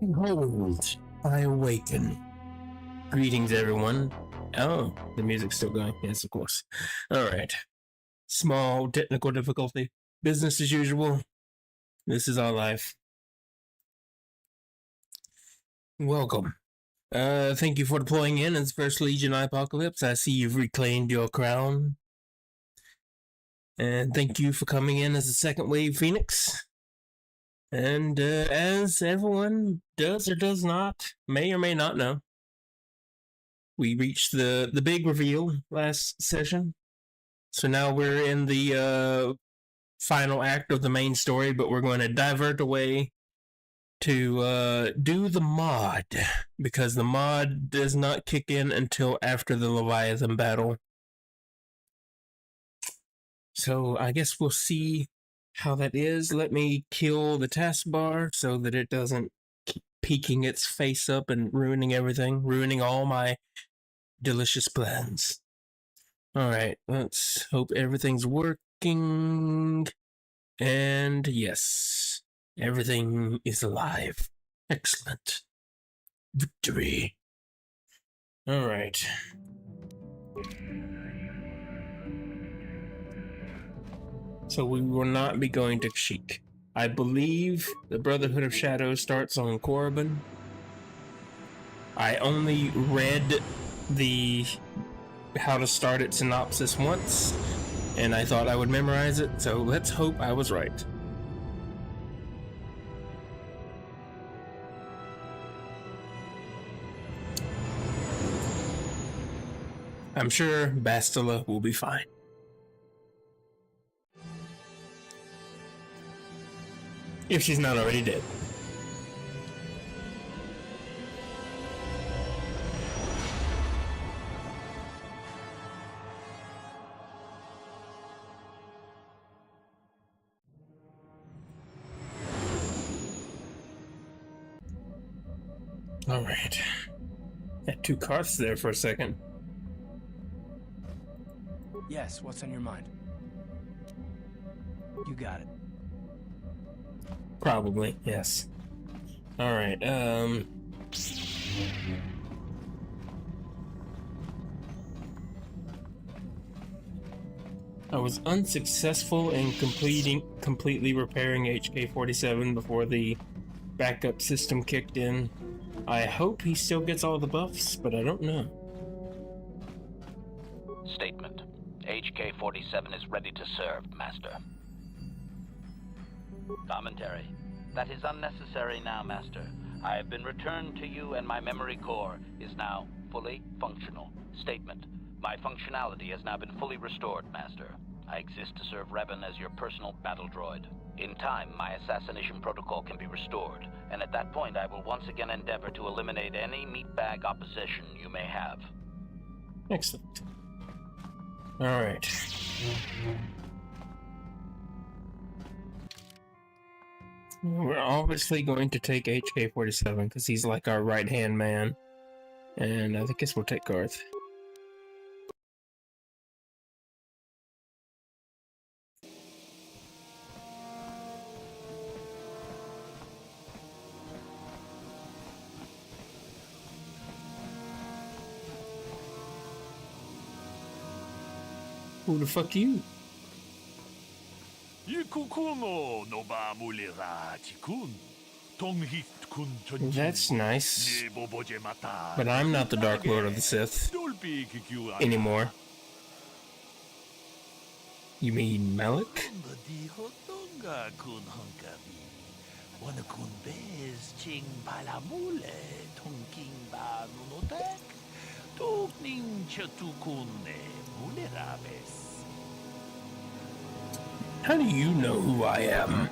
Behold, I awaken. Greetings, everyone. Oh, the music's still going. Yes, of course. All right. Small technical difficulty. Business as usual. This is our life. Welcome. Thank you for deploying in as First Legion Apocalypse. I see you've reclaimed your crown. And thank you for coming in as a second wave Phoenix. And as everyone does or does not, may or may not know, we reached the big reveal last session. So now we're in the final act of the main story, but we're going to divert away to do the mod, because the mod does not kick in until after the Leviathan battle. So I guess we'll see how that is. Let me kill the taskbar so that it doesn't keep peeking its face up and ruining everything, ruining all my delicious plans. Alright, let's hope everything's working. And yes, everything is alive. Excellent. Victory. Alright. So we will not be going to Kashyyyk. I believe the Brotherhood of Shadows starts on Korriban. I only read the how to start it synopsis once, and I thought I would memorize it, so let's hope I was right. I'm sure Bastila will be fine. If she's not already dead. Alright. Had two carts there for a second. Yes, what's on your mind? You got it. Probably, yes. Alright, I was unsuccessful in completely repairing HK-47 before the backup system kicked in. I hope he still gets all the buffs, but I don't know. Statement. HK-47 is ready to serve, Master. Commentary. That is unnecessary now, Master. I have been returned to you and my memory core is now fully functional. Statement. My functionality has now been fully restored, Master. I exist to serve Revan as your personal battle droid. In time, my assassination protocol can be restored, and at that point I will once again endeavor to eliminate any meatbag opposition you may have. Excellent. Alright. We're obviously going to take HK-47 because he's like our right-hand man. And I guess we'll take Garth. Who the fuck you? That's nice. But I'm not the Dark Lord of the Sith anymore. You mean Malik? How do you know who I am?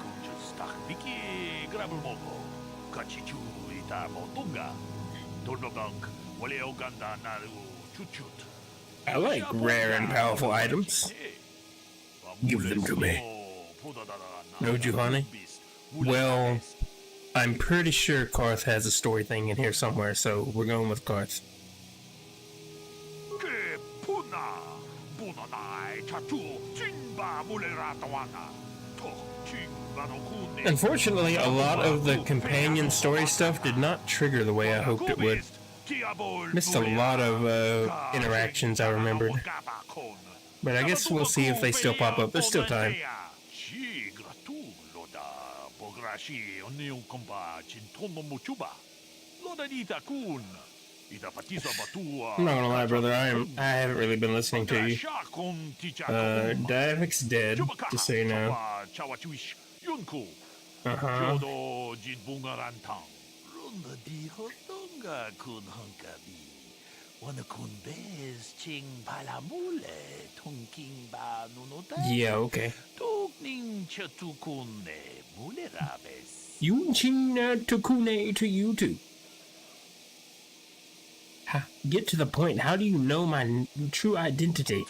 I like rare and powerful items. Give them to me. No, Juhani? Well, I'm pretty sure Karth has a story thing in here somewhere, so we're going with Karth. Unfortunately, a lot of the companion story stuff did not trigger the way I hoped it would. Missed a lot of interactions I remembered. But I guess we'll see if they still pop up. There's still time. I'm not gonna lie, brother. I haven't really been listening to you. Davic's dead, just so you know. Uh-huh. Yeah, okay. Yunching Tukune to you too. Get to the point. How do you know my true identity?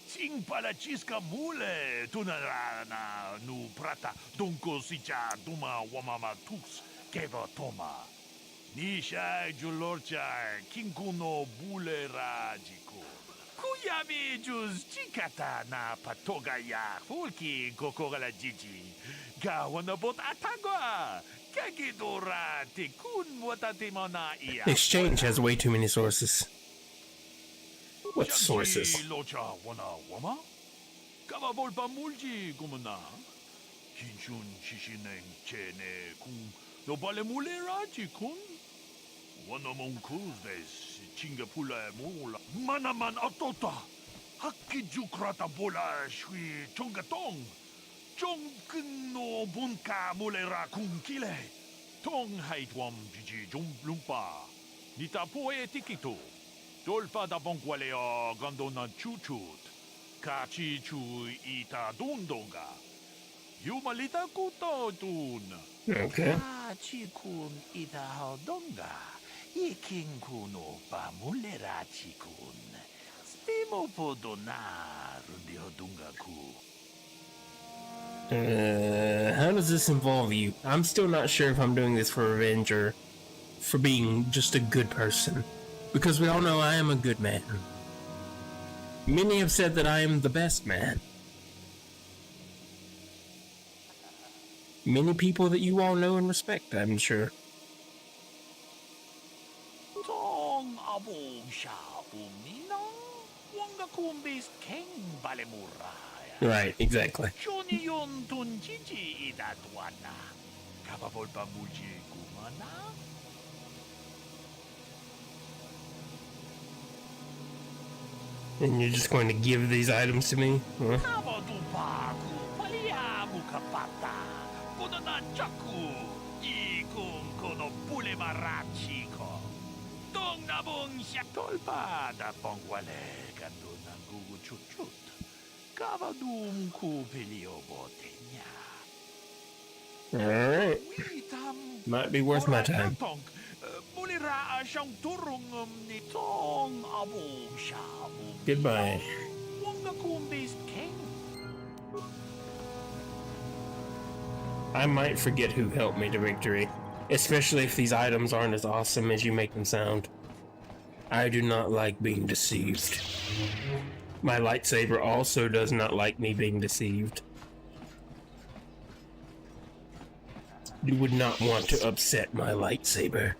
Sing pala chiska mule tunarana nu prata donko sicha duma wamama tux keva toma nisha julorcha kinkuno bule rajiko kuyami jus chikata na patoga ya fulki kokogala jiji gawana bot atagwa kagidora tekun watatimana iya. Exchange has way too many sources. What sources? Manaman atota. Hakijukrata bola shui chongatong. Chong no bunka mulera kile. Tong haitwam jiji lumpa. Nita poe tikito. Dolpa da bonqualeo gandona chuchut. Kachi chu ita dundonga. Yumalita kuto tun. Okay. Kachi kun ita hodonga. Iking kuno pa mulera chikun. Stimo podona rundi hodunga ku. How does this involve you? I'm still not sure if I'm doing this for revenge or for being just a good person. Because we all know I am a good man. Many have said that I am the best man. Many people that you all know and respect, I'm sure. Tong abong sha umina. Wanga kumbis king balemura. Right, exactly. Johnny yon tun chichi idatwana. Kapabol pa muji kumana. And you're just going to give these items to me? Huh? Alright. Might be worth my time. Goodbye. I might forget who helped me to victory, especially if these items aren't as awesome as you make them sound. I do not like being deceived. My lightsaber also does not like me being deceived. You would not want to upset my lightsaber.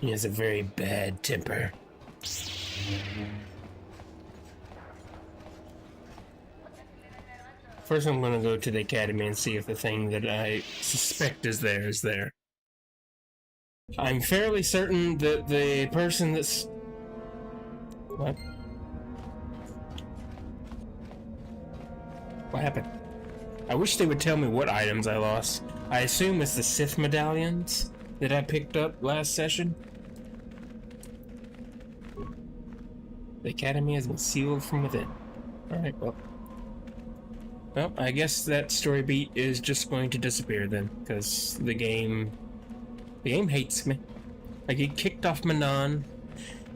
He has a very bad temper. First I'm gonna go to the academy and see if the thing that I suspect is there is there. I'm fairly certain that the person that's... What? What happened? I wish they would tell me what items I lost. I assume it's the Sith medallions that I picked up last session. The academy has been sealed from within. Alright, well. Well, I guess that story beat is just going to disappear then, because the game hates me. I get kicked off Manon.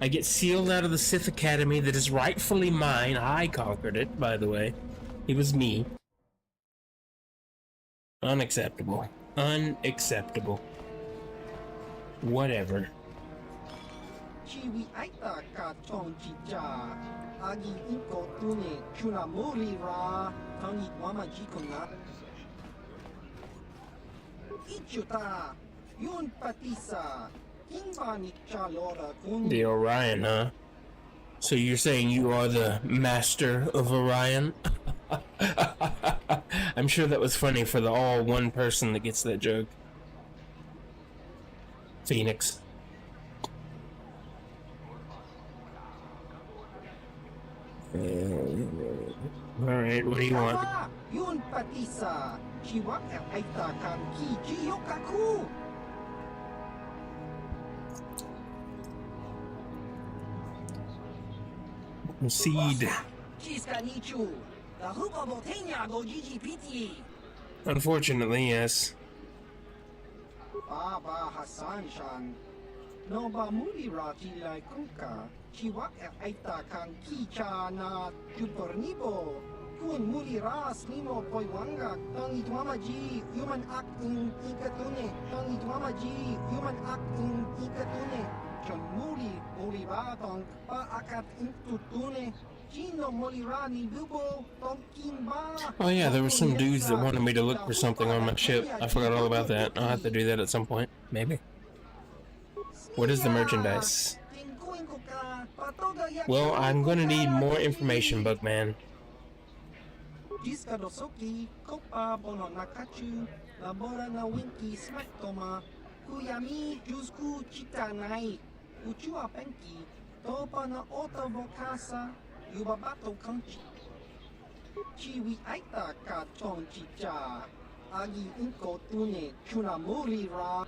I get sealed out of the Sith Academy that is rightfully mine. I conquered it, by the way. It was me. Unacceptable. Unacceptable. Whatever. Chiwi aita ka tong chicha. Agi iko tune chuna mori ra. Tangi wama jikona. Ichuta. Yun patisa. Kimba chalora kun. The Orion, huh? So you're saying you are the master of Orion? I'm sure that was funny for the all one person that gets that joke. Phoenix. Alright, what do you want? Yun pati sa Chiwak ay takang Kijiyokaku. Seed. Unfortunately, yes. Baba Hassan-shan. No ba muli rati lai kuka. Chiwak ay takang Kicha na Jupornibo. Kun muli ras nimo poy wangak. Tang itwamaji human act in ikatune. Tang itwamaji human act in ikatune. Chon muli ba tong paakat in tutune. Oh yeah, there were some dudes that wanted me to look for something on my ship. I forgot all about that. I'll have to do that at some point. Maybe. What is the merchandise? Well, I'm gonna need more information, Bugman. Chiwi aita ka chong chicha. Agi inko tune chunamuri ra.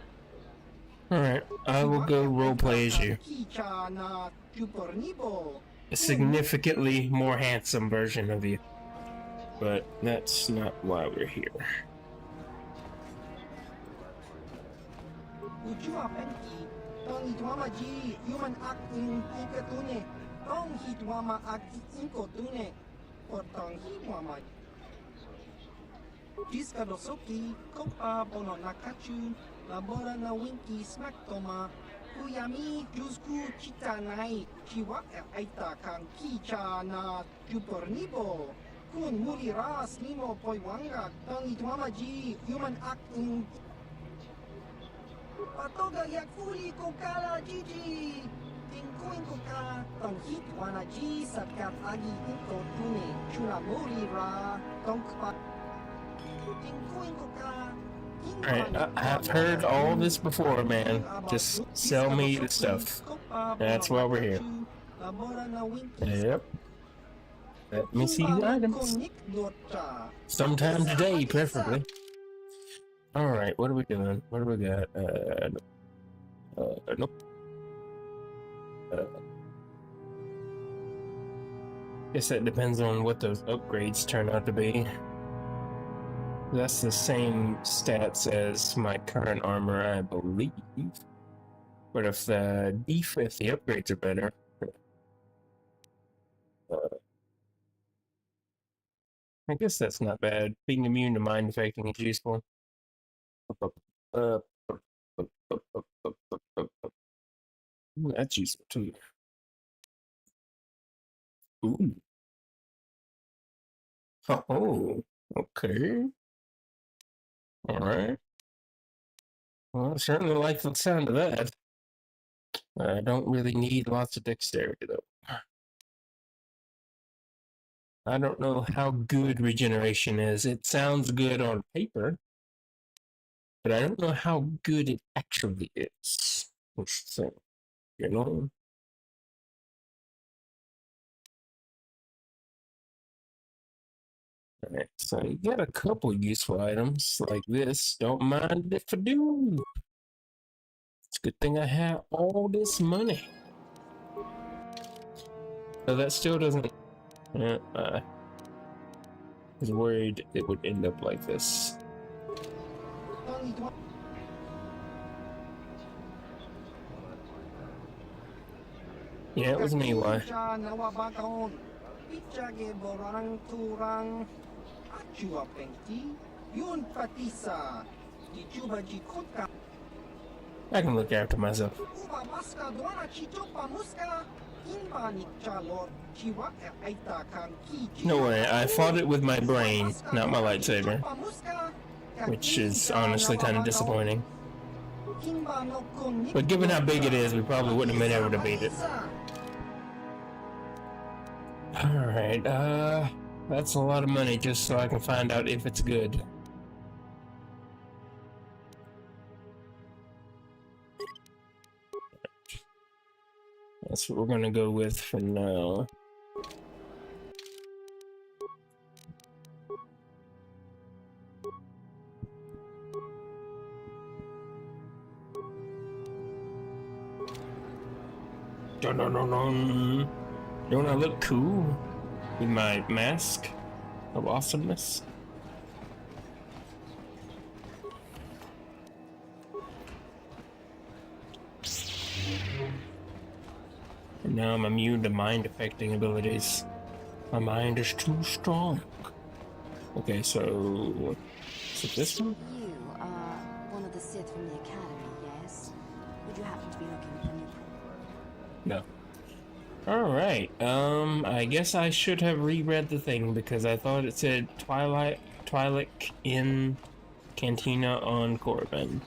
Alright, I will go roleplay as you. A significantly more handsome version of you. But that's not why we're here. Tong hitwamaji human act in ikatune. Tong hitwama act inko tune. Tong hitwama. Jiskadosoki kopa bono nakachu. Labora na winki smack toma. Kuyami jusku chitanai. Chiwa aita kang kicha na jupornibo. Kun muli ras nimo poi wangak. Tong hitwamaji human act in. Patoga yak fuli ko kala Gigi. Tingkuin ko ka. Tong hitwana G satkat agi inko tune. Chunamuri ra. Tong kpa. Tingkuin ko ka. Alright, I've heard all this before, man. Just sell me the stuff. That's why we're here. Yep. Let me see the items. Sometime today, preferably. Alright, what are we doing? What do we got? Nope. Guess that depends on what those upgrades turn out to be. That's the same stats as my current armor, I believe. But if the upgrades are better. I guess that's not bad. Being immune to mind affecting is useful. That's useful too. Ooh. Oh, okay. Alright. Well, I certainly like the sound of that. I don't really need lots of dexterity, though. I don't know how good regeneration is. It sounds good on paper, but I don't know how good it actually is. So, you know? Alright, so you got a couple useful items like this. Don't mind if I do. It's a good thing I have all this money. So that still doesn't... I was worried it would end up like this. Yeah, it was me, why? I can look after myself. No way, I fought it with my brain, not my lightsaber. Which is honestly kind of disappointing. But given how big it is, we probably wouldn't have been able to beat it. Alright, That's a lot of money just so I can find out if it's good. That's what we're gonna go with for now. Dun, dun, dun, dun. Don't I look cool with my mask of awesomeness? And now I'm immune to mind-affecting abilities. My mind is too strong. Okay, so... Is it this one? You are one of the Sith from the Academy, yes? Would you happen to be looking for me? No. Alright, I guess I should have reread the thing because I thought it said Twi'lek in Cantina on Korriban.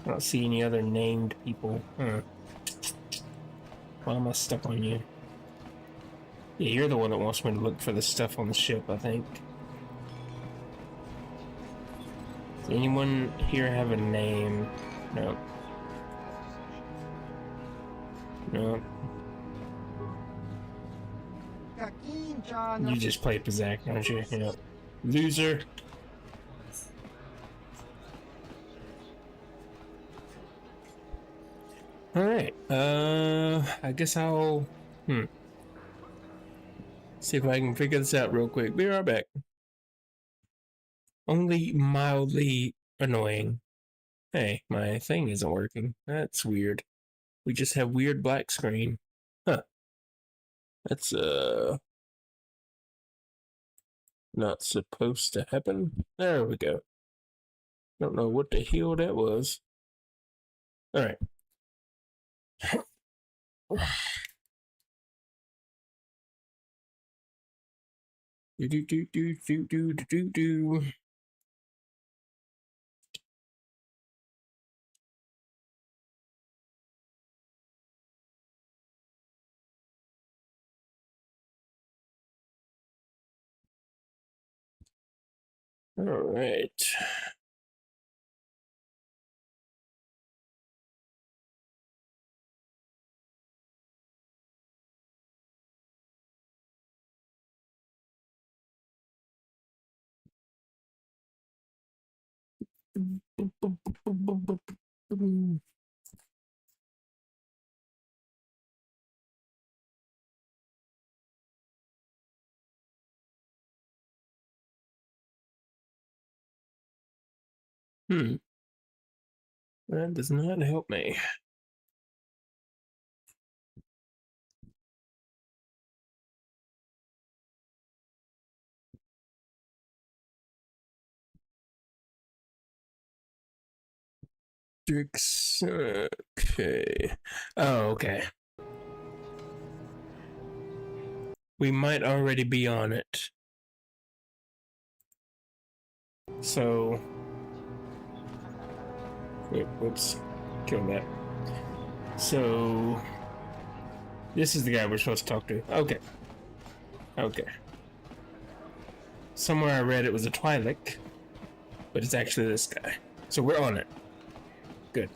I don't see any other named people. Huh. Why am I stuck on you? Yeah, you're the one that wants me to look for the stuff on the ship, I think. Does anyone here have a name? No. No. You just play Pizak, don't you? Yeah. Loser. Alright, I guess I'll, see if I can figure this out real quick. Be right back. Only mildly annoying. Hey, my thing isn't working. That's weird. We just have weird black screen. Huh. That's, not supposed to happen. There we go. Don't know what the hell that was. Alright. Do. All right. That does not help me. Okay. Oh, okay. We might already be on it. So... Wait, whoops. Kill that. So... This is the guy we're supposed to talk to. Okay. Okay. Somewhere I read it was a Twi'lek, but it's actually this guy. So we're on it. Good.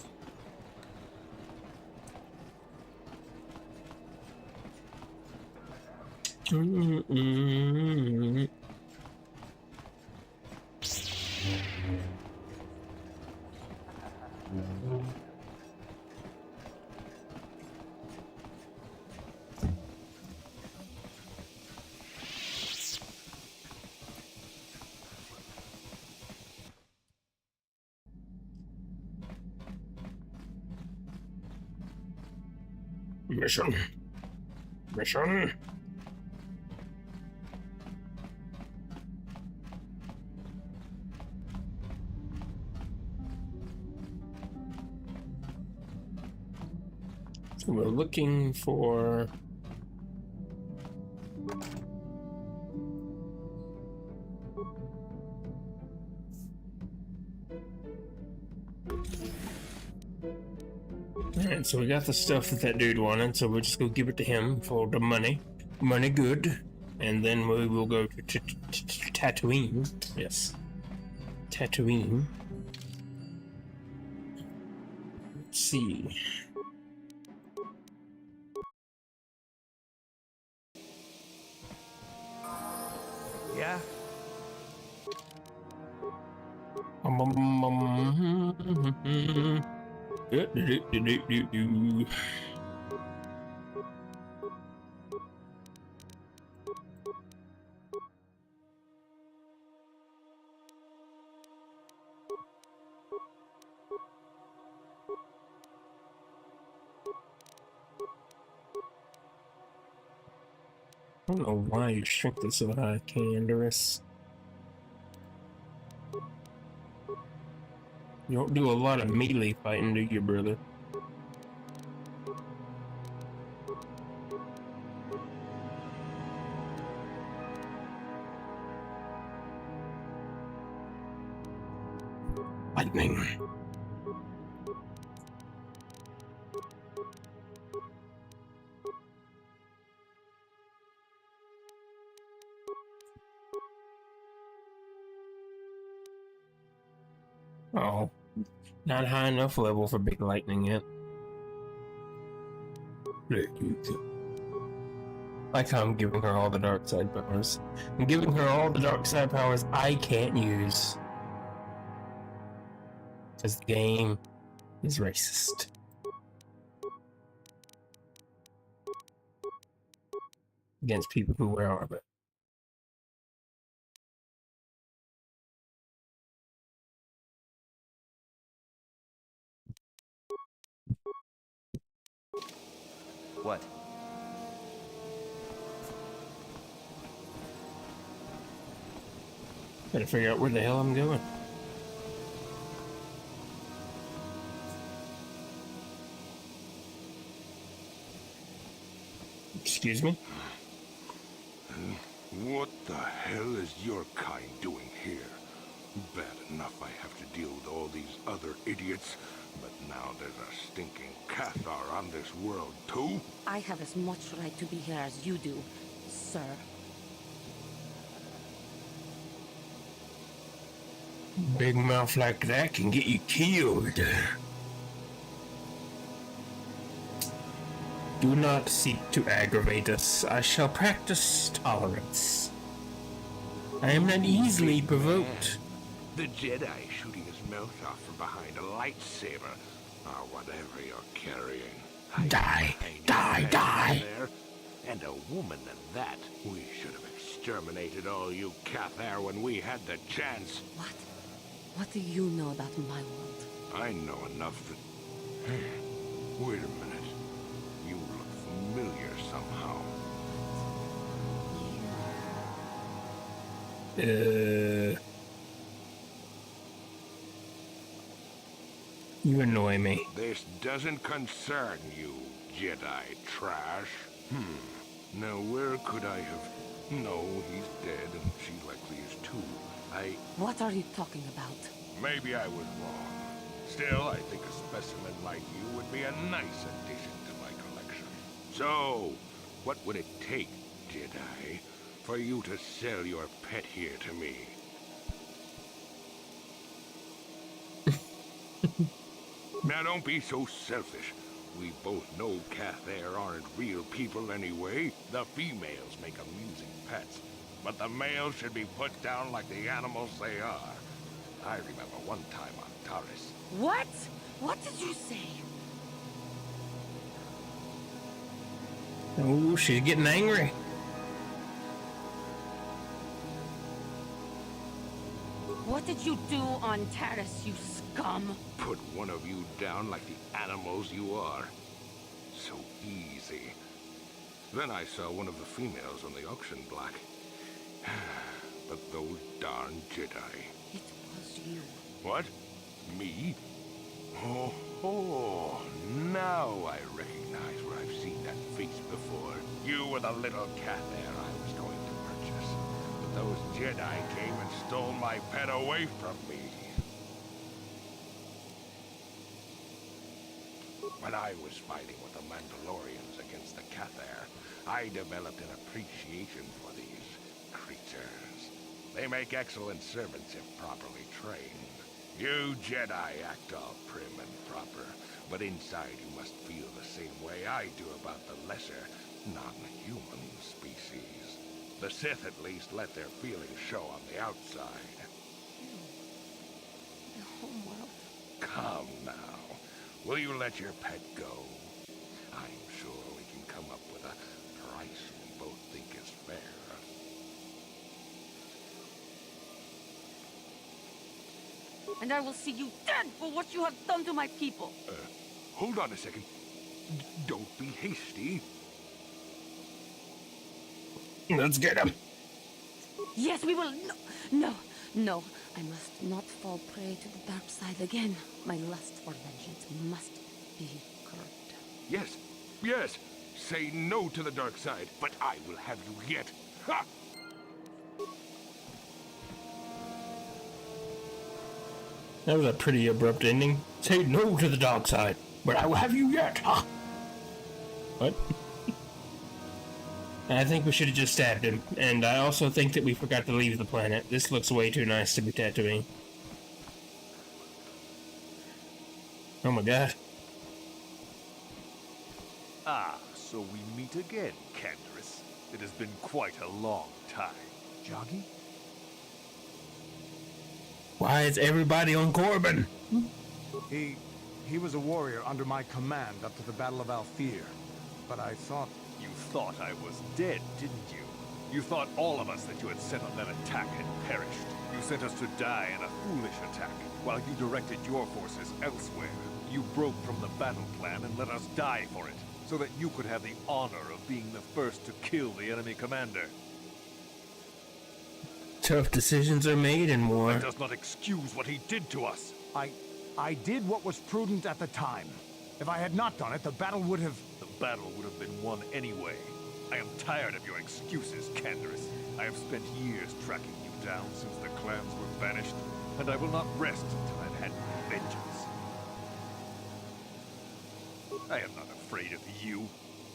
Mission. So we're looking for... Alright, so we got the stuff that that dude wanted, so we'll just go give it to him for the money. Money good. And then we will go to Tatooine. Yes. Tatooine. Let's see. Yeah? I don't know why your strength is so high, Canderous. You don't do a lot of melee fighting, do you, brother? Lightning. Oh, not high enough level for big lightning yet. Like how I'm giving her all the dark side powers. I'm giving her all the dark side powers I can't use. Because the game is racist. Against people who wear armor. What? Gotta figure out where the hell I'm going. Excuse me? What the hell is your kind doing here? Bad enough I have to deal with all these other idiots, but now there's a stinking Kotor on this world too? I have as much right to be here as you do, sir. Big mouth like that can get you killed. Do not seek to aggravate us. I shall practice tolerance. I am not easily provoked. The Jedi shooting his mouth off from behind a lightsaber, or whatever you're carrying. Die, die, die! There. And a woman at that. We should have exterminated all you Kotor when we had the chance. What? What do you know about my world? I know enough that... Wait a minute. You look familiar somehow. You annoy me. This doesn't concern you, Jedi trash. Now where could I have... No, he's dead, and she likely is too. What are you talking about? Maybe I was wrong. Still, I think a specimen like you would be a nice addition to my collection. So, what would it take, Jedi, for you to sell your pet here to me? Now don't be so selfish. We both know Kotor aren't real people anyway. The females make amusing pets, but the males should be put down like the animals they are. I remember one time on Taris. What? What did you say? Oh, she's getting angry. What did you do on Taris, you scum? Put one of you down like the animals you are. So easy. Then I saw one of the females on the auction block. But those darn Jedi. It was you. What? Me? Oh, now I recognize where I've seen that face before. You were the little cat there I was going to purchase. But those Jedi came and stole my pet away from me. When I was fighting with the Mandalorians against the Cathar, I developed an appreciation for these creatures. They make excellent servants if properly trained. You Jedi act all prim and proper, but inside you must feel the same way I do about the lesser, non-human species. The Sith at least let their feelings show on the outside. The homeworld. Come now. Will you let your pet go? I'm sure we can come up with a price we both think is fair. And I will see you dead for what you have done to my people. Hold on a second. Don't be hasty. Let's get him. Yes, we will. No. I must not fall prey to the dark side again. My lust for vengeance must be curbed. Yes. Say no to the dark side, but I will have you yet. Ha! That was a pretty abrupt ending. Say no to the dark side, but I will have you yet. Ha! What? I think we should have just stabbed him, and I also think that we forgot to leave the planet. This looks way too nice to be Tatooine. Oh my god. Ah, so we meet again, Canderous. It has been quite a long time. Joggy? Why is everybody on Corbin? He was a warrior under my command up to the Battle of Althir. But I thought... You thought I was dead, didn't you? You thought all of us that you had sent on that attack had perished. You sent us to die in a foolish attack, while you directed your forces elsewhere. You broke from the battle plan and let us die for it, so that you could have the honor of being the first to kill the enemy commander. Tough decisions are made in war. That does not excuse what he did to us. I did what was prudent at the time. If I had not done it, the battle would have... The battle would have been won anyway. I am tired of your excuses, Canderous. I have spent years tracking you down since the clans were banished, and I will not rest until I've had my vengeance. I am not afraid of you,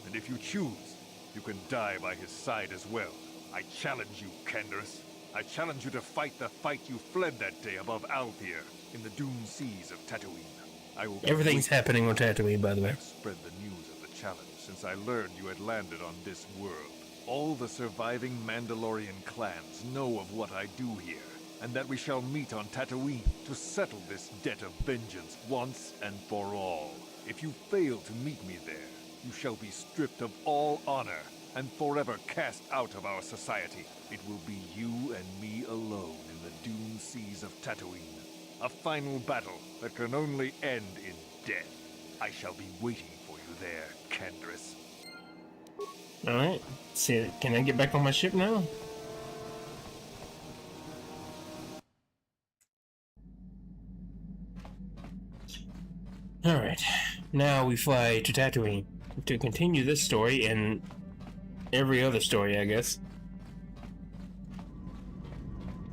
and if you choose, you can die by his side as well. I challenge you, Canderous. I challenge you to fight the fight you fled that day above Althir, in the dune seas of Tatooine. I will Everything's happening on Tatooine, by the way. Spread the news of the challenge since I learned you had landed on this world. All the surviving Mandalorian clans know of what I do here, and that we shall meet on Tatooine to settle this debt of vengeance once and for all. If you fail to meet me there, you shall be stripped of all honor and forever cast out of our society. It will be you and me alone in the dune seas of Tatooine. A final battle that can only end in death. I shall be waiting for you there, Canderous. Alright. See, can I get back on my ship now? Alright. Now we fly to Tatooine to continue this story and every other story, I guess.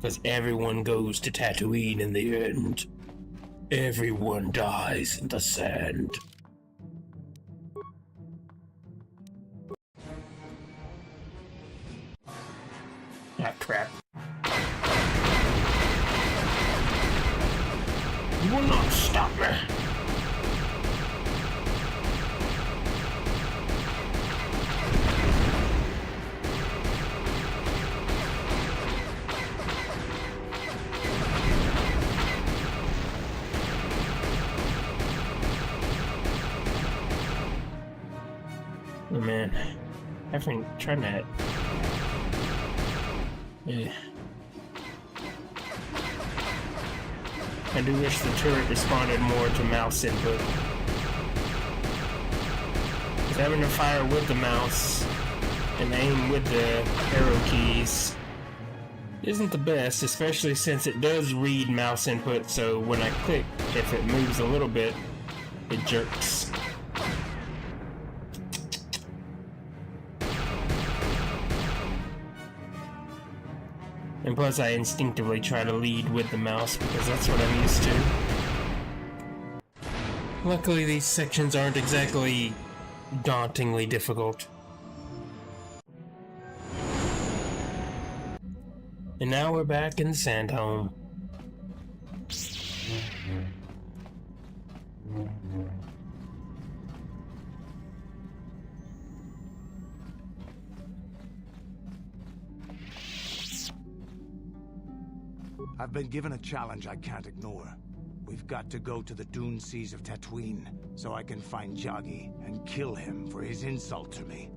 Because everyone goes to Tatooine in the end. Everyone dies in the sand. Ah, crap. You will not stop me. Oh man, I've been trying that. Yeah. I do wish the turret responded more to mouse input. Because having to fire with the mouse and aim with the arrow keys isn't the best, especially since it does read mouse input, so when I click, if it moves a little bit, it jerks. And plus I instinctively try to lead with the mouse because that's what I'm used to. Luckily, these sections aren't exactly dauntingly difficult. And now we're back in Sandhome. I've been given a challenge I can't ignore. We've got to go to the dune seas of Tatooine, so I can find Jagi and kill him for his insult to me.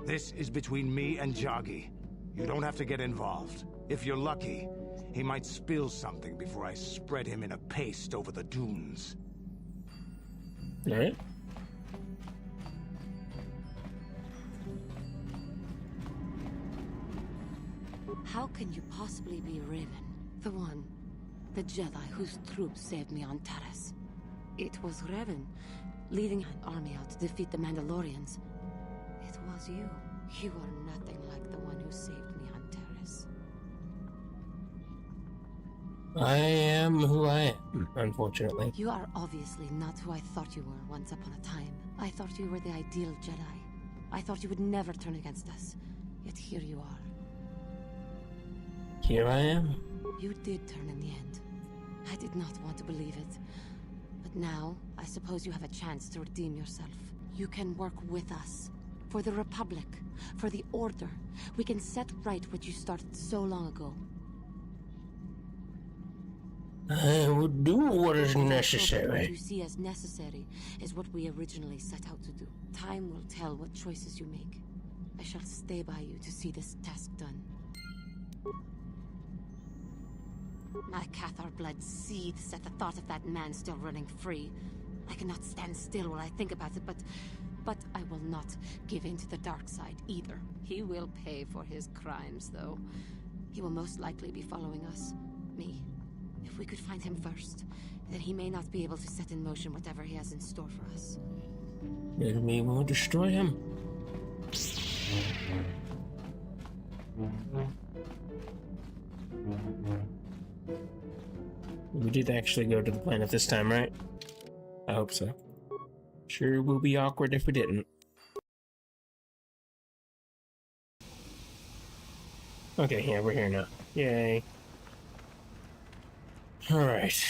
This is between me and Jagi. You don't have to get involved. If you're lucky, he might spill something before I spread him in a paste over the dunes. All right. How can you possibly be Raven? The Jedi whose troops saved me on Taris. It was Raven, leading an army out to defeat the Mandalorians. It was you. You are nothing like the one who saved me on Taris. I am who I am, unfortunately. You are obviously not who I thought you were once upon a time. I thought you were the ideal Jedi. I thought you would never turn against us. Yet here you are. Here I am. You did turn in the end. I did not want to believe it. But now, I suppose you have a chance to redeem yourself. You can work with us. For the Republic. For the Order. We can set right what you started so long ago. I will do what is What necessary. you see as necessary is what we originally set out to do. Time will tell what choices you make. I shall stay by you to see this task done. My Cathar blood seethes at the thought of that man still running free. I cannot stand still while I think about it, but I will not give in to the dark side either. He will pay for his crimes, though. He will most likely be following us. Me. If we could find him first, then he may not be able to set in motion whatever he has in store for us. Then we will destroy him. We did actually go to the planet this time, right? I hope so. Sure will be awkward if we didn't. Okay, yeah, we're here now. Yay. Alright.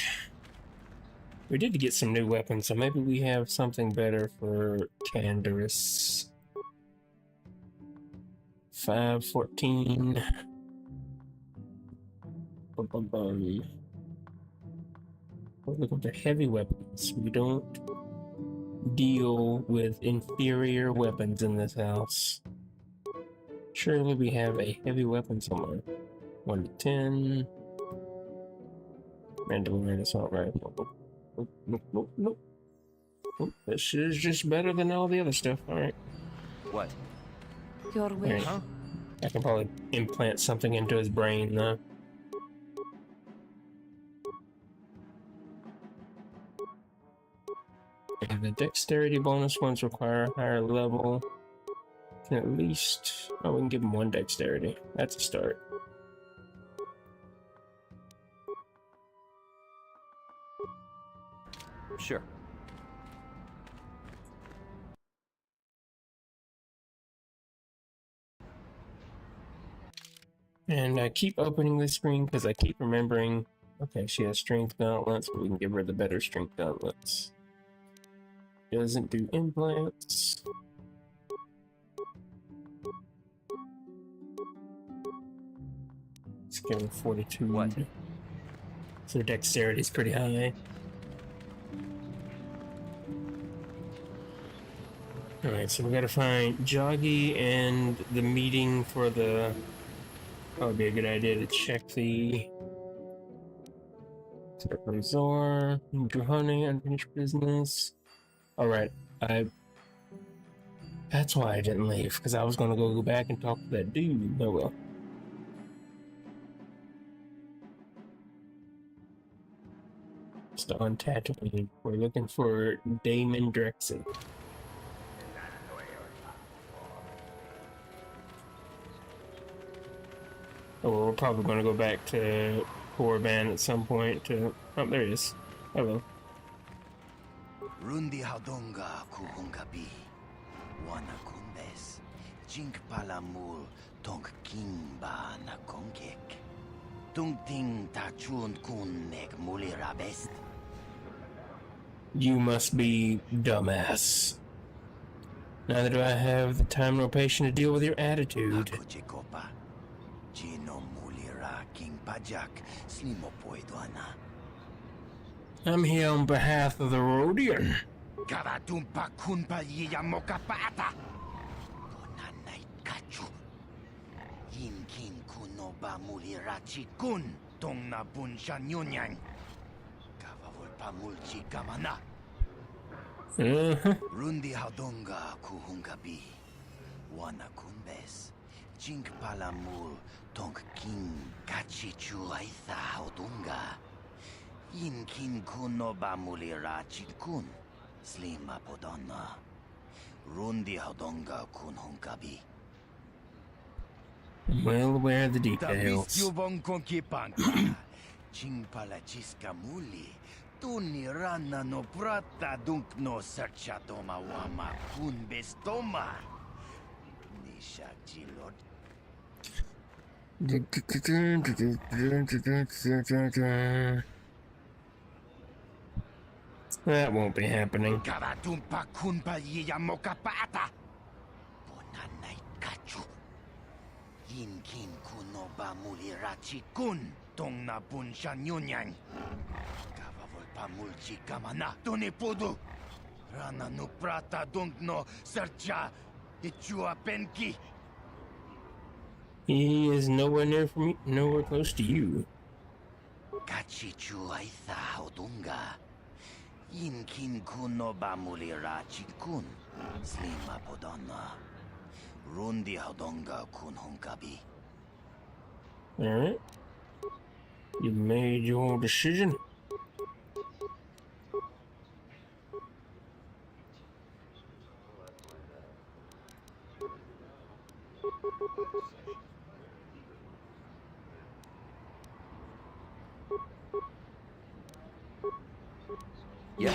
We did get some new weapons, so maybe we have something better for Canderous. 514. We're looking for heavy weapons. We don't deal with inferior weapons in this house. Surely we have a heavy weapon somewhere. 1 to 10. Mandalorian assault rifle. Nope. Oh, this is just better than all the other stuff. Alright. What? Your wish. Huh? I can probably implant something into his brain, though. And the dexterity bonus ones require a higher level. Can at least... Oh, we can give him 1 dexterity. That's a start. Sure. And I keep opening this screen because I keep remembering... Okay, she has strength gauntlets, but we can give her the better strength gauntlets. Doesn't do implants. Let's give her 42. What? So her dexterity is pretty high. Alright, so we gotta find Joggy and the meeting for the... That would be a good idea to check the... Zor, Drew Honey, unfinished business. Alright, that's why I didn't leave, because I was gonna go back and talk to that dude. Oh well. Still on Tatooine. We're looking for Damon Drexen. Oh, well, we're probably gonna go back to core band at some point to... Oh, there he is. Hello. Rundi Haudonga Kuhungabi. Wana Kumbes. Jink Palamul Tonk Kimba Nakongek. Tung Ting Tachun Kun Nek Mulirabest. You must be dumbass. Neither do I have the time nor patience to deal with your attitude. Akuchikopa. Chino Mulira King Pajak Slimopoidwana. I'm here on behalf of the Rhodian. Kavatumpa Kunpa Yamokapata. Bonanai Kachu. Yin Kin Kunoba Mulirachi Kun. Tongna Bunshan Yunyang. Kavavulpa Mulchi Kamana. Rundi Haudonga Kuhungabi. Wana Kumbes. Jink Palamul Tonk King Kachichu Aitha Haudunga. Yin Kin Kunoba Mulira Chikun. Slima Podonna. Rundi Haudonga Kunhungabi. I'm well aware of the details. Chingpala Chiska Muli. Tuni Rana no Prata Dunk no Serchatoma Wama Kun Bestoma. Nisha Chilot. That won't be happening. Kavatumpa Kunpa Yamokapata. Bonanai Kachu. Yin Kin Kunoba Mulirachi Kun. Tongna Bunshan Yunyang. Kavavulpa Mulchi Kamana. Tuni Pudu. Rana no Prata Dunk no Sercha. Ichua Penki. He is nowhere near from me, nowhere close to you. Kachichu Aitha Haudunga. Yin Kin Kunoba Mulira Chikun. Slima Podonna. Rundi Haudonga Kunhungabi. Alright. You made your decision. Yeah.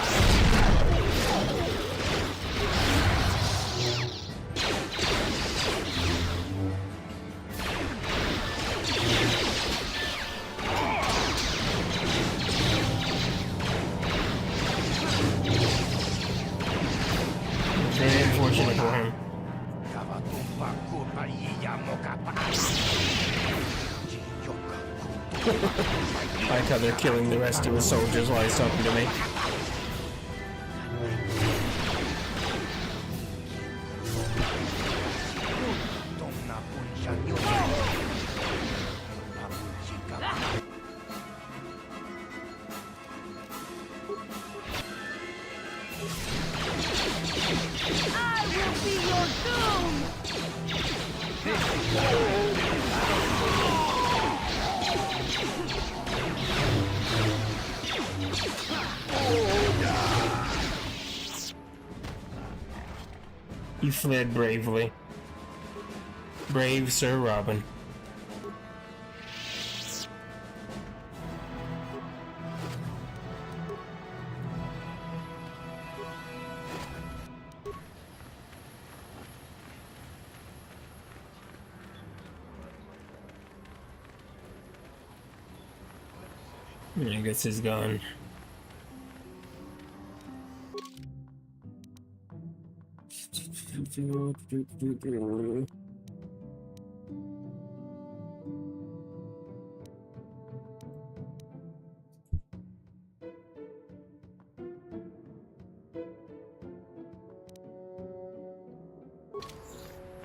Very unfortunate for him. I like how they're killing the rest of the soldiers while he's talking to me. He fled bravely. Brave Sir Robin. I guess he's gone.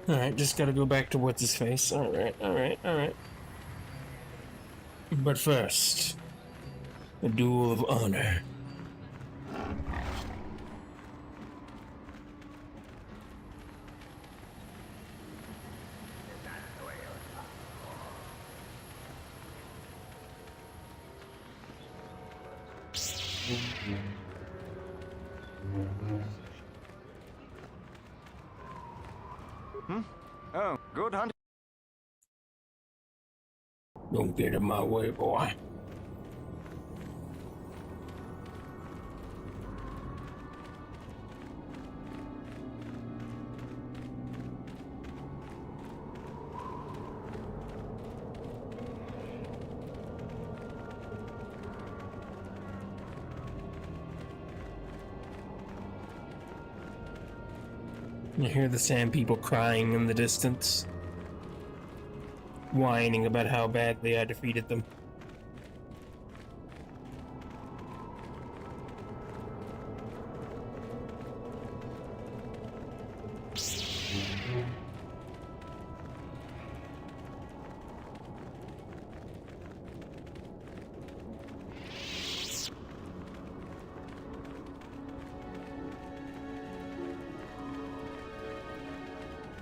Alright, just gotta go back to what's his face. Alright. But first, a duel of honor. Oh, good hunting. Don't get in my way, boy. You hear the sand people crying in the distance, whining about how badly I defeated them.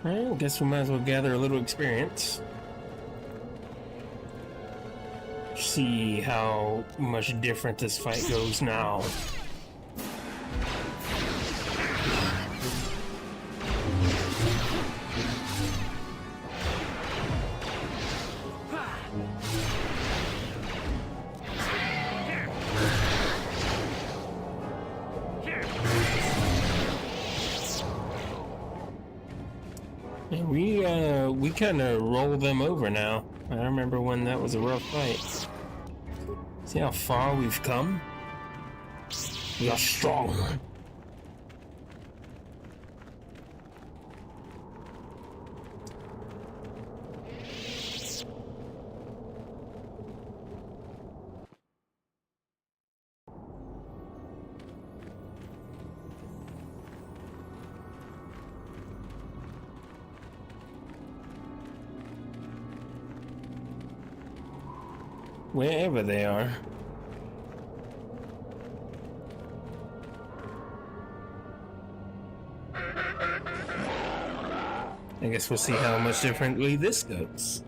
Well, guess we might as well gather a little experience. See how much different this fight goes now. We kind of roll them over now. I remember when that was a rough fight. See how far we've come? We are strong. Wherever they are. I guess we'll see how much differently this goes.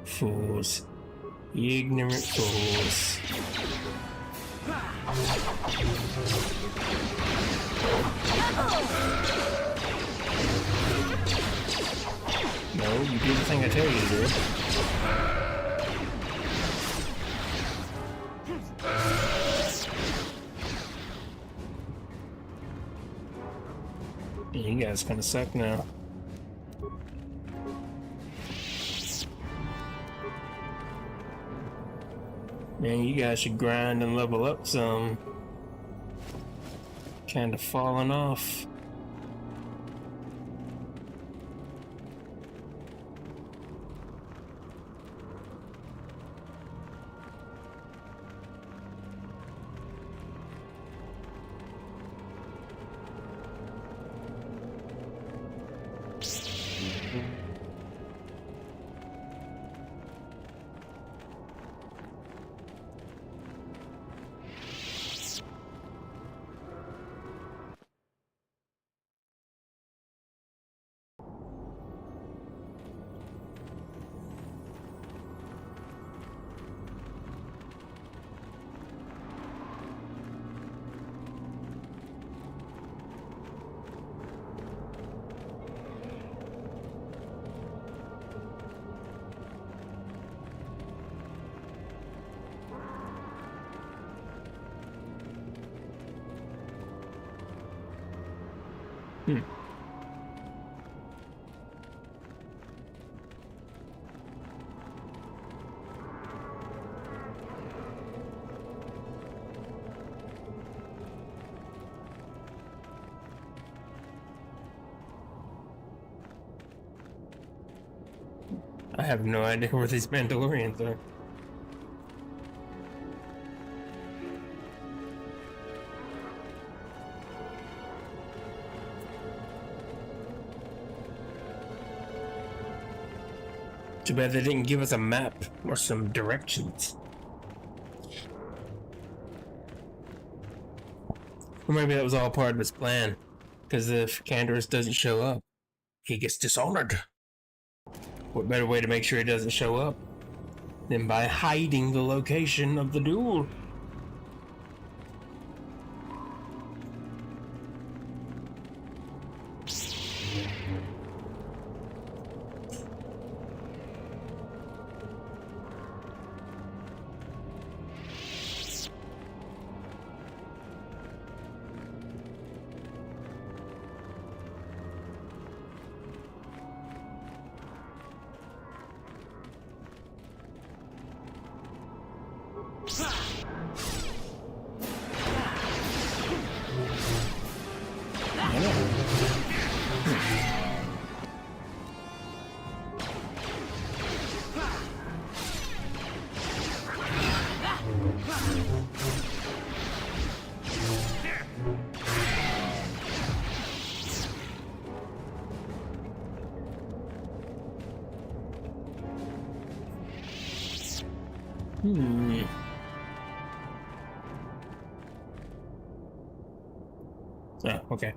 Fools. Ignorant fools. No, you do the thing I tell you to do. You guys kind of suck now. Man, you guys should grind and level up some. Kind of falling off. I have no idea where these Mandalorians are. Too bad they didn't give us a map or some directions. Or maybe that was all part of his plan. Because if Canderous doesn't show up, he gets dishonored. What better way to make sure he doesn't show up than by hiding the location of the duel? I know. Oh, okay.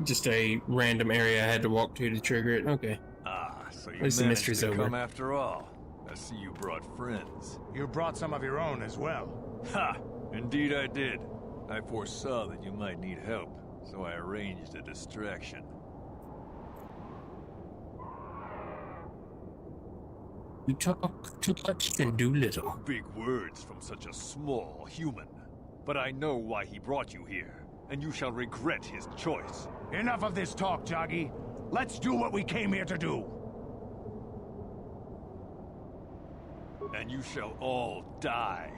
Just a random area I had to walk to trigger it. Okay. Ah, so you At least the managed mystery's to over. come after all. I see you brought friends. You brought some of your own as well. Ha! Indeed I did. I foresaw that you might need help, so I arranged a distraction. You talk too much and do little. Big words from such a small human. But I know why he brought you here, and you shall regret his choice. Enough of this talk, Joggy. Let's do what we came here to do. And you shall all die.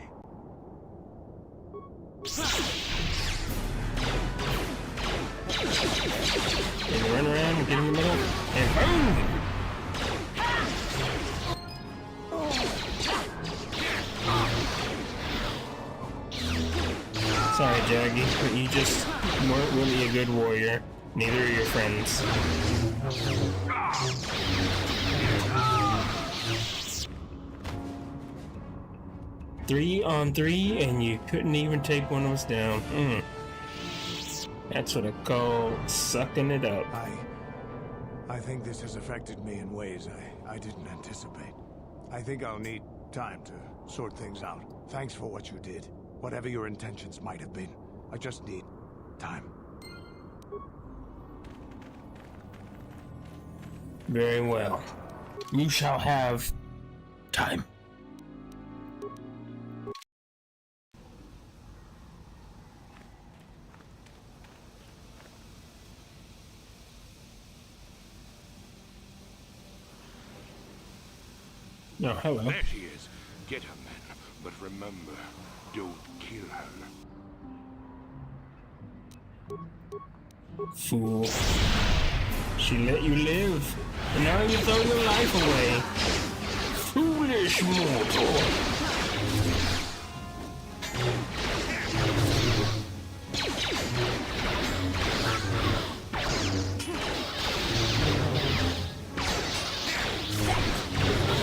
And run around and get in the middle, and boom! Sorry, Jaggy, but you just weren't really a good warrior. Neither are your friends. 3 on 3, and you couldn't even take one of us down. That's what I call sucking it up. I think this has affected me in ways I didn't anticipate. I think I'll need time to sort things out. Thanks for what you did. Whatever your intentions might have been. I just need time. Very well. You shall have time. Oh, hello. There she is. Get her, men. But remember, don't kill her. Fool. She let you live, and now you throw your life away. Foolish mortal.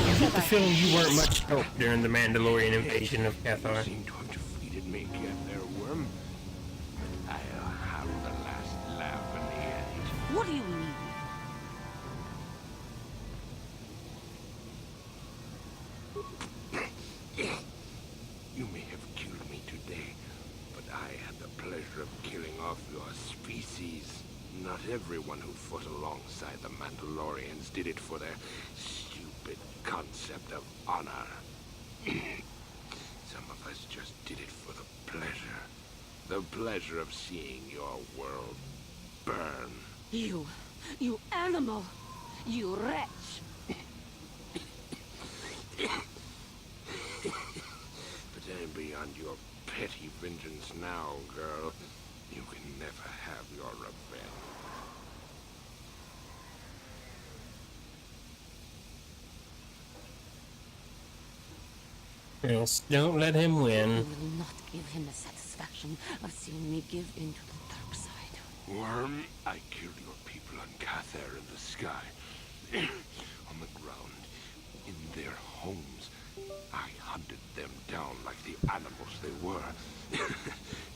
I get the feeling you weren't much help during the Mandalorian invasion of Kotor. Seem to have defeated me yet, there, worm. I'll have the last laugh in the end. What do you mean? You may have killed me today, but I had the pleasure of killing off your species. Not everyone who fought alongside the Mandalorians did it for their stupid concept of honor. Some of us just did it for the pleasure. The pleasure of seeing your world burn. You animal! You wretch! But I'm beyond your petty vengeance now, girl. You can never have your revenge. Yes, don't let him I win. will not give him the satisfaction of seeing me give in to the dark side. Worm, I killed your people on Kotor in the sky. On the ground. In their homes. I hunted them down like the animals they were.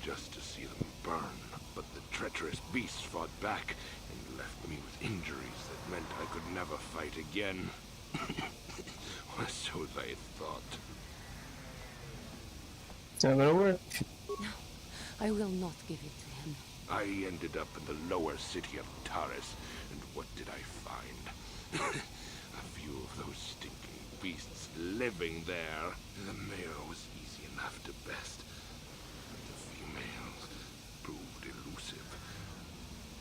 Just to see them burn. But the treacherous beasts fought back and left me with injuries that meant I could never fight again. Or so they thought. It's not gonna work. No, I will not give it to him. I ended up in the lower city of Taris, and what did I find? A few of those stinking beasts living there. The male was easy enough to best, but the females proved elusive.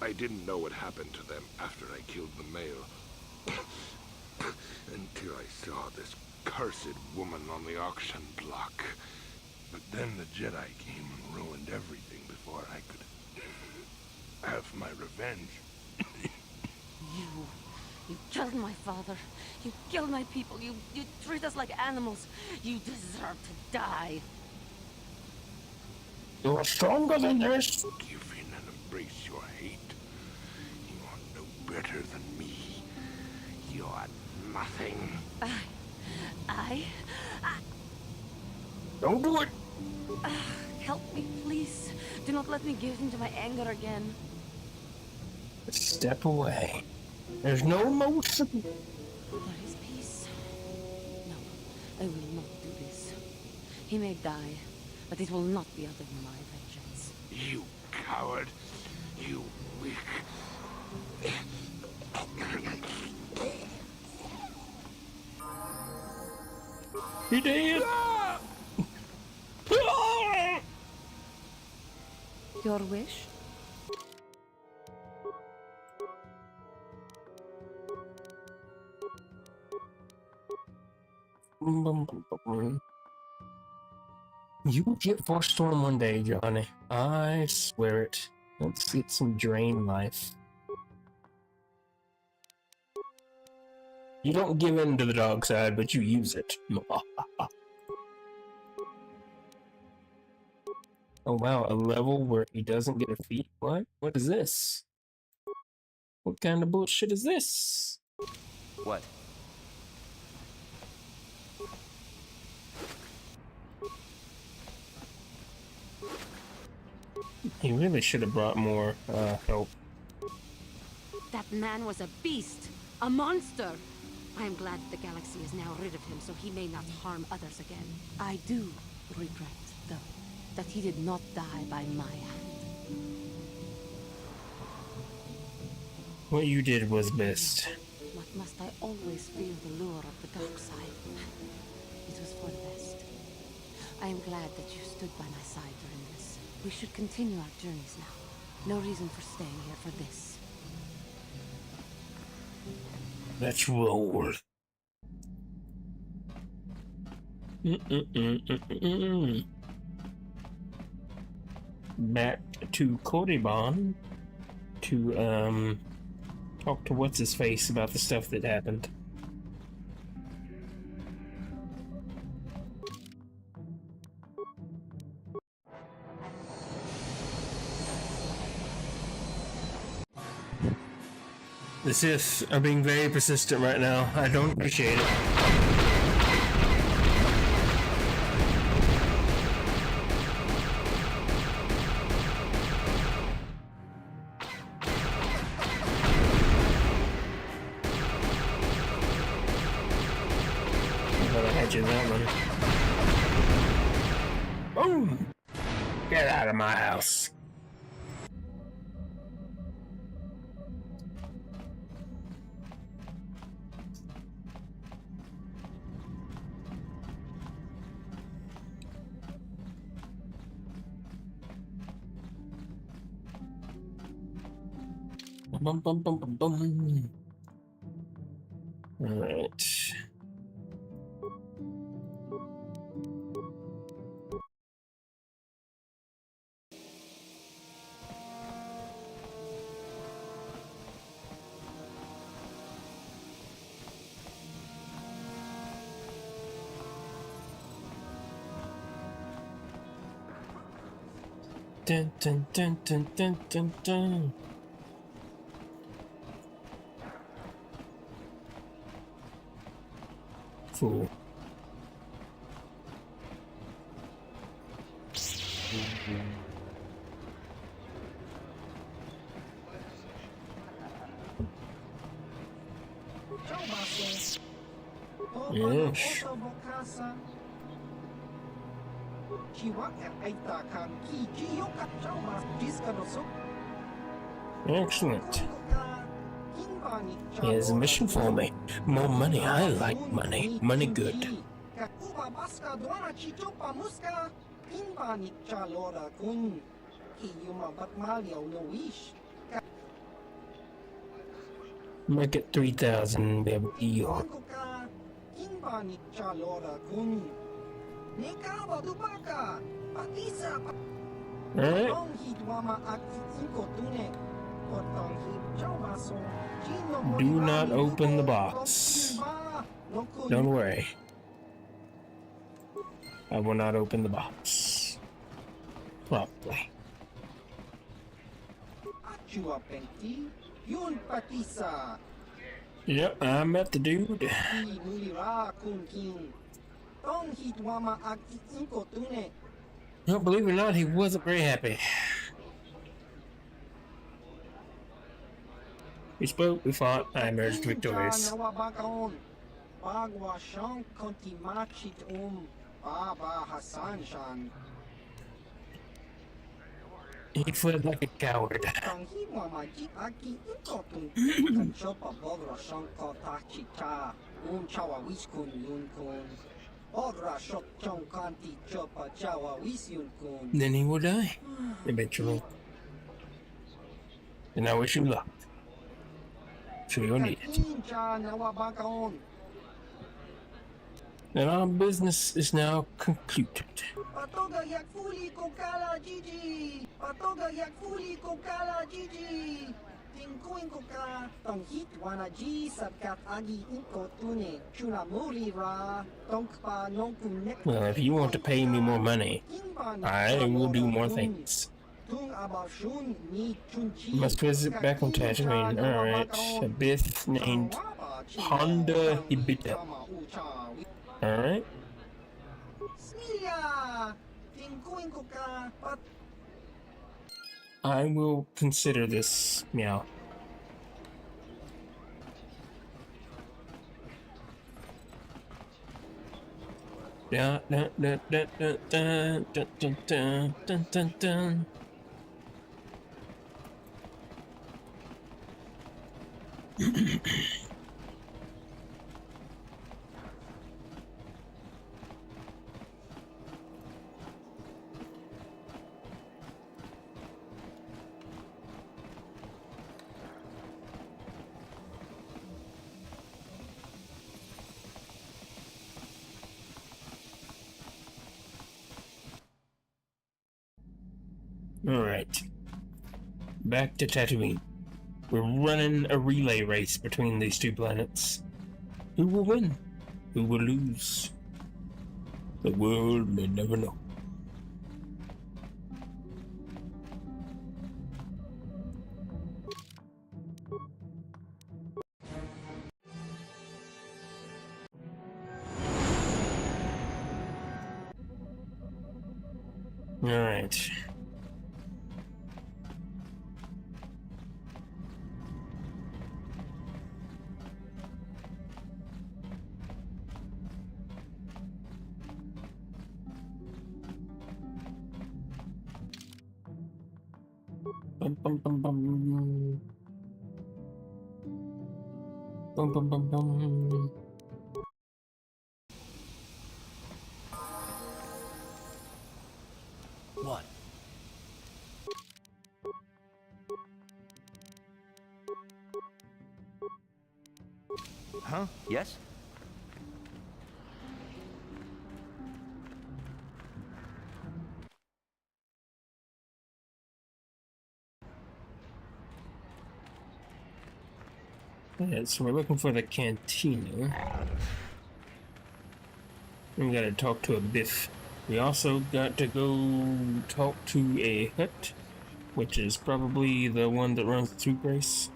I didn't know what happened to them after I killed the male. Until I saw this cursed woman on the auction block. But then the Jedi came and ruined everything before I could have my revenge. You killed my father. You killed my people. You treat us like animals. You deserve to die. You're stronger than this. Give in and embrace your hate. You are no better than me. You are nothing. Don't do it! Help me, please. Do not let me give in to my anger again. Step away. There's no motion. There is peace. No, I will not do this. He may die, but it will not be out of my vengeance. You coward. You weak. He did! Your wish? You will get Forstorm one day, Johnny. I swear it. Let's get some drain life. You don't give in to the dark side, but you use it. Oh wow, a level where he doesn't get a feat? What? What is this? What kind of bullshit is this? What? He really should have brought more help. That man was a beast, a monster. I am glad the galaxy is now rid of him so he may not harm others again. I do regret, though, that he did not die by my hand. What you did was best. But must I always feel the lure of the dark side? It was for the best. I am glad that you stood by my side during this. We should continue our journeys now. No reason for staying here for this. Let's roll. Back to Korriban to talk to what's his face about the stuff that happened. The Sith are being very persistent right now. I don't appreciate it. I'm gonna hedge you that one. Boom! Get out of my house. Bum, bum, bum, bum, bum. All right. Dun, dun, dun, dun, dun, dun, dun. Fool. Yes. Excellent. He has a mission for me. More money. I like money. Money good. Make it 3,000. We have a deal. Alright. Do not open the box. Don't worry. I will not open the box. Probably. Yep, I met the dude. Tong hitwama ag inko tune. No, believe it or not, he wasn't very happy. We spoke, we fought, I emerged victorious. Nawabakaon. Pagwa siyang kontimachit Baba Hassan shan. He fled like a coward. Tong hitwama jit aki inko tun. Kanchopa bogra siyang kotachita. Chawa wiskun yun kun. Bogra shok chong kanti chopa chawa wis yun kun. Then he will die, eventually. And I wish you luck. Sure you'll need it. And our business is now concluded. Patoga yak fuli kokala Gigi. Patoga yak fuli kokala Gigi. Tingkuin ko ka. Tong hitwana G sabkat agi inko tune. Chuna muli ra. Tongpa nong kunek. Well, if you want to pay me more money, I will do more things. Must visit back on Tatooine. Alright. A Bith named Honda Hibita. Alright. I will consider this, meow. Dun dun dun dun dun dun dun dun dun dun dun. Alright. Back to Tatooine. We're running a relay race between these two planets. Who will win? Who will lose? The world may never know. Alright. Bum bum bum bum. Bum bum bum bum. What? Huh? Yes? Yeah, so we're looking for the cantina. We gotta talk to a Biff. We also got to go talk to a hut, which is probably the one that runs the troop race.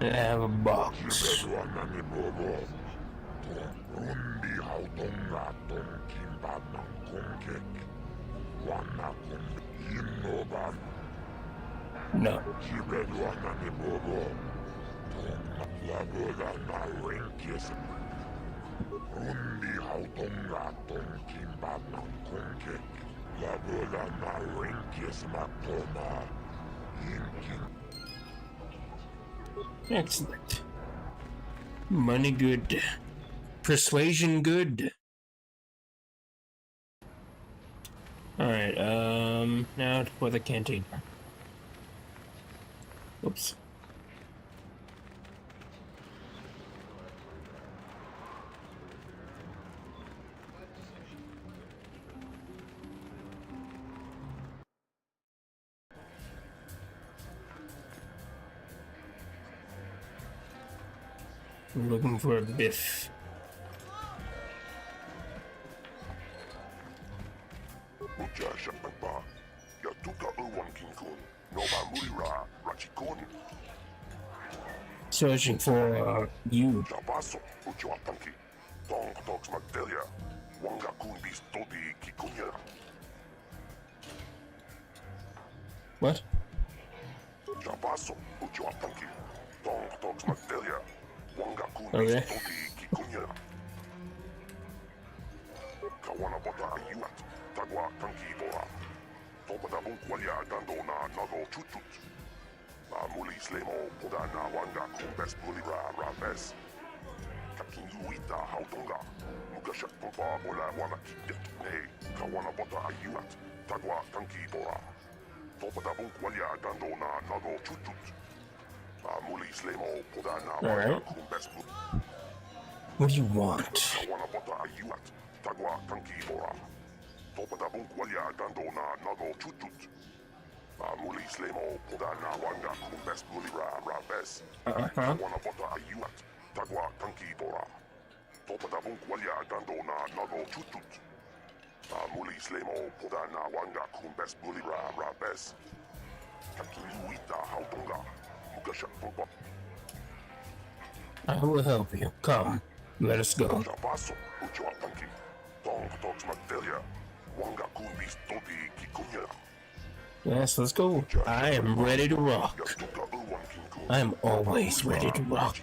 I have a box. No. Excellent. Money good. Persuasion good. Alright, now for the canteen. Oops. We're looking for a Biff. searching for you. What? Okay. Alright. What do you want? I will help you. Come, let us go. Yes, let's go. I am ready to rock. I am always ready to rock.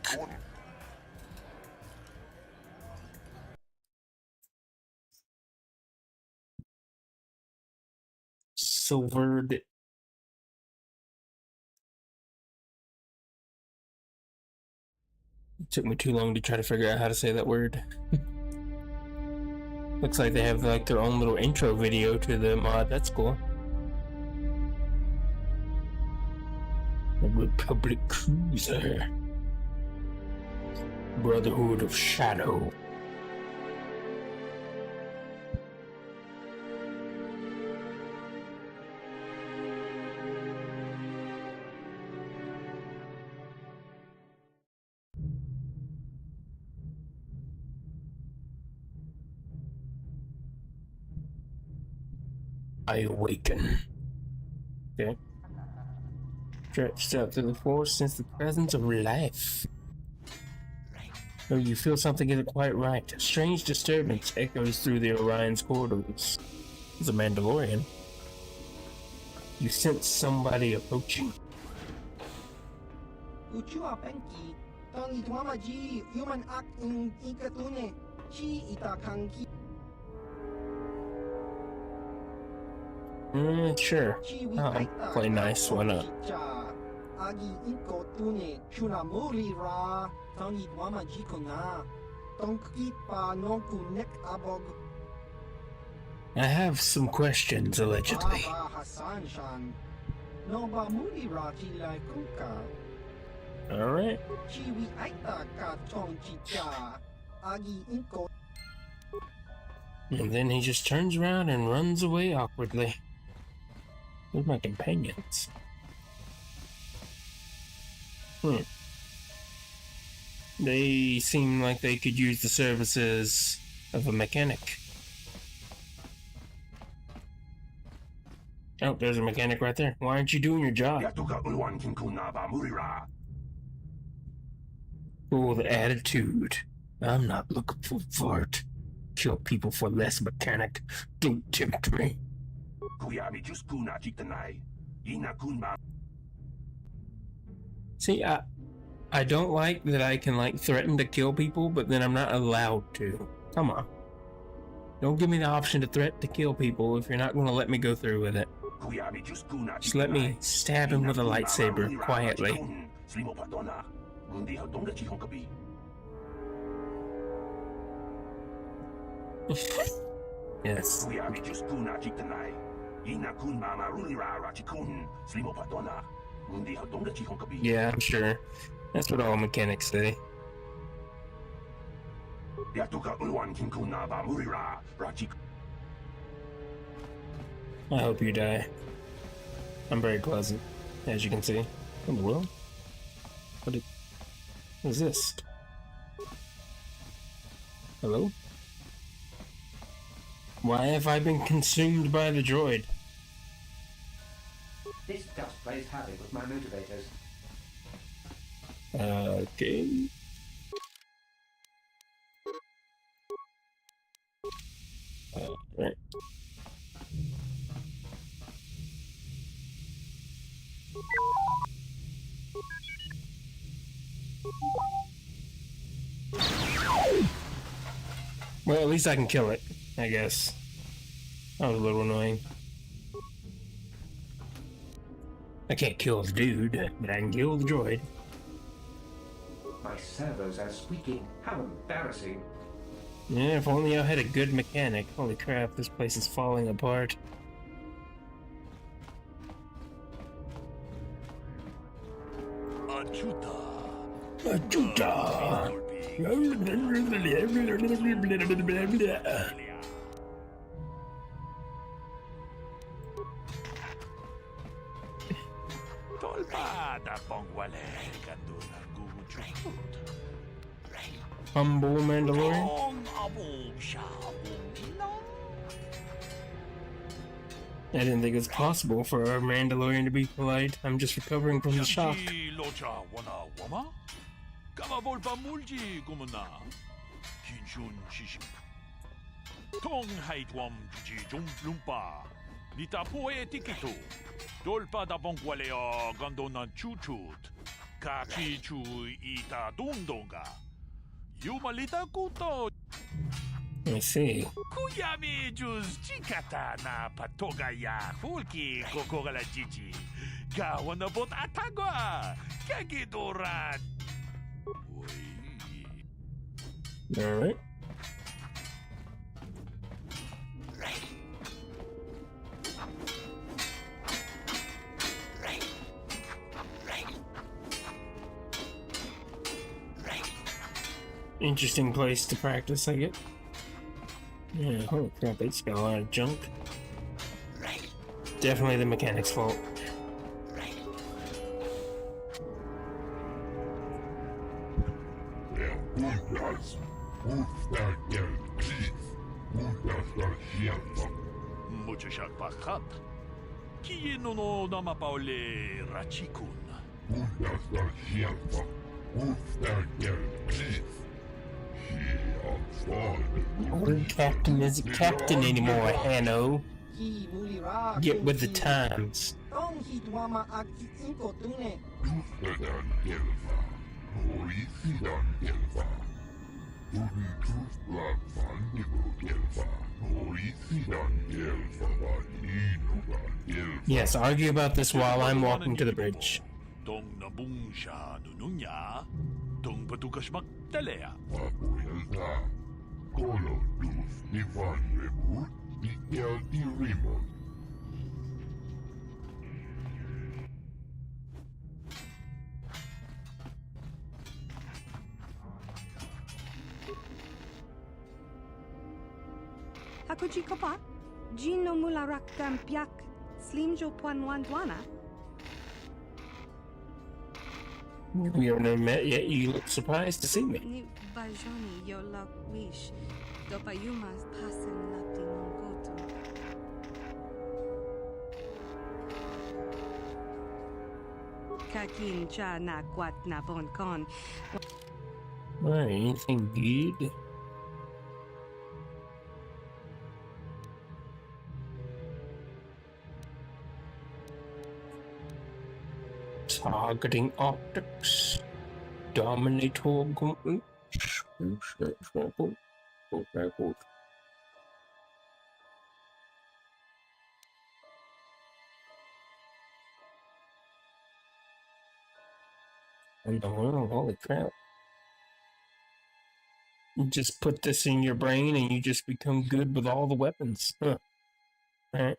Silvered. It took me too long to try to figure out how to say that word. Looks like they have like their own little intro video to the mod. That's cool. The Republic Cruiser. Brotherhood of Shadows. I awaken. Okay. Stretched out through the forest since the presence of life. Oh, you feel something isn't quite right. A strange disturbance echoes through the Orion's corridors. It's a Mandalorian. You sense somebody approaching. Uchua penki, tong itwamaji human act in ikatune, chi itakanki. Sure. Oh, play nice, why not? Agi inko tune, chunamuri ra, tong itwamaji kona, tong kipa no kunek abog. I have some questions, allegedly. No ba muri ra tilai kuka. Alright. Chiwi aita ka tong chicha, agi inko. And then he just turns around and runs away awkwardly. Where's my companions? They seem like they could use the services of a mechanic. Oh, there's a mechanic right there. Why aren't you doing your job? Oh, the attitude. I'm not looking for it. Kill people for less, mechanic. Don't tempt me. See, I don't like that I can like threaten to kill people, but then I'm not allowed to. Come on. Don't give me the option to threaten to kill people if you're not going to let me go through with it. Just let me stab him with a lightsaber quietly. Yes. Yeah, I'm sure. That's what all mechanics say. I hope you die. I'm very pleasant, as you can see. In the world? What is this? Hello? Why have I been consumed by the droid? This dust plays havoc with my motivators. Okay. Right. Well, at least I can kill it, I guess. That was a little annoying. I can't kill the dude, but I can kill the droid. My servos are squeaking. How embarrassing. Yeah, if only I had a good mechanic. Holy crap, this place is falling apart. Achuta! Humble Mandalorian? I didn't think it was possible for a Mandalorian to be polite. I'm just recovering from the shock. I see. Kuyami juz chikata na patoga ya hulki kokora la jiji. Kawana bot atagwa. Kagidoran. Alright. Interesting place to practice, I get. Yeah, holy crap, it's got a lot of junk. Definitely the mechanic's fault. Muchashak pakat. Kieno no namapaule rachikun. Captain isn't captain anymore, Hanno. Get with the times. Yes, argue about this while I'm walking to the bridge. Dong nabung siya nununya. Dong patukas magtalea. Hakuji kopa, Gino mularak tampiak, slimjo puanwandwana. We haven't even met yet. You look surprised to see me. Ni bajoni yo lak wish, dopayumas pasen lapti nongoto. Kakin cha na kwat na bon kon. Alright, anything good? Targeting optics. Dominator gauntlet. And the world, holy crap. You just put this in your brain and you just become good with all the weapons. Huh. Alright.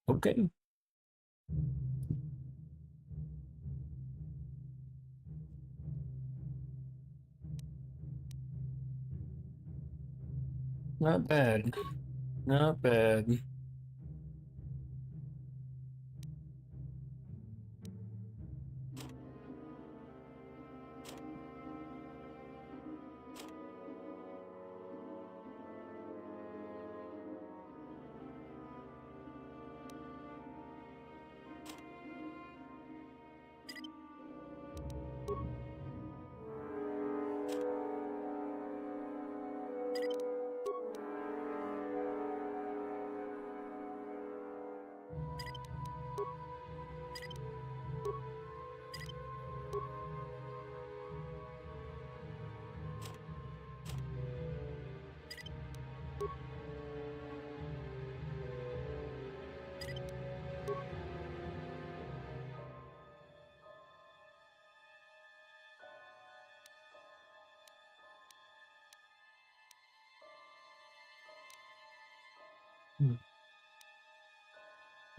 Okay. Not bad. Not bad.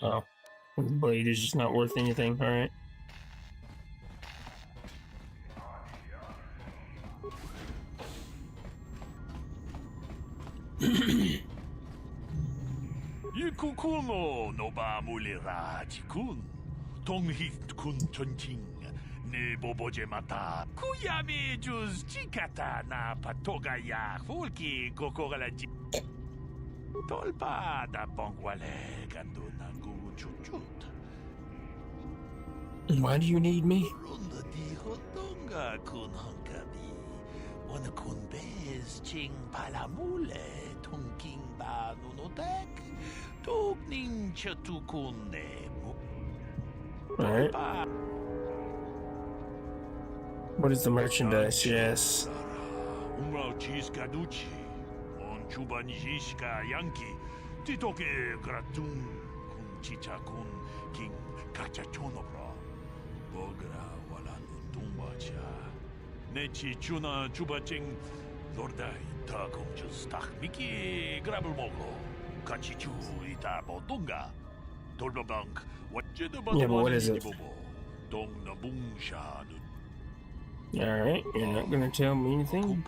Oh, the blade is just not worth anything. All right. Yikukuno no ba mulira jikun. Tonghit kun chonching. Ne boboje mata. Kuyami juz chikata na patoga ya fulki kokogala ji. Tolpa da bongwale ganduna gu chuchut. Why do you need me? Runda di hotonga kun honkabi. Wana kun bez ching palamule. Tongking ba nunotek. Togning chatukune. Alright. What is the merchandise? Yes. Umrao cheese gaduchi. On chuban jishka yanki. Titoke gratum. Kun chicha kun king kachachonopra. Bogra wala nutumbacha. Nechi chuna chubaching. Lordai ta kumchus tak miki grabel mogo. Kachichu ita bodunga. Tolbabank. Yeah, but what is it? Dong nabung shadu. Alright, you're not gonna tell me anything?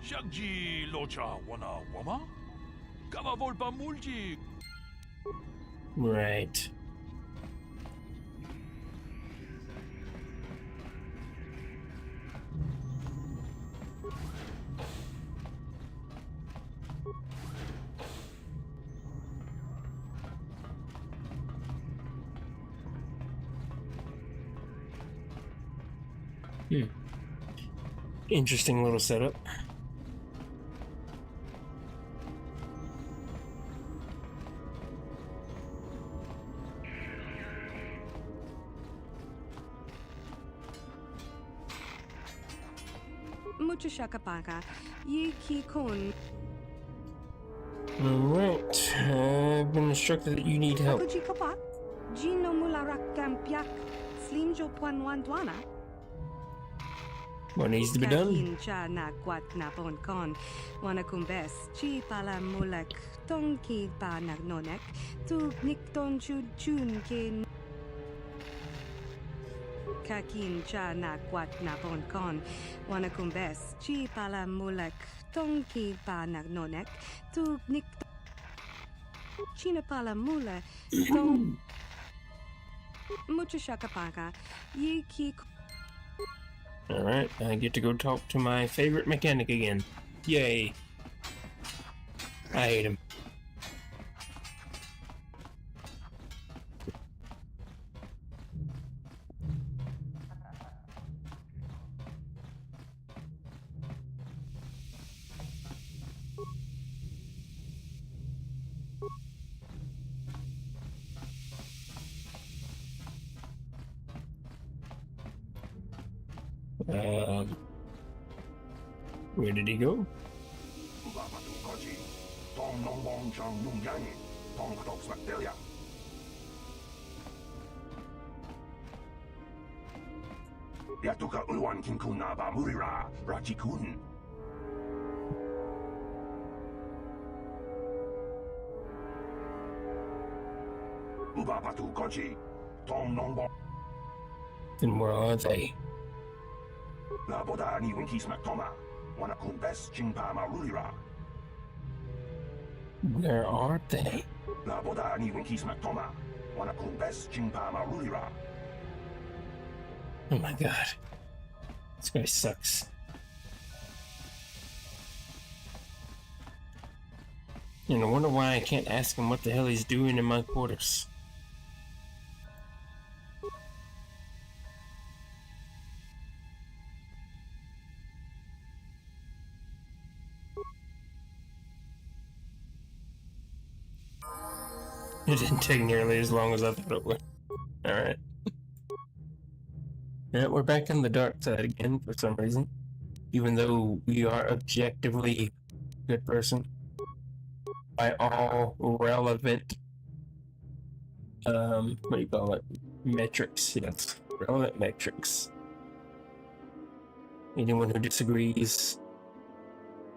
Shagji locha wana wama? Kama volpa mulji. Right. Interesting little setup. Mucho shakapaka. Yiki kun. Alright, I've been instructed that you need help. Kuji kapak. Gino mularak kampiak. Slimjo puanwandwana. What needs to be done? Kakincha na kwat na ponkon. Wana kumbes. Chi pala mulek. Tonki pa nagnonek. Tu nikton chun kin. Kakincha na kwat na ponkon. Wana kumbes. Chi pala mulek. Tonki pa nagnonek. Tu nikton. China pala mule. Ton. Mucho shakapaka. Yiki. Alright, I get to go talk to my favorite mechanic again. Yay. I hate him. Where did he go? Yatuka ulwan kinkuna ba murira rachikun. Ubapatu kochi. Tom nongbo. And where are they? La boda ni winkis maktoma. Wana kun bes chingpa marulira. Where are they? La boda ni winkis maktoma. Wana kun bes chingpa marulira. Oh my god. This guy sucks. And I wonder why I can't ask him what the hell he's doing in my quarters. It didn't take nearly as long as I thought it would. Alright. Yeah, we're back on the dark side again for some reason. Even though we are objectively a good person. By all relevant, what do you call it? Metrics, yes. Relevant metrics. Anyone who disagrees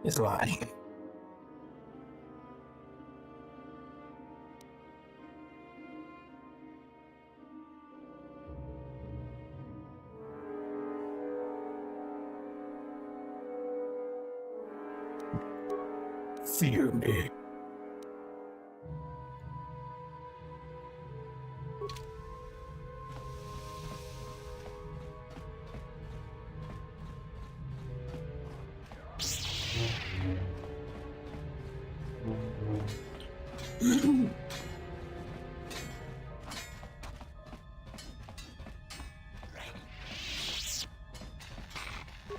is lying. Fear me.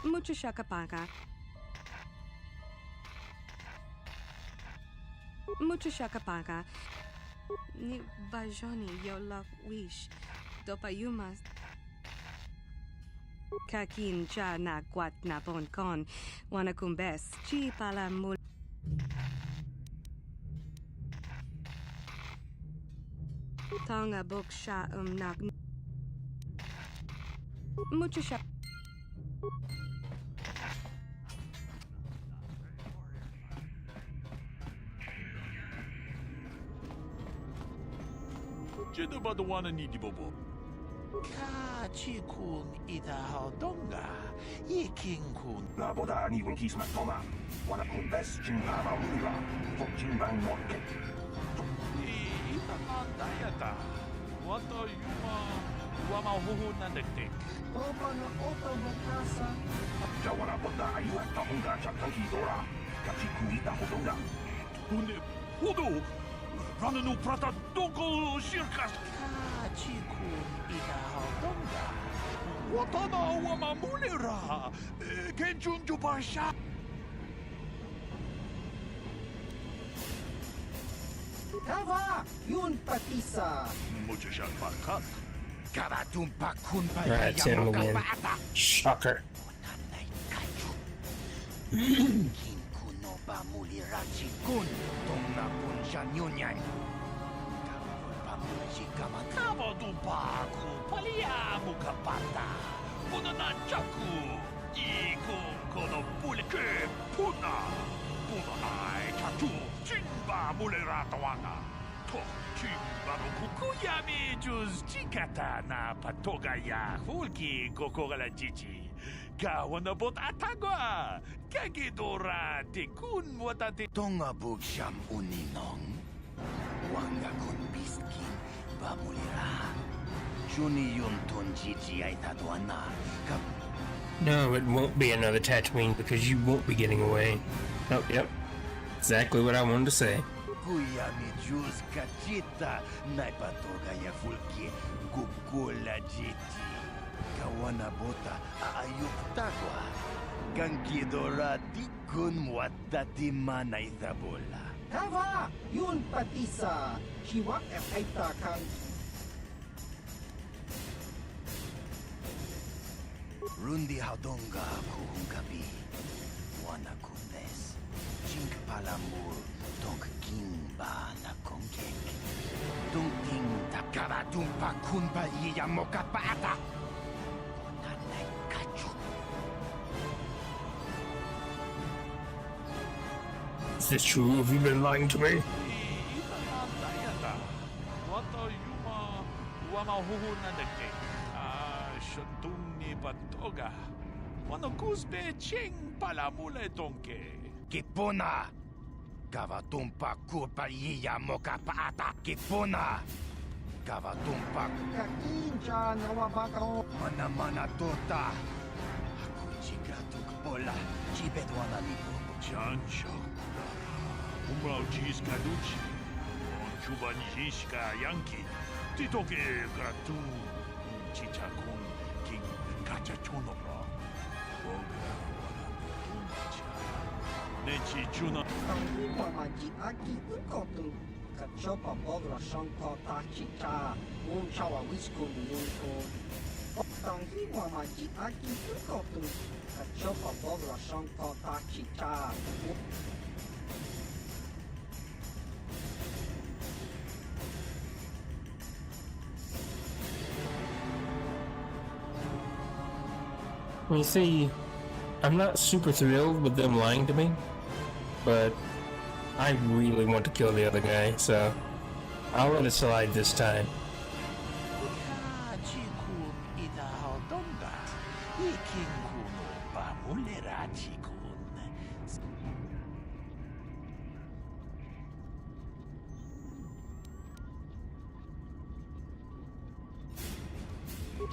Mucho shakapaka. Mucho shakapaka. Ni bajoni yo lak wish. Dopayumas. Kakin cha na guat na bon con. Wanakumbes. Chi pala mul. Tonga book sha nak. Mucho shak. Jeda Badawana Nidi Bobo. Ka chikun ita haudonga. Yiking kun. 나보다 니군 기스만 도마. 와나군 베스 진바마 우리라. 폭진방 못게. Ita Mandayata. Wato Yuma Wama Huhu Nandektek. Opa na opa bukasa. 자와나보다 아이와 더군가 작성기도라. 같이 구이다 호동가. Une Hudu Rananu Prata Doko Shirkas. Ka chikun ita haudonga. Watana Wama Mulera. Kenjun Jubasha. Kava! Yun patisa! Mucho Shakparkat. Karatumpa kun Alright, Tim again. Shocker. Kin kuno ba mulirachi kun. Tong na kun siya nyunyan. Kapul pa mulchi kaman. Kavadupa ku Palia Mukapata. Punana Chaku. Iku Kono Pulike Puna. Punanai Chatu. Jinba Muleratawana. Tok Jinba no Kukuyami Juz Chikata na Patogaya. Hulki Kokora Chichi. Kawanabot Atagwa. Kagidora Tikun Watate. Tonga bugsham uninong. Wanga kun biskin ba mulira. Juni yun ton chichi ay tatuana. No, it won't be another Tatooine because you won't be getting away. Oh, yep. Exactly what I wanted to say. Kuyami juz kachita. Naipatogaya fulki. Gugula jiti. Kawana bota aayuk tagwa. Kankidora tikun watati manay tabola. Kava! Yun patisa! Chiwak ay takang. Rundi haudonga kuhungabi. Wana kundes. Jink palamur. Tonk kimba na kongkek. Tung ting takara tumpa kunba iya mokapata. Onanay kachu. Is this true? Have you been lying to me? Ita Mandayata. Wato Yuma Wama Huhu Nandektek. Shantungi Patoga. Wanagusbe Ching Palamule Tonke. Kipuna! Kavatumpa kupa iya mokapata. Kipuna! Kavatumpa Kakinja nawabakaw. mana tota. Ako chigatuk bola. Chibedwana nipo. Chanchakura. Umrao Chiskaduchi. Onchuban Jishka Yankee. Titoke Gratu. Chichakun King Kachachonobra. Boga Wanamutumacha. Nechi Chuna. Tangi mamaji aki ukotu. Kachopa bogra shanto tachicha. Unchawa wiskun yunko. Tangi mamaji aki ukotu. Kachopa bogra shanto tachicha. Well, you see, I'm not super thrilled with them lying to me, but I really want to kill the other guy, so I'll let it slide this time. Chikun ita haudonga. Iking kuno ba mulira chikun.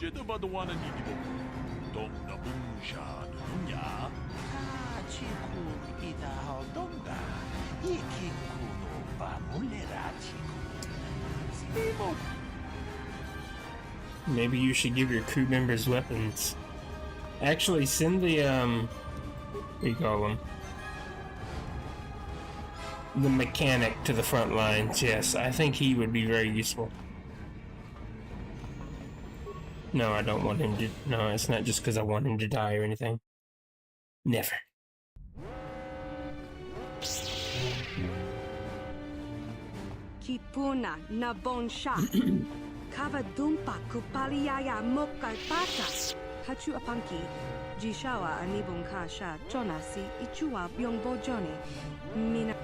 제도 바도와는 이기보. 동나뭉샤 누냐? 치군 이다 동가 이킹군오 바물레라 치군 스피모. Maybe you should give your crew members weapons. Actually, send the what do you call them? The mechanic to the front lines. Yes, I think he would be very useful. No, I don't want him to. No, it's not just because I want him to die or anything. Never. Kipuna na bonsha. Kavadumpa kupaliaya mokalpata. Hachu apanki. Jishawa anibong kasha jonasi ichua byongbo jone. Mina.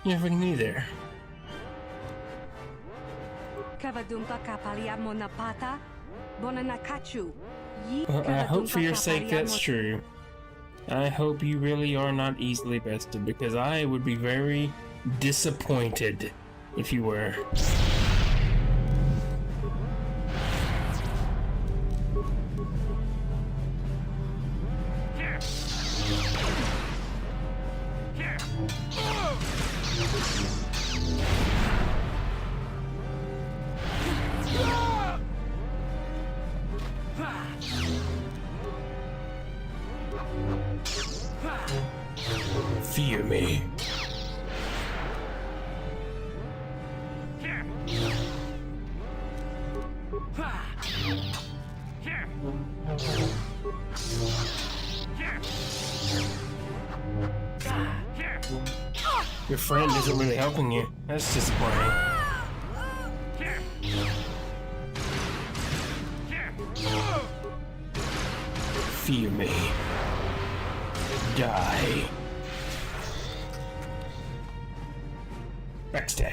Never knew there. Kavadumpa kapalia monapata. Bonanakachu. Well, I hope for your sake that's true. I hope you really are not easily bested, because I would be very disappointed if you were. Fear me. Your friend isn't really helping you. That's disappointing. Fear me. Die. Backstab.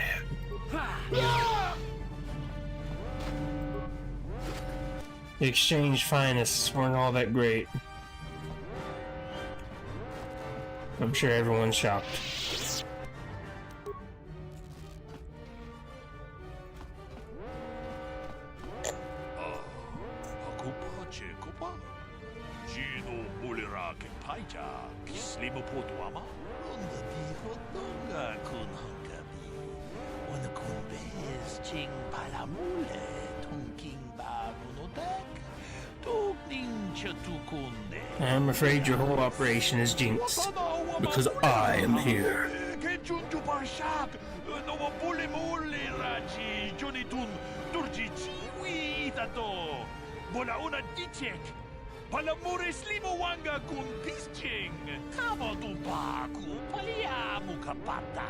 The exchange finest weren't all that great. I'm sure everyone's shocked. I'm afraid your whole operation is jinxed, because I am here. Palamures limo wanga kun pisching. Kama dupa ku palia mukapata.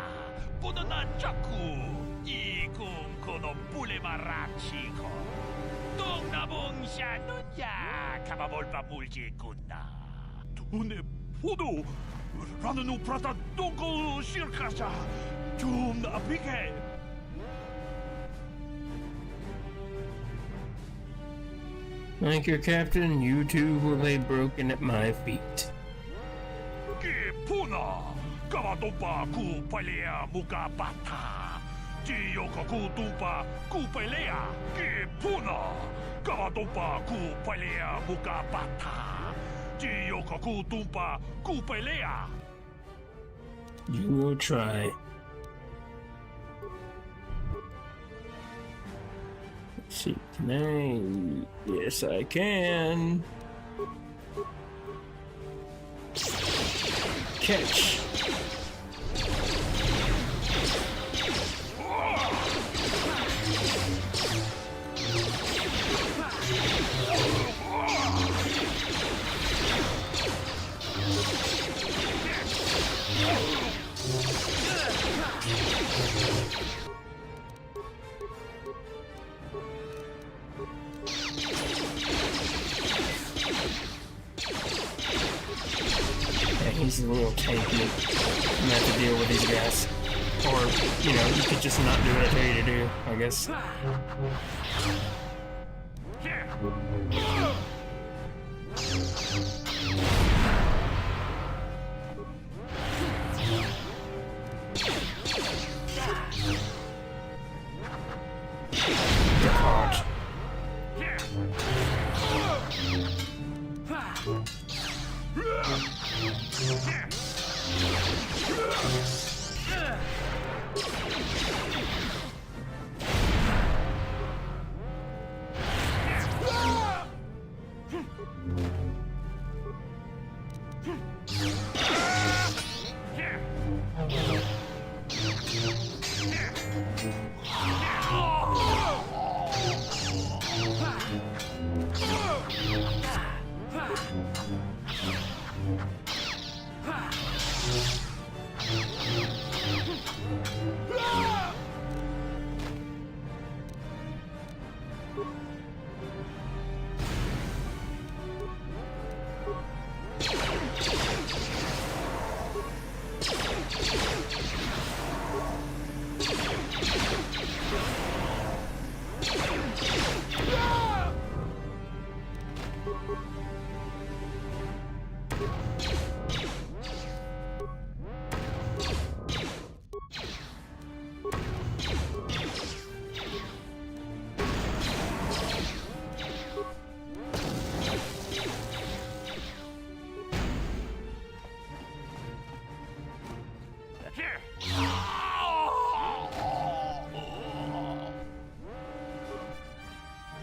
Podana chaku. Ikun kono pule marachiko. Dong nabong sha nunya. Kama volpa mulje kunna. Tune podo. Rananu prata donko shirkasha. Tum apike. Thank you, Captain. You too will lay broken at my feet. Puna, Kavatumpa kupalea mukapata. Chiyoko kutumpa kupalea. Puna, Kavatumpa kupalea mukapata. Chiyoko kutumpa kupalea. You will try. See, can I? Yes, I can. Catch. He's a little tanky. I'm gonna have to deal with these guys. Or, you know, you could just not do what I tell you to do, I guess.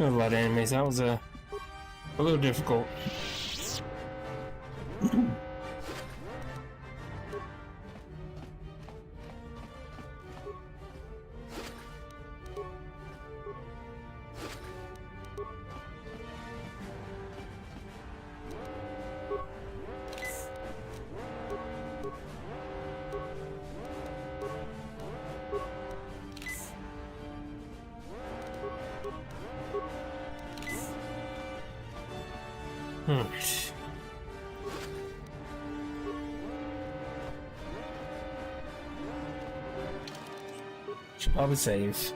A lot of enemies. That was a little difficult. Should probably save.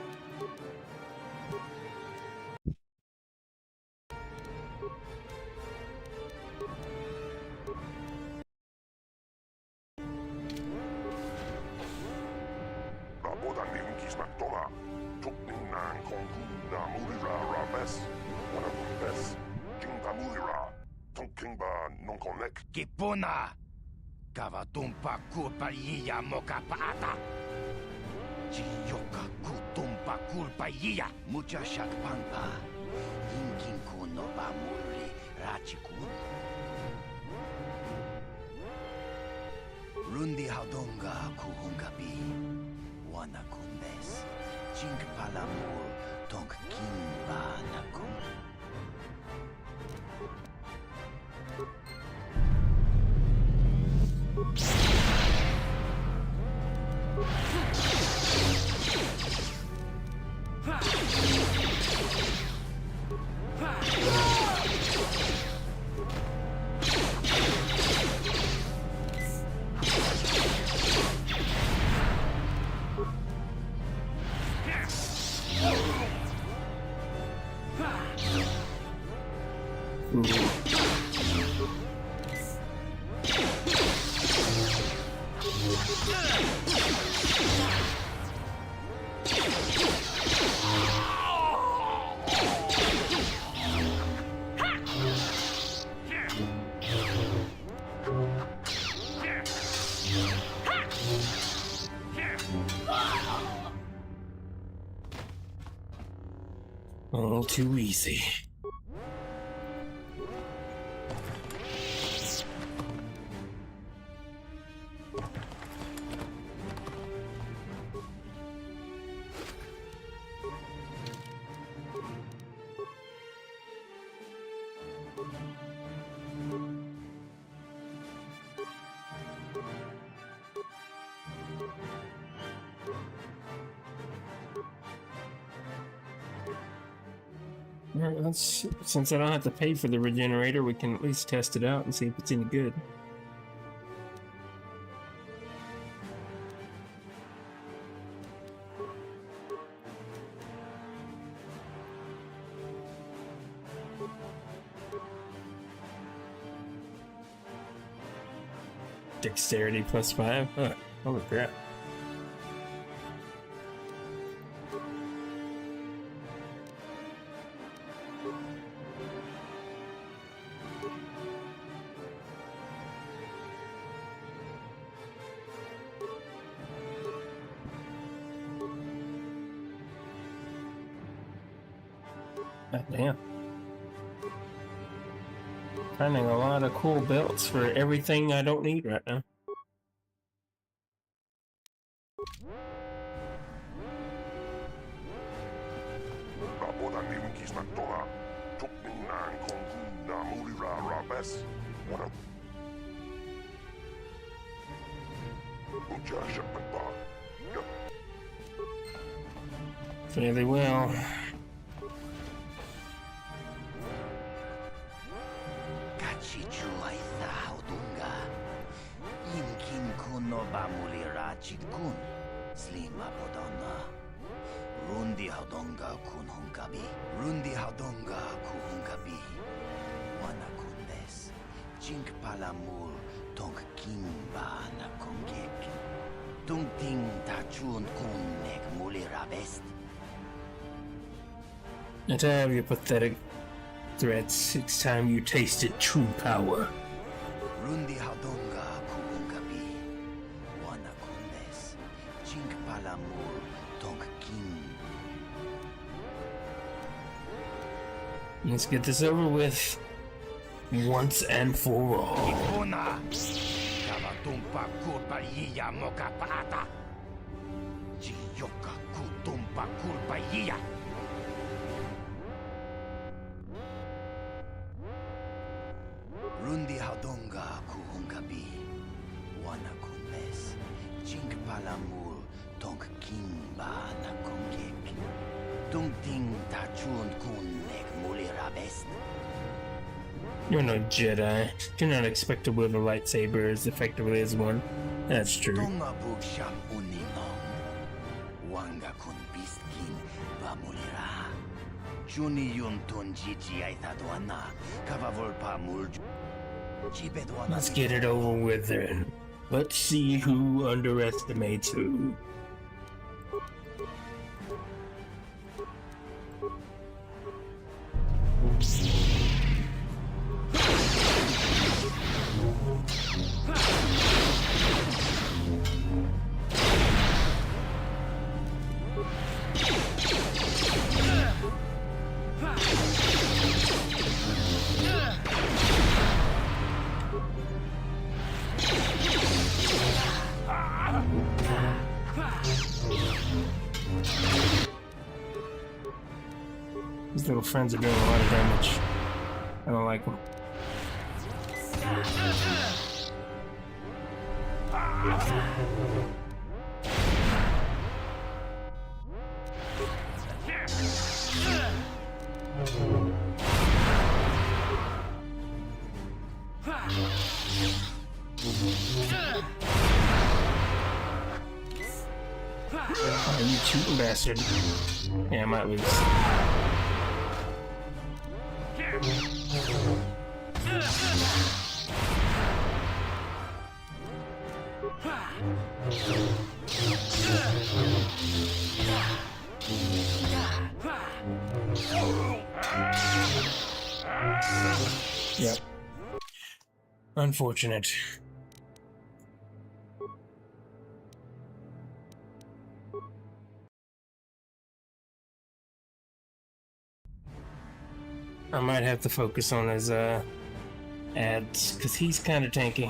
Kipuna! Kavatumpa kulpa iya moka paata! Chiyoka kutumpa kulpa iya! Mucha shakpampa! Inkin kuno ba muli rachikun? Rundi haudonga kuhungabi! Wana kumbes! Chink palamul tonk kimba nakum! All too easy. Alright, since I don't have to pay for the regenerator, we can at least test it out and see if it's any good. Dexterity +5? Huh. Holy crap. God damn. Finding a lot of cool belts for everything I don't need right now. Fairly well. Chichu aitha haudunga. Inkin kuno bamulira chitkun. Slima podona. Rundi haudonga kun hunkabi. Rundi haudonga ku hunkabi. Wana kundes. Chink palamul tong kimba na kongek. Tung ting tachun kun nek mulira best. At all your pathetic threats, it's time you tasted true power. Rundi haudonga ku hunkabi. Wana kundes. Chink palamul tong kim. Let's get this over with once and for all. Ikona. Kavatumpa kurpa iya moka paata. Jiyoka kutumpa kurpa iya. Rundi haudonga ku hunkabi. Wana kumbes. Chink palamul tong kimba na kongek. Tung ting tachun kun nek mulira best. You're no Jedi. Do not expect to wield a lightsaber as effectively as one. That's true. Tonga bug sham uninong. Wanga kun bistkin bamulira. Juni yun tun jiji aitadwana. Kavavulpa mulj. Let's get it over with then. Let's see who underestimates who. These little friends are doing a lot of damage. I don't like them. Oh, you cheating bastard. Yeah, I might lose. Yep. Unfortunate. I might have to focus on his ads, because he's kind of tanky.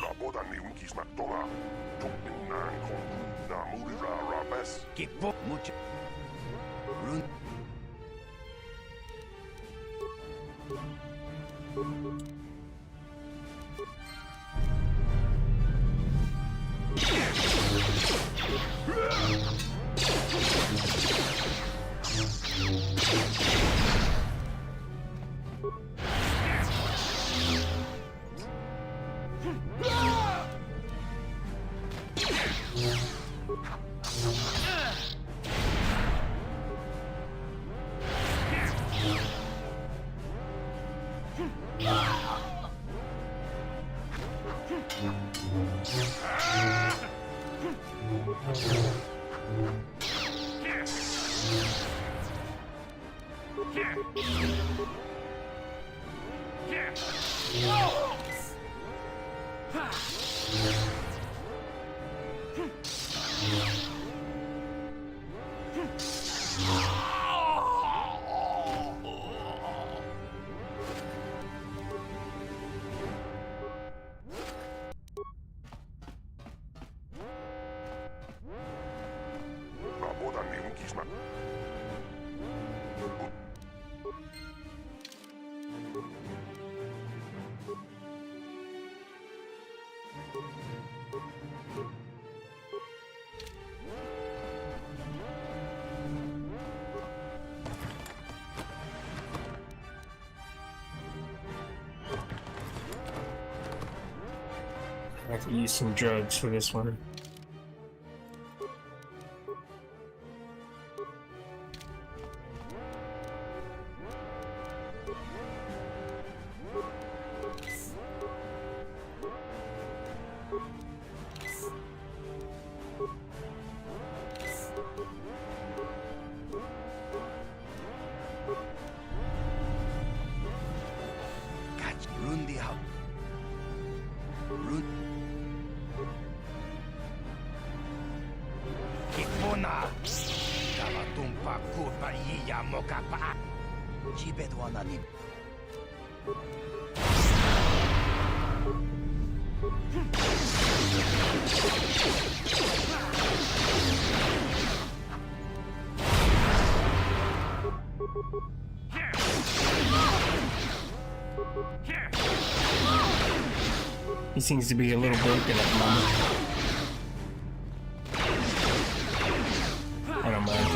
I have to use some drugs for this one. He seems to be a little broken at the moment. I don't mind.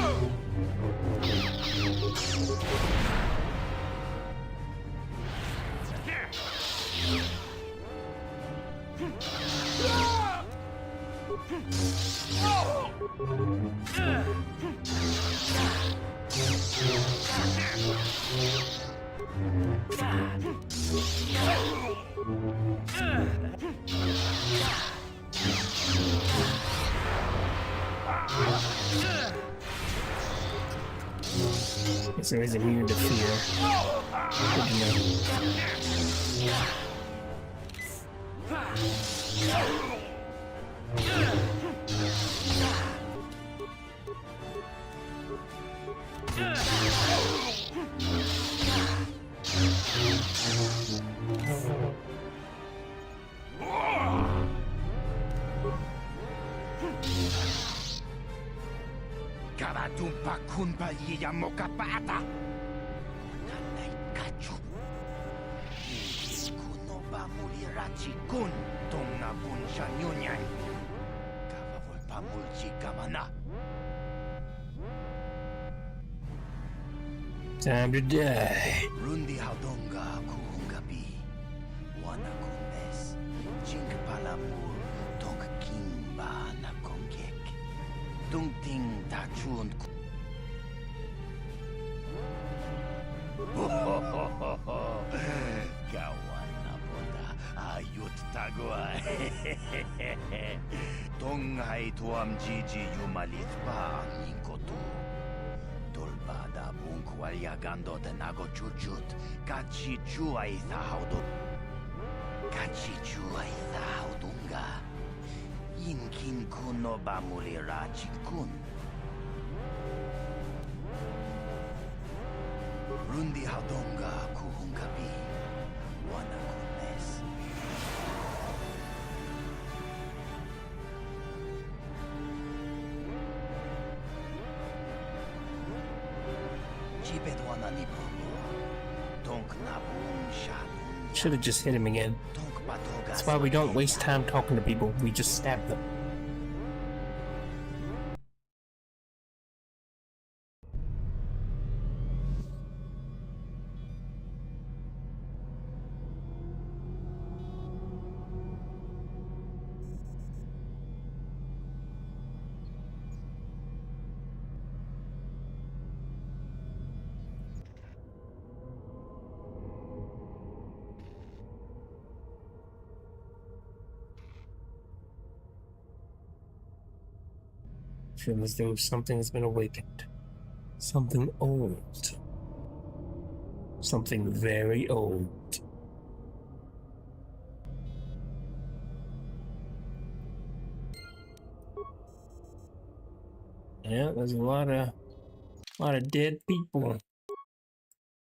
So he's immune to fear. Good to know. Karadumpa kunpa yiya mokapata. Nanay kachu. Kuno ba mulirachi kun tong na bunsha nyunyan. Kavavol pa mulchi kamana. Time to die. Rundi haudonga kuhungabi. Wana kumbes. Jink palamur tong kimba na kongek. Tung ting tachun. Kawan na boda ayut tagwa. Tong hai tuam jiji yumalit pa ang Kotor. Dolbada bunkwalya gando de nago chuchut. Kachi chuay thahaudo. Kachi chuay thahaudunga. Inkin kuno ba mulira chikun. Rundi haudonga kuhungabi. Wana kunes. Jibet wana ni bobo. Donk na bun shanun. Should have just hit him again. That's why we don't waste time talking to people, we just stab them. Feel as though something has been awakened. Something old. Something very old. Yeah, there's a lot of dead people.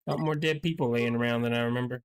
A lot more dead people laying around than I remember.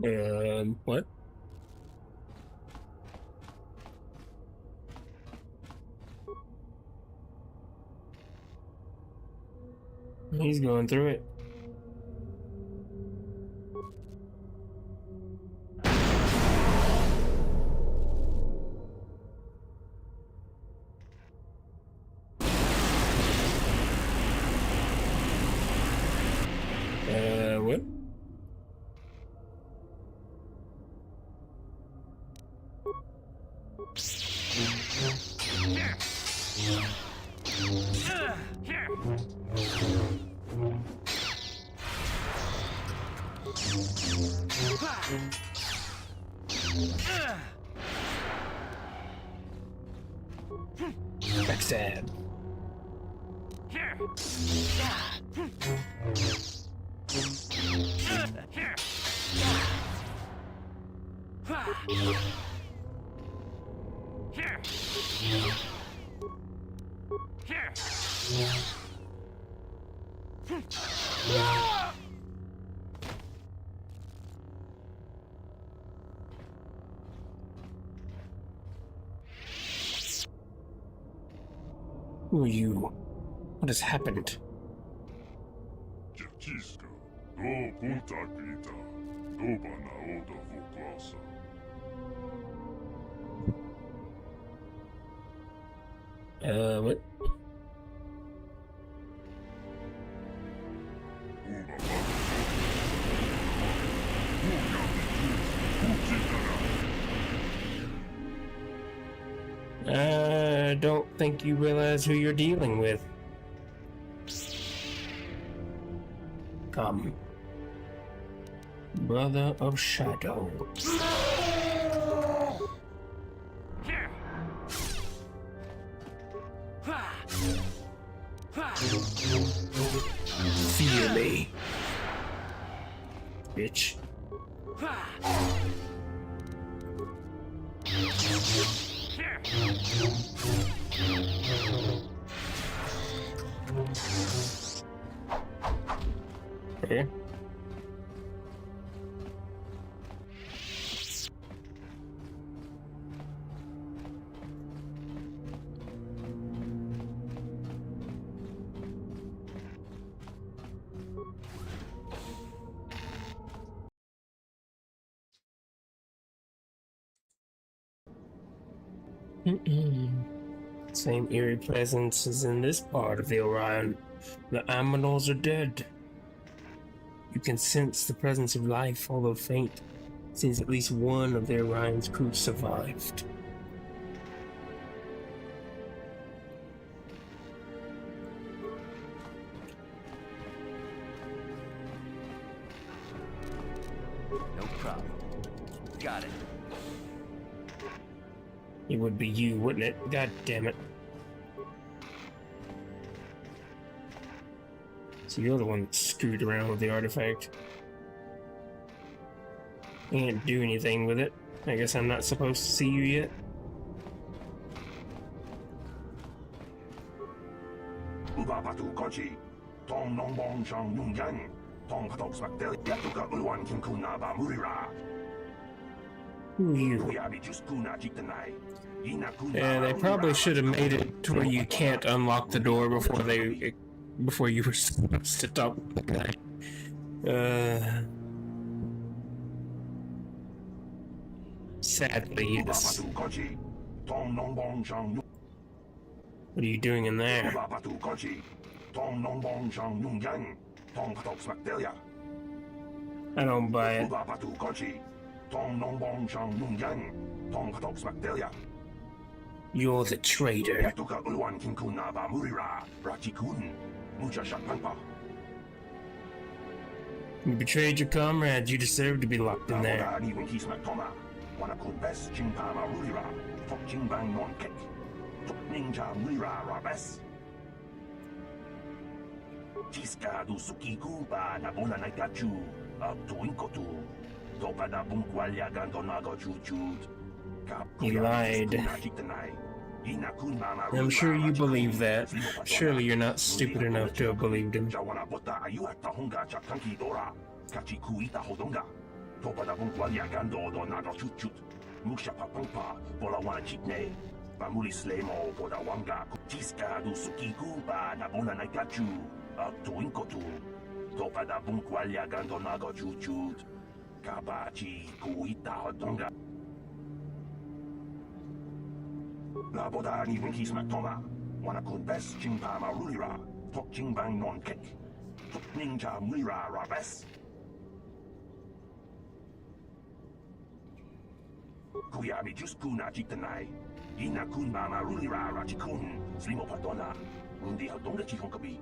What? He's going through it. What? Backstab. Who are you? What has happened? What? I don't think you realize who you're dealing with. Come. Brother of Shadows. Fear me, bitch. Okay. Same eerie presence as in this part of the Orion. The Aminals are dead. You can sense the presence of life, although faint, since at least one of the Orion's crew survived. No problem. Got it. It would be you, wouldn't it? God damn it. So you're the one that screwed around with the artifact. You can't do anything with it. I guess I'm not supposed to see you yet. Who are you? Yeah, they probably should have made it to where you can't unlock the door before you were supposed to talk with the guy. Sadly, yes. What are you doing in there? I don't buy it. You're the traitor. You betrayed your comrades. You deserve to be locked in there. He lied. I'm sure you believe that. Surely you're not stupid enough to have believed him. Topada Bunqualia Gando Donago Chuchut, Musha Papampa, Polawana Chitne, Bamuli Slemo, Podawanga, Tiska du Sukikumpa, Nabona Naikachu, Aktuinkotu, Topada Bunqualia Gando Nago Chuchut, Kabachi, Kuita Hodonga. La Boda ni Winkis Matoma, Wanakun Best Chimpa Marulira, Tok Chimbang Non Cake, Tok Ninja Mira Rabes. Kuyami Juskuna Jitanai, Ina Kunba Marulira Rachikun, Slimo Padona, Undi Hodonga Chihonkabi.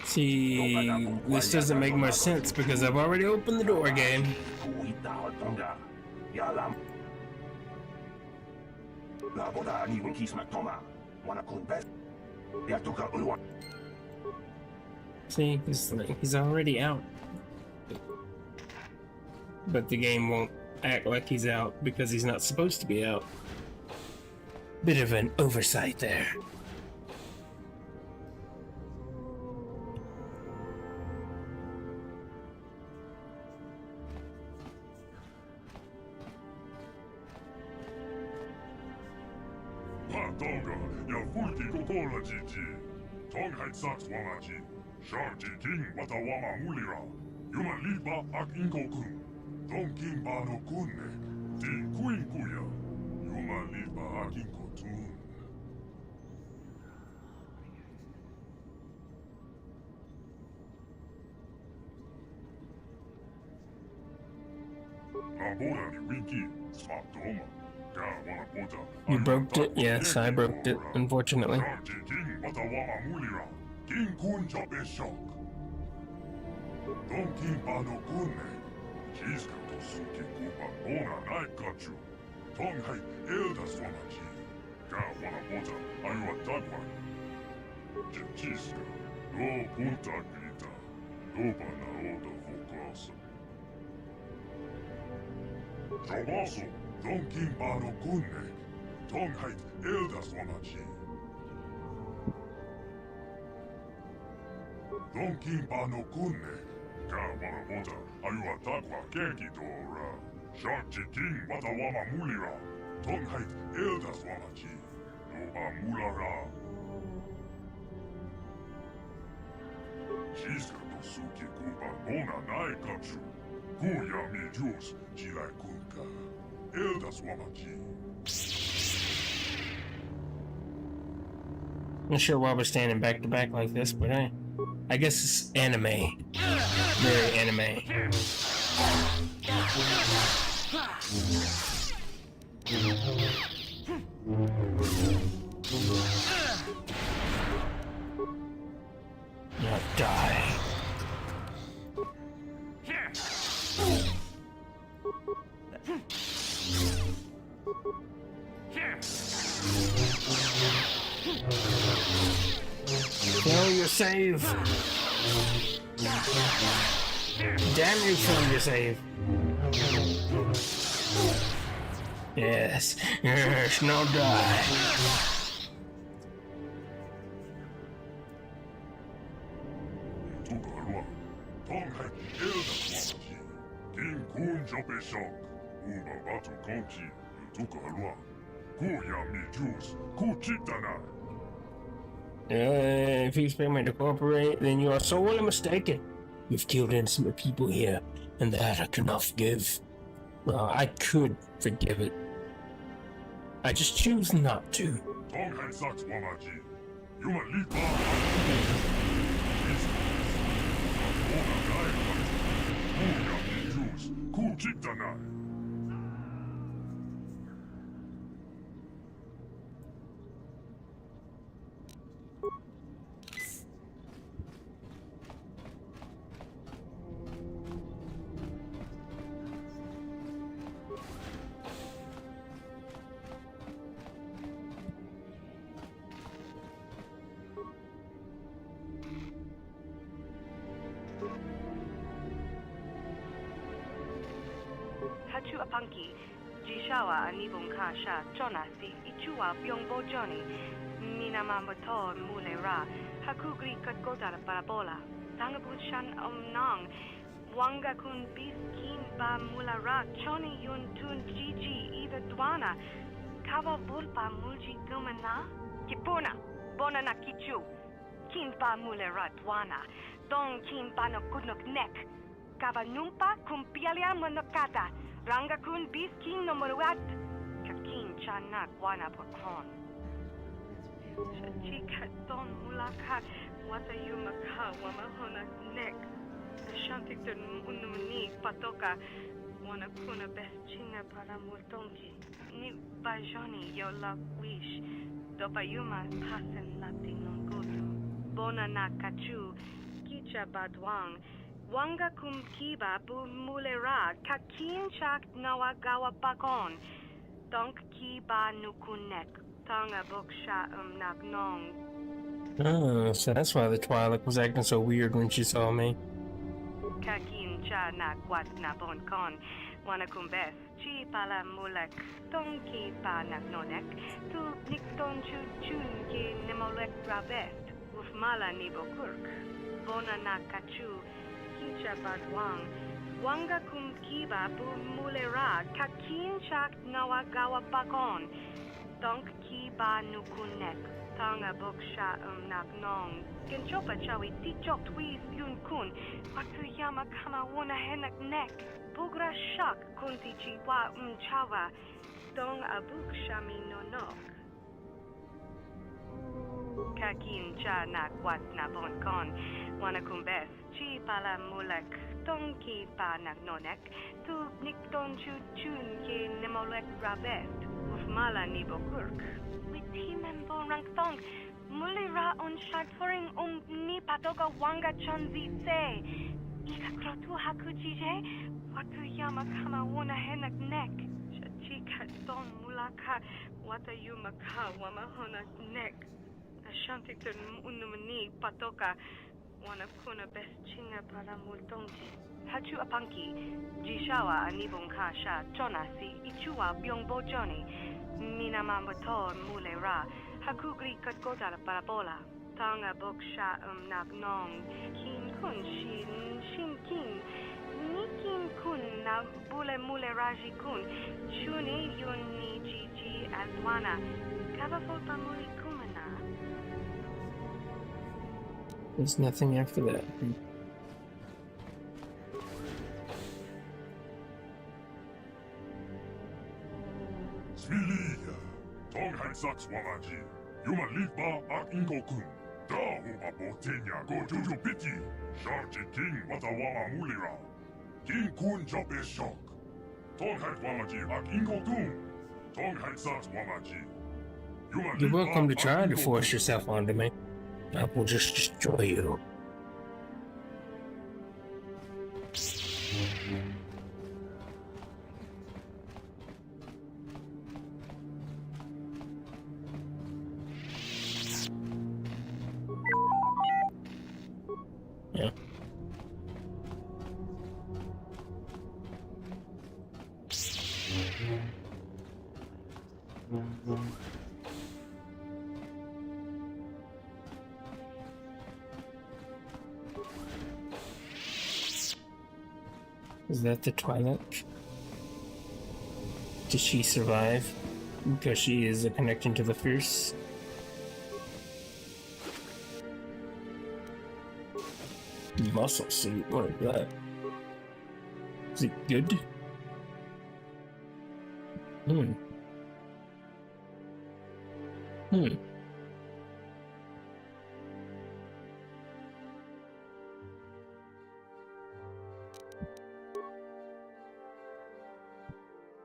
See, this doesn't make much sense because I've already opened the door again. See, he's already out. But the game won't act like he's out because he's not supposed to be out. Bit of an oversight there. You broke it? Yes, I broke it, unfortunately. Trabaso, Don Kimpano Kunne, Don Heit Eldas Wamachi. Don Kimpano Kunne, Kawanabota, Ayuatakwa Kekidora, Sharchi King Watawama Mulira, Don Heit Eldas Wamachi, Noba Mulara. Shiska Tosuki Kuba Bona Naikachu. Kuyami Jus, Jilai Kunka, Eldas Wamachi. Not sure why we're standing back to back like this, but I guess it's anime. Very anime. Now die. Fail your save. Damn you, fail your save. Yes, yes, now die. If you expect me to cooperate, then you are sorely mistaken. You've killed innocent people here, and that I cannot forgive. Well, I could forgive it. I just choose not to. Hachu Apanki, Jishawa anibong kasha chonasi ichua byongbo Johnny. Minamamoto mulera. Hakugri katgota parabola. Tangabushan omnong. Wanga kun bis kin ba mulara choni yun tun gigi either dwana. Kava bulpa mulji gumana. Kipuna. Bona na kichu. Kin ba mulera dwana. Dong kin ba no kudnok nek. Kava numpa kumpialia monokata. Ranga kun bis kin no moruat. Kakin chana guana bokron. Chika don mulaka. Wata yumaka wamahona nek. Shantikton unumni patoka. Wana kuna best chinga para multongi. Ni bajoni yo la wish. Dopayuma pasen latin non gotu. Bona na kachu. Kicha badwang. Wanga kum kiba bu mulera. Kakin chak nawa gawa bakon. Donk kiba nukunek. Tanga boksha nagnong. Oh, so that's why the Twi'lek was acting so weird when she saw me. Kakin cha na kwat na bon kon. Wana kumbes. Chi pala mulek. Tong ki pa nagnonek. Tu nikton chun ki nemolek rabest. Uf mala ni bokurk. Bona na kachu. Kicha badwang. Wanga kum kiba bu mulera. Kakin chak nawa gawa bakon. Donk ki ba nukunek. Tanga boksha nagnong. Genchopa chawi tichok twis yun kun. Watu yama kama wona henak nek. Bugra shak kunti chiwa chawa. Dong abuk shami nonok. Kakin cha na kwat na bon kon. Wana kumbes. Chi pala mulek. Tong ki pa nagnonek. Tu nikton chun ki nemolek rabest. Ufmala ni bokurk. Timembo rangtong, mulira on shadforing ni patoga wanga chonzi se. Ika krotu hakujije, watu yama kama wona henak nek. Shachika don mulaka, wata yuma ka wamahona nek. Ashantikton unumani patoka, wana kuna best chinga para multongi. Hachu apanki, jishawa anibong kasha, chonasi, ichua byongbo Johnny. Minamamoto mulera. Hakugri katgota parabola. Tanga boksha nagnong. Kin kun shin kin. Nikin kun na bule muleraji kun. Shuni yun ni gigi alwana. Kava folpa muli kumana. There's nothing after that. Sviliya, Tonghan Saks Wamaji, Yuma Litba Ak Inkokun, Da Huma Botenya Go Juju Piti, Sharchi King Watawama Mulira, King Kun Jope Shock, Tonghan Wamaji Ak Inkokun, Tonghan Saks Wamaji. You're welcome to try to force yourself onto me. I will just destroy you. Yeah. Is that the Twi'lek? Did she survive? Because she is a connection to the Fierce. Muscle suit, what is that? Is it good?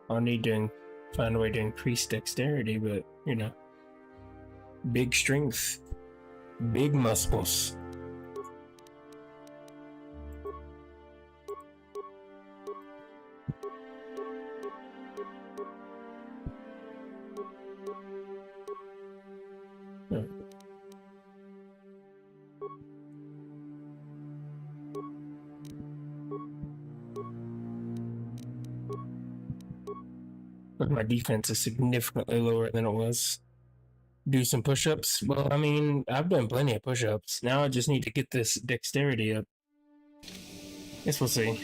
I'll need to find a way to increase dexterity, but, you know, big strength, big muscles. My defense is significantly lower than it was. Do some push-ups. Well, I mean, I've done plenty of push-ups. Now I just need to get this dexterity up. Guess we'll see.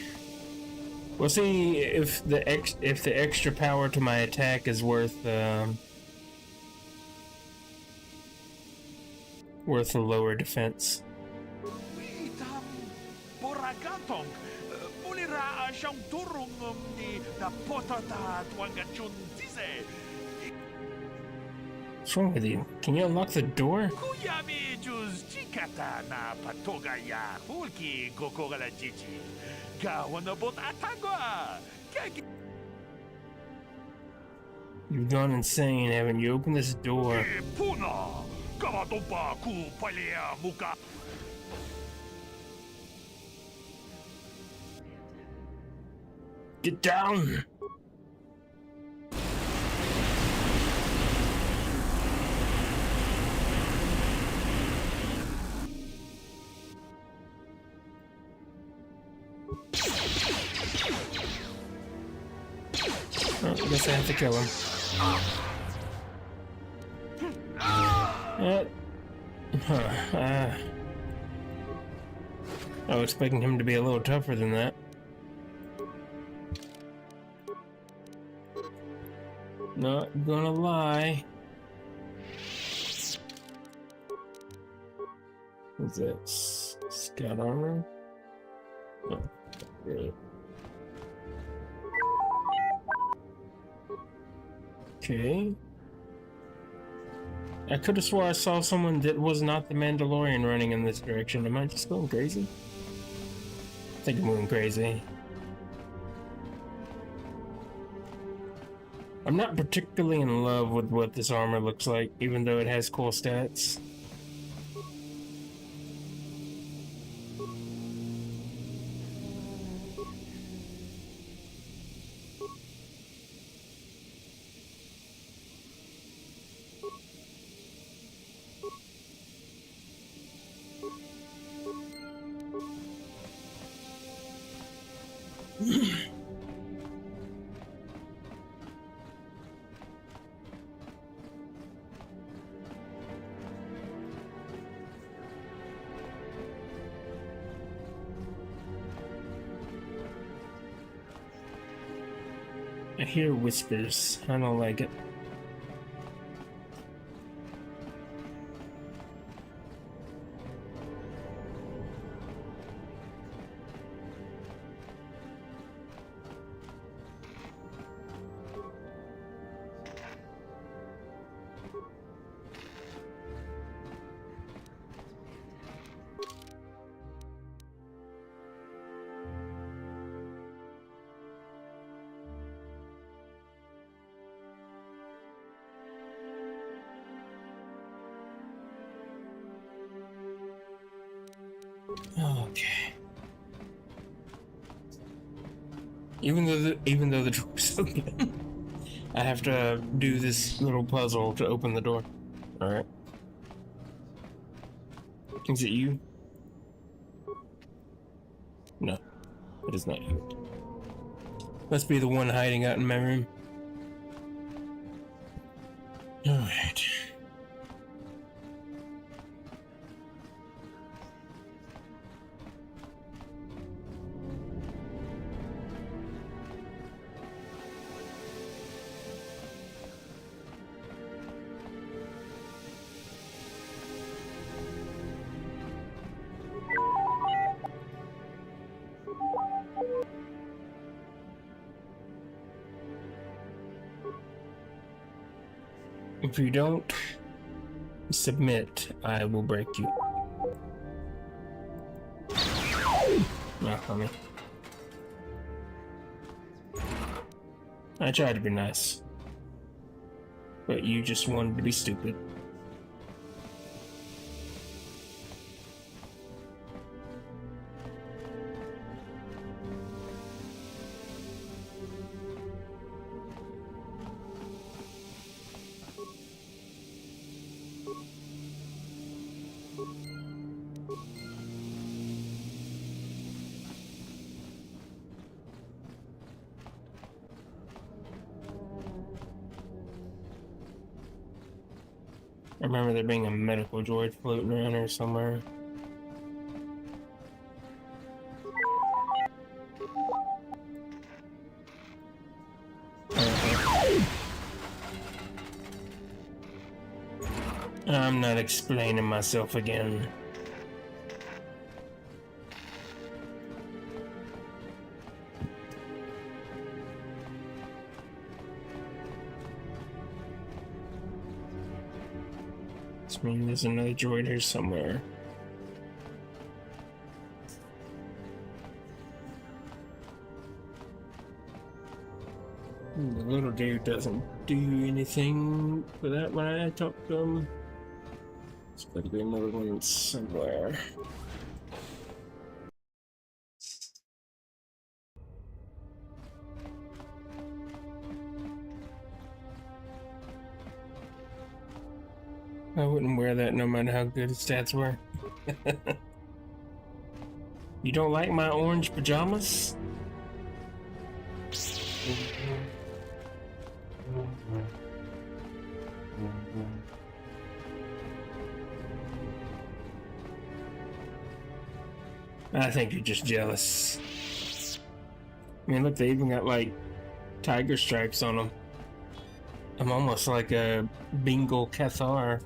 We'll see if the extra power to my attack is worth worth a lower defense. What's wrong with you? Can you unlock the door? You've gone insane, haven't you? Open this door. Get down! Oh, I guess I have to kill him. I was expecting him to be a little tougher than that. Not gonna lie. What's that? Scout armor? Oh, really? Okay. I could have swore I saw someone that was not the Mandalorian running in this direction. Am I just going crazy? I think I'm going crazy. I'm not particularly in love with what this armor looks like, even though it has cool stats. I hear whispers. I don't like it. Okay. Even though the door's open, I have to do this little puzzle to open the door. All right. Is it you? No, it is not you. Must be the one hiding out in my room. All right. If you don't submit, I will break you. Not funny. I tried to be nice, but you just wanted to be stupid. I remember there being a medical droid floating around here somewhere. I'm not explaining myself again. I mean, there's another droid here somewhere. The little dude doesn't do anything for that when I talk to him. There's got to be another one somewhere. I wouldn't wear that no matter how good his stats were. You don't like my orange pajamas? I think you're just jealous. I mean, look, they even got like tiger stripes on them. I'm almost like a Bengal Kotor.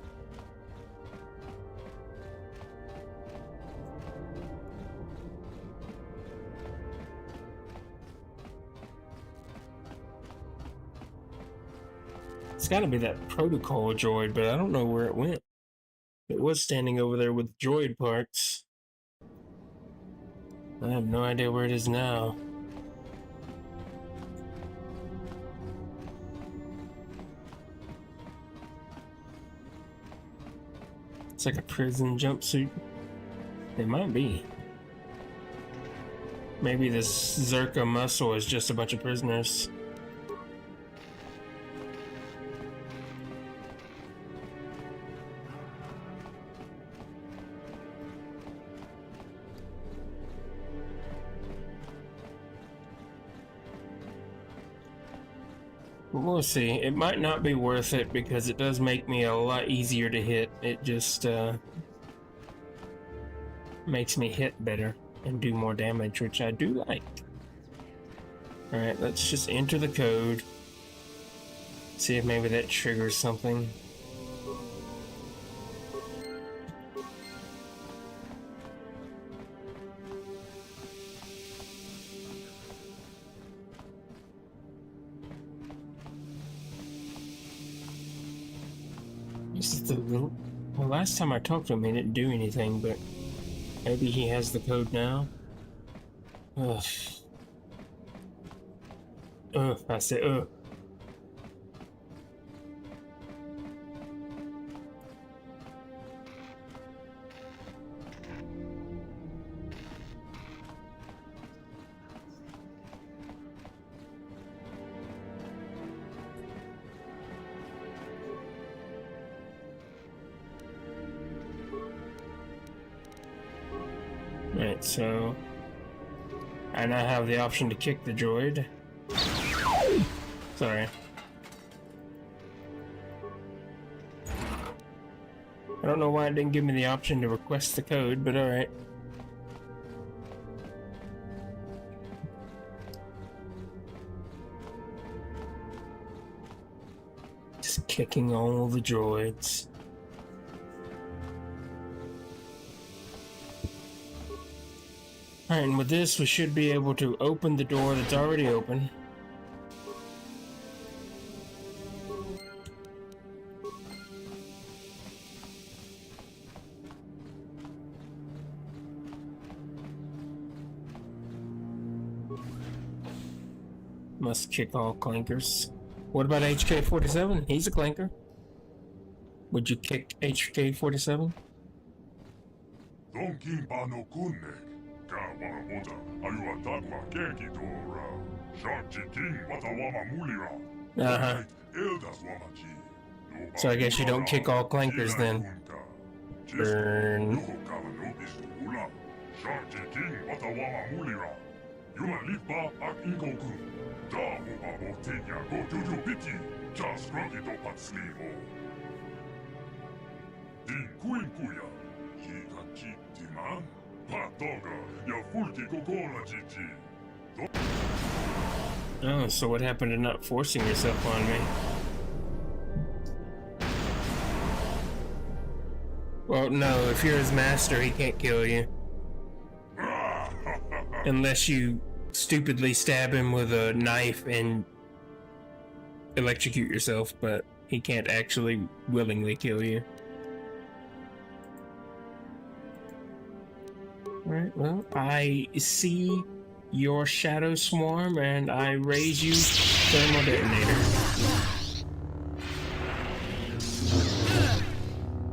It's got to be that protocol droid, but I don't know where it went. It was standing over there with droid parts. I have no idea where it is now. It's like a prison jumpsuit. It might be. Maybe this Zerka muscle is just a bunch of prisoners. We'll see. It might not be worth it because it does make me a lot easier to hit. It just makes me hit better and do more damage, which I do like. Alright, let's just enter the code. See if maybe that triggers something. Well, last time I talked to him, he didn't do anything, but maybe he has the code now. Ugh. Ugh, I said ugh. Right, so I now have the option to kick the droid. Sorry. I don't know why it didn't give me the option to request the code, but alright. Just kicking all the droids. Alright, and with this, we should be able to open the door that's already open. Must kick all clankers. What about HK-47? He's a clanker. Would you kick HK-47? Uh-huh. So I guess you don't kick all clankers then. Burn. King Kuinkuya. Jika Chitiman. Patoga. Ya Fulki Kokola Chichi. Oh, so what happened to not forcing yourself on me? Well, no, if you're his master, he can't kill you. Unless you stupidly stab him with a knife and electrocute yourself, but he can't actually willingly kill you. Alright, well, I see your shadow swarm and I raise you thermal detonator.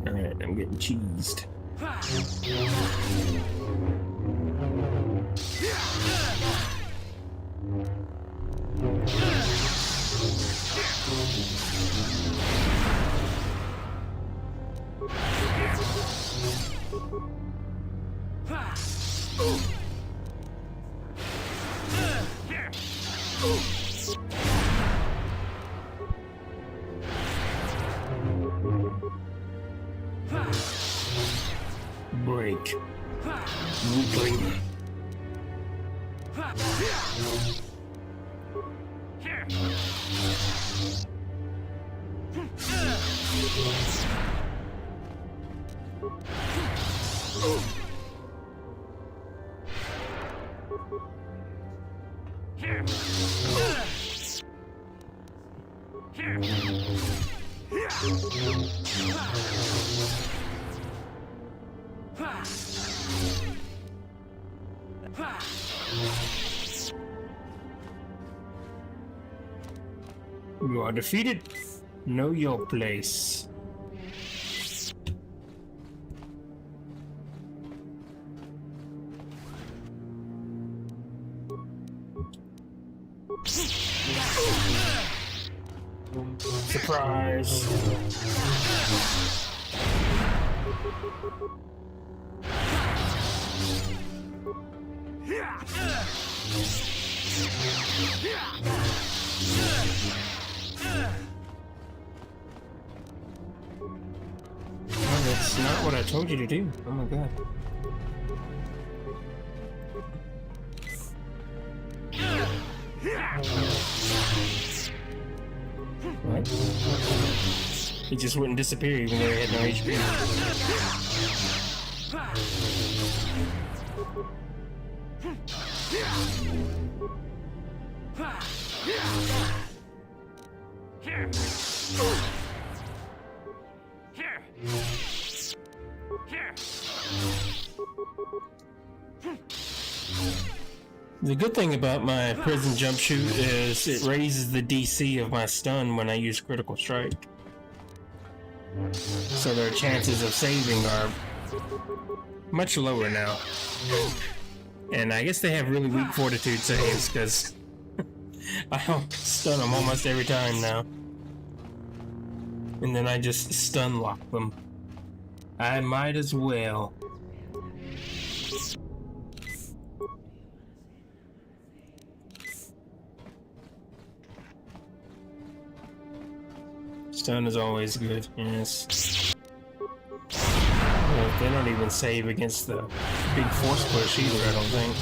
Alright, I'm getting cheesed. Break. Weakling. You are defeated. Know your place. Surprise. Oh, that's not what I told you to do. Oh my god. What? He just wouldn't disappear even though he had no HP. The good thing about my prison jump shoot is it raises the DC of my stun when I use critical strike. So their chances of saving are much lower now. And I guess they have really weak fortitude saves because I stun them almost every time now. And then I just stun lock them. I might as well. Stun is always good, yes. Well, they don't even save against the big force push either, I don't think.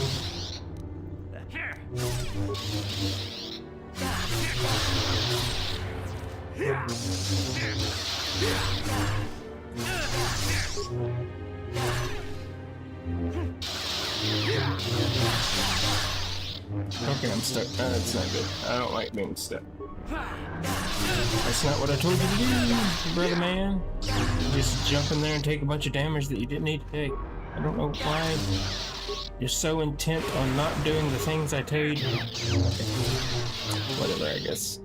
Okay, I'm stuck. That's not good. I don't like being stuck. That's not what I told you to do, brother man. Just jump in there and take a bunch of damage that you didn't need to take. I don't know why you're so intent on not doing the things I tell you to do. Okay. Whatever, I guess.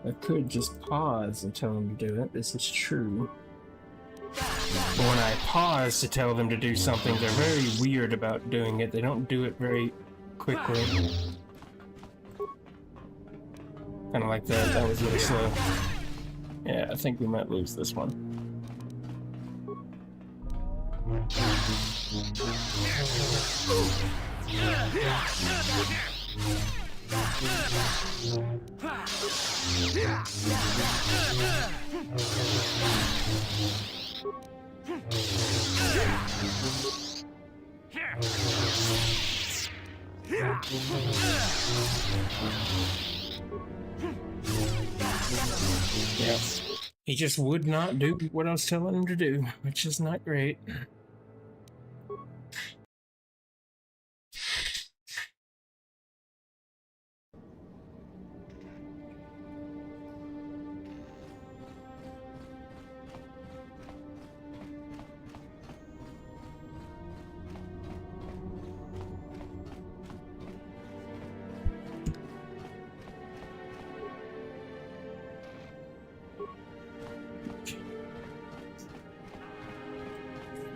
I could just pause and tell them to do it. This is true. But when I pause to tell them to do something, they're very weird about doing it. They don't do it very quickly. Kind of like that. That was really slow. Yeah, I think we might lose this one. Yeah. He just would not do what I was telling him to do, which is not great.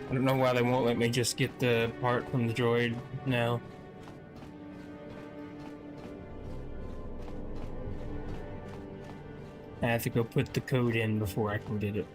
I don't know why they won't let me just get the part from the droid now. I have to go put the code in before I can get it.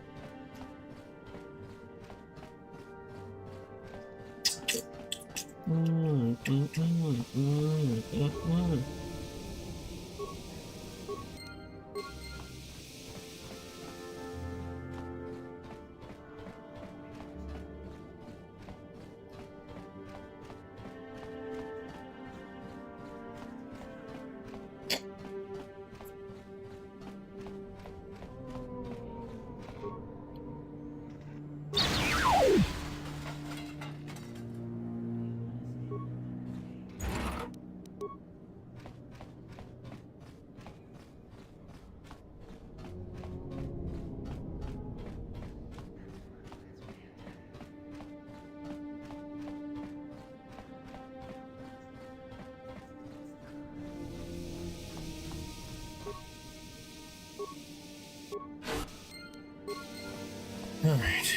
All right.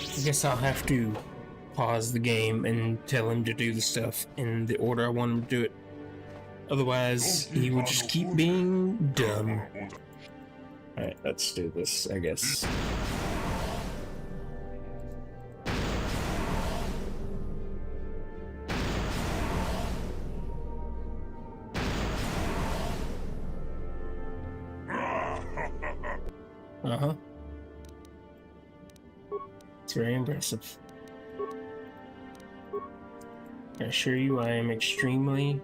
I guess I'll have to pause the game and tell him to do the stuff in the order I want him to do it. Otherwise, he will just keep being dumb. Alright, let's do this, I guess. Uh-huh. It's very impressive. I assure you I am extremely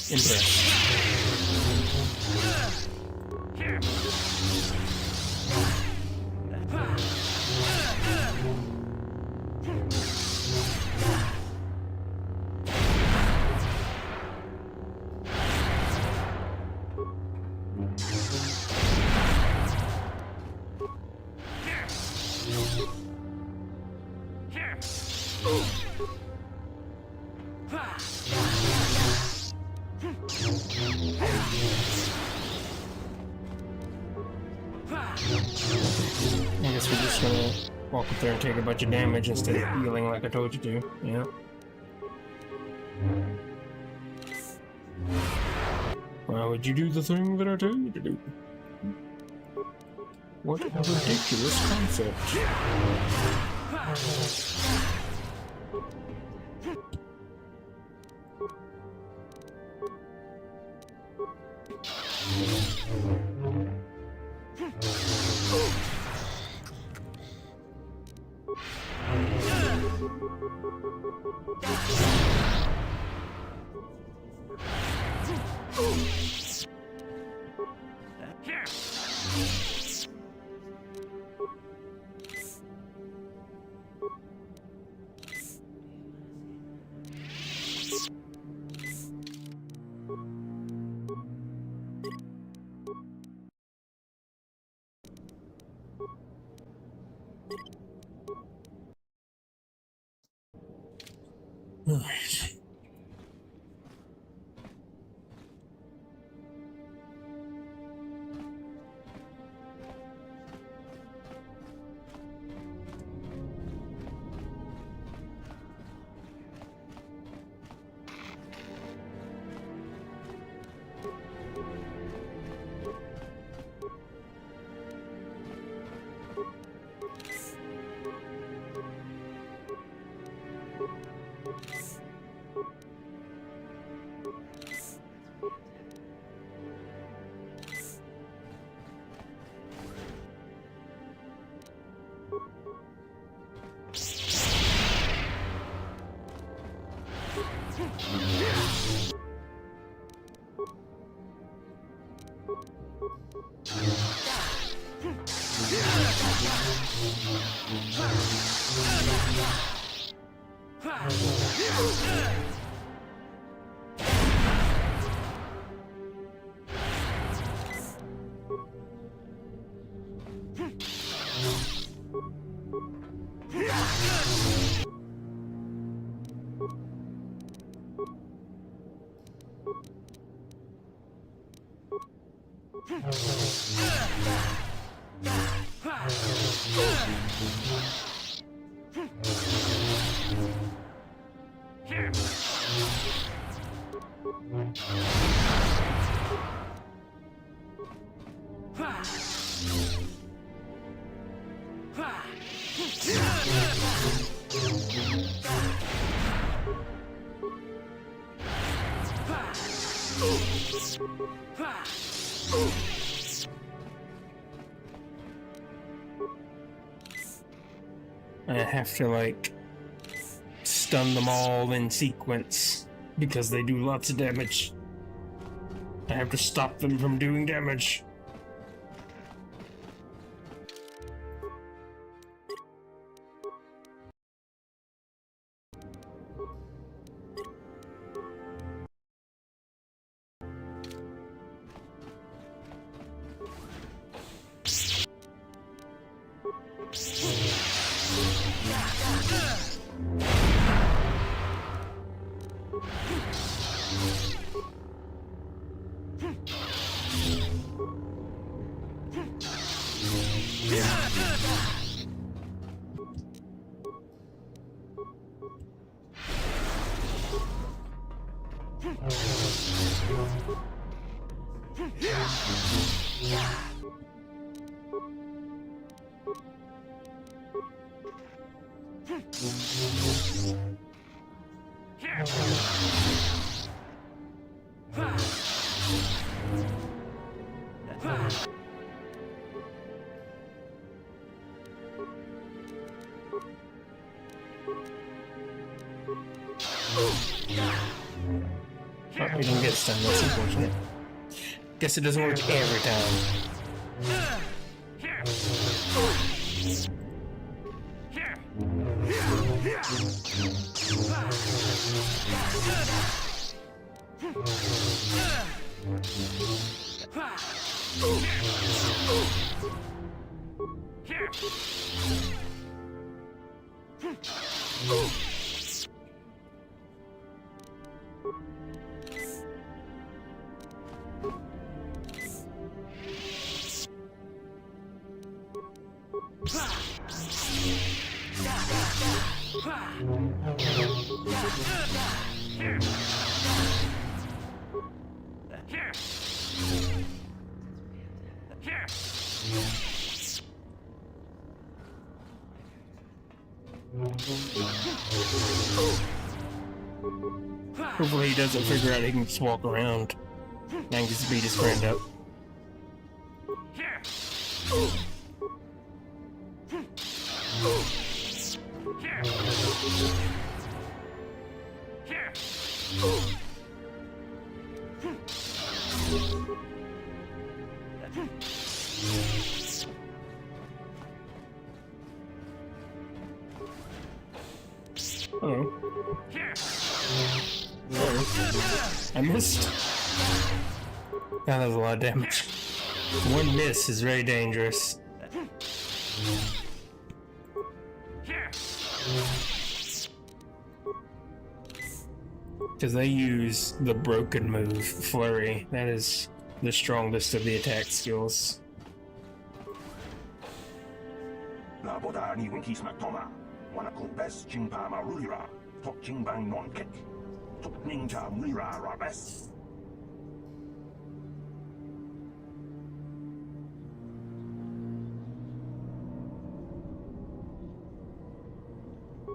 impressed. I guess we're just gonna walk up there and take a bunch of damage instead of healing like I told you to. Yeah. Why would you do the thing that I told you to do? What a ridiculous concept. Alright. I have to, like, stun them all in sequence because they do lots of damage. I have to stop them from doing damage. Oh, we didn't get stunned, that's unfortunate. Guess it doesn't work every time. Hopefully he doesn't figure out he can just walk around and gets beat his friend up. Hello. I missed. God, that was a lot of damage. One miss is very dangerous. Because they use the broken move, Flurry. That is the strongest of the attack skills.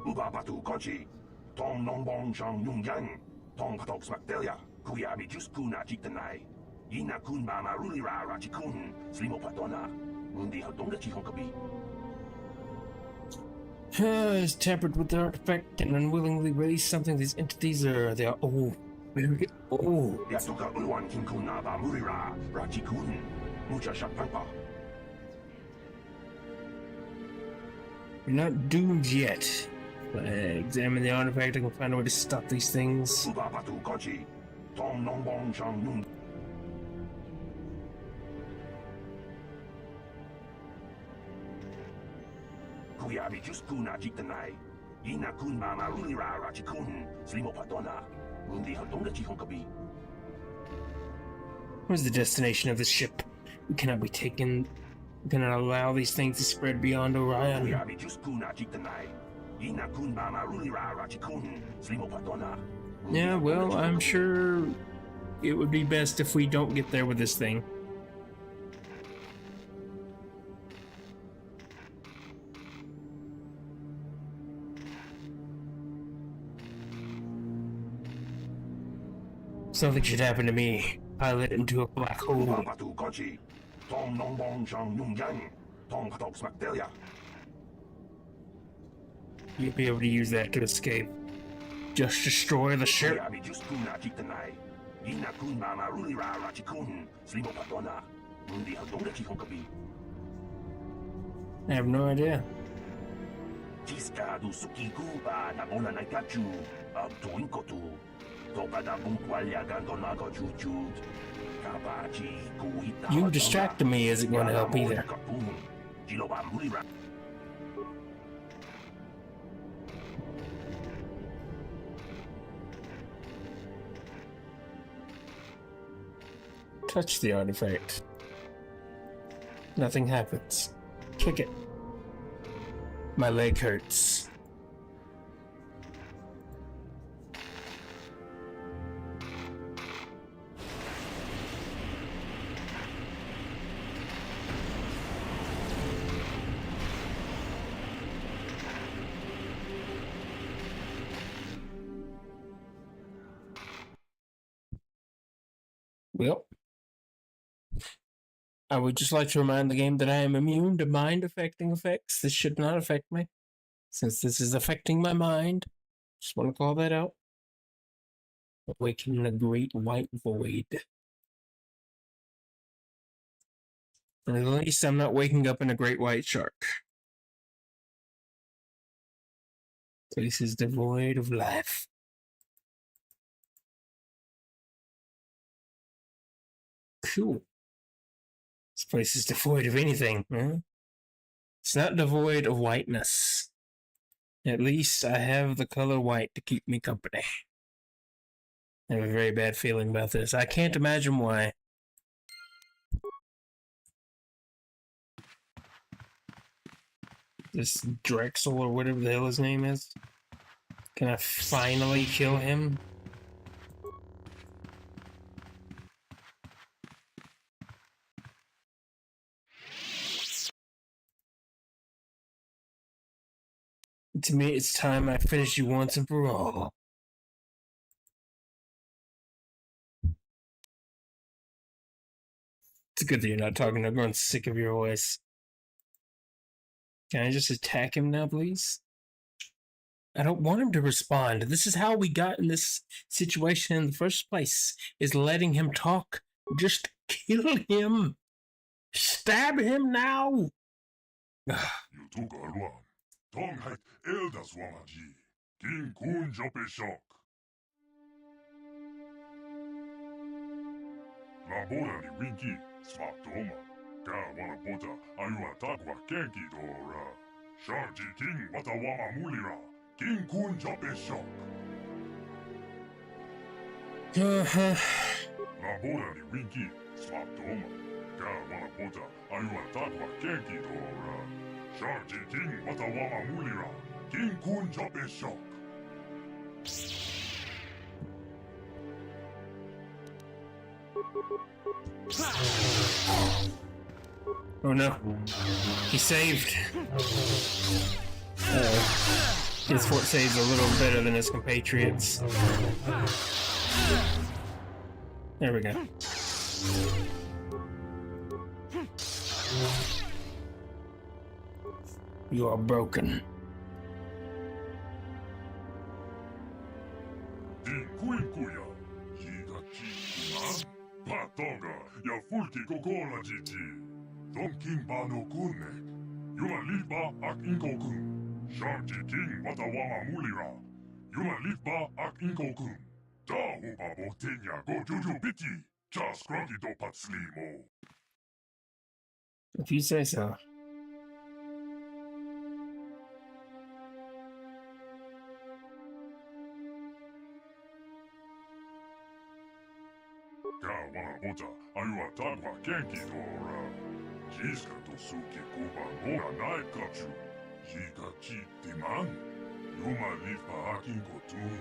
Ubapatu Kochi, Tom Nombong Shang Yung Yang, Tom Patox Macdelia, Kuyabi Juskuna Chitanai, Yina Kun Mama Rulira Rachikun, Slimo Patona, Mundi Hatonga Chihokabi. Is tampered with the artifact and unwillingly released something. These entities are, they are, oh, Very oh. Yatuka Uwan Kinkuna Bamurira, Rachikun, Mucha Shapampa. We're not doomed yet. But examine the artifact. I can find a way to stop these things. Ubapatu Kochi, Tom Nongbong Shang Nun. Kuyabi Juskuna Jitanai, Ina Kun Mama Rulira Rachikun, Slimo Patona, Mundi Hadonga Chihonkabi. Where's the destination of this ship? We cannot be taken. We cannot allow these things to spread beyond Orion. Kuyabi Juskuna Jitanai, Ina Kun Mama Rulira Rachikun, Slimo Patona. Yeah, well, I'm sure it would be best if we don't get there with this thing. Something should happen to me. Pilot into a black hole. You'll be able to use that to escape. Just destroy the ship. I have no idea. You distracted me isn't going to help either. Touch the artifact. Nothing happens. Kick it. My leg hurts. Well, I would just like to remind the game that I am immune to mind-affecting effects. This should not affect me, since this is affecting my mind. Just want to call that out. Awakening a great white void. And at least I'm not waking up in a great white shark. Place is devoid of life. Cool. This place is devoid of anything, huh? It's not devoid of whiteness. At least I have the color white to keep me company. I have a very bad feeling about this. I can't imagine why. This Drexel or whatever the hell his name is. Can I finally kill him? To me, it's time I finish you once and for all. It's good that you're not talking. I'm growing sick of your voice. Can I just attack him now, please? I don't want him to respond. This is how we got in this situation in the first place, is letting him talk. Just kill him. Stab him now. Tong het elders wamaji. King kun jope shock. Labora ni winki, swap toma. Ka wana bota, ayu atakwa kenki dora. Sharji king wata wama mulira. King kun jope shock. Labora ni winki, swap toma. Ka wana bota, ayu atakwa kenki dora. Sharji king watawama mulira. King kun jope shock. Oh no. He saved. His fort saves a little better than his compatriots. There we go. You are broken. Di kuya, ya fulki kokola jiji. Donkin ba no kunne. Yuma lipa ak inko-kun. Sharji king watawama mulira. Yuma lipa ak inko-kun. Da hupa botenya go juju biti. Just scruggy do patslimo. If you say so. Ka wana bota ayua tagwa genki dora. Jiska to suki kuba mora nai kachu. Jika chi diman. Yuma lipa akin kotun.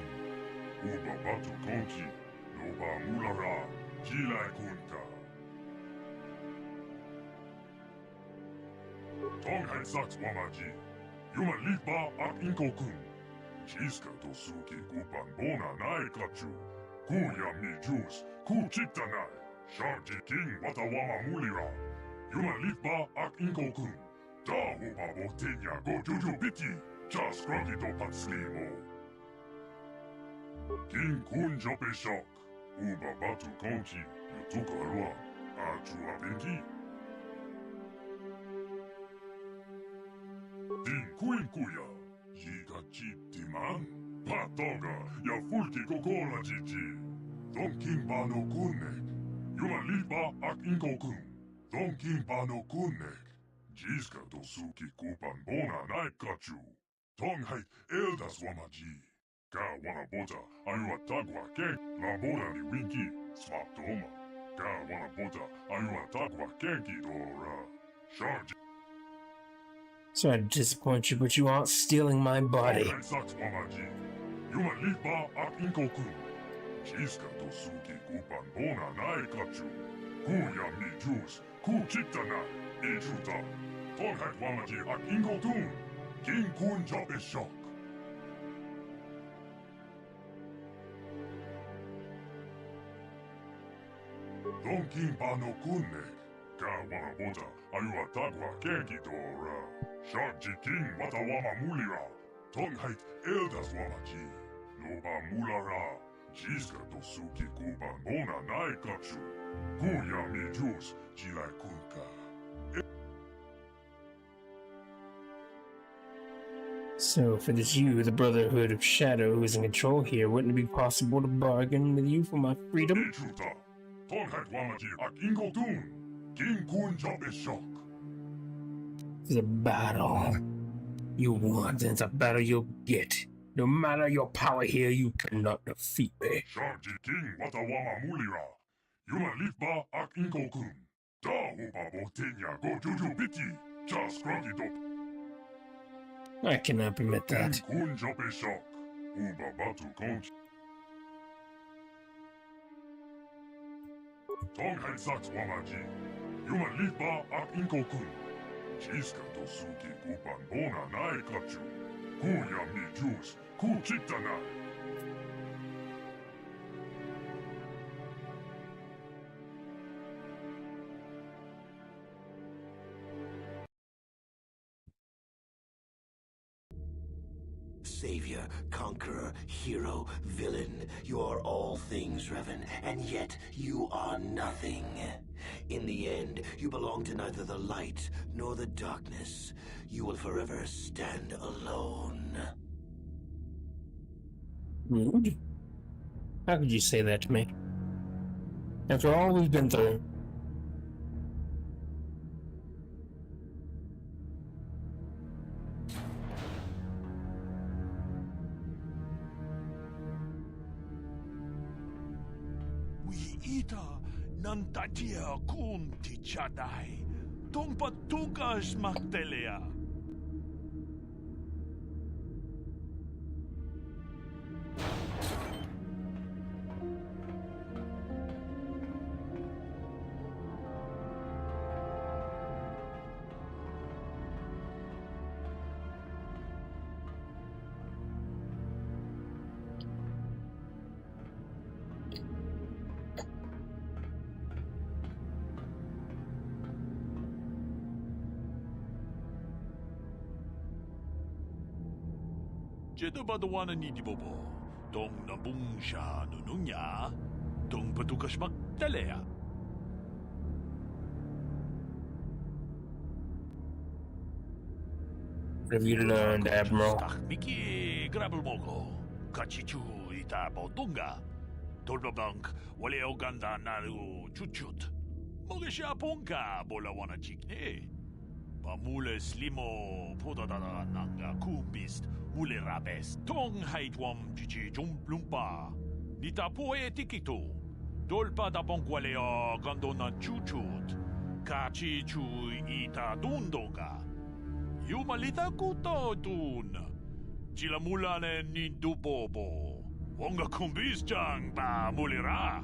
Uba batu konchi. Noba mulara. Jilai kunka. Tonghai saks wamaji. Yuma lipa ak inko-kun. Jiska to suki kuban bona nai kachu. Kuya mi juice. Ku chitanai. Sharji king watawama mulira. Yuma lipa ak inko-kun. Da hupa botenya go juju biti. Just scruggy do patslimo. King kun jope shock. Uba batu konchi. Yutuka rua. Achu abenki. Din kuin kuya. Yiga chip diman. Patoga. Ya fulki kokola jiji. Donkin ba no kunnek. Yuma lipa ak inko-kun. Donkin ba no kunnek. Jiska to suki kupan bona nai kachu. Tonghait eldas wamaji. Ka wana bota ayua tagwa ken. La bona ni winki. Swaptoma. Ka wana bota ayua tagwa kenki dora. Sharji. Sorry to disappoint you, but you aren't stealing my body. Tonghait saks wamaji. Yuma lipa ak inko-kun. Jiska to suki kupan bona nai kachu. Kuya mi juice. Ku chitanai. Ichuta. Tonghait wamaji ak inko-tun. King kun jope shock. Donkin ba no kunne. Ka wana bota ayua tagwa kenki dora. Sharji king watawama mulira. Tonghait eldas wamaji. Noba mulara. Jiska to suki kuban bona nai kachu. Kuya mi juice. Jilai kunka. So, if it is you, the Brotherhood of Shadows, who is in control here, wouldn't it be possible to bargain with you for my freedom? Tonghait wamaji ak inko-tun. King kun jope shock. It's a battle you want, and it's a battle you'll get. No matter your power here, you cannot defeat me. Sharji king watawama mulira. Yuma lipa ak inko-kun. Da hupa botenya go juju biti. Just scruggy do. I cannot permit that. Kun jope shock. Uba batu konchi. Tonghait saks wamaji. Yuma lipa ak inko-kun. Jiska to suki kupan bona nai kachu. Kuya mi juice. Ku chitanai. Savior, conqueror, hero, villain. You are all things, Revan, and yet you are nothing. In the end, you belong to neither the light nor the darkness. You will forever stand alone. Rude? How could you say that to me? After all we've been through. Ita nantatia kun tichadai. Tongpatukas maktelea. Jeda badawana ni Dibobo. Tong nabung siya nununya. Tong patukas magtalea. have you learned, Admiral? Miki grabel mogo. Kachichu ita botunga. Tolbabank wale oganda nalu chuchut. Mogesha ponka bola wana chikne. Pamule slimo podadada nanga kumbist mule rabes. Tong haitwam chichi jumplumpa. Nita poe tikito. Dolpa da bonkwaleo gandona chuchut. Kachichu ita dundoga. Yumalita kuto dun. Chilamulane nindubobo. Wonga kumbisjang ba mulira.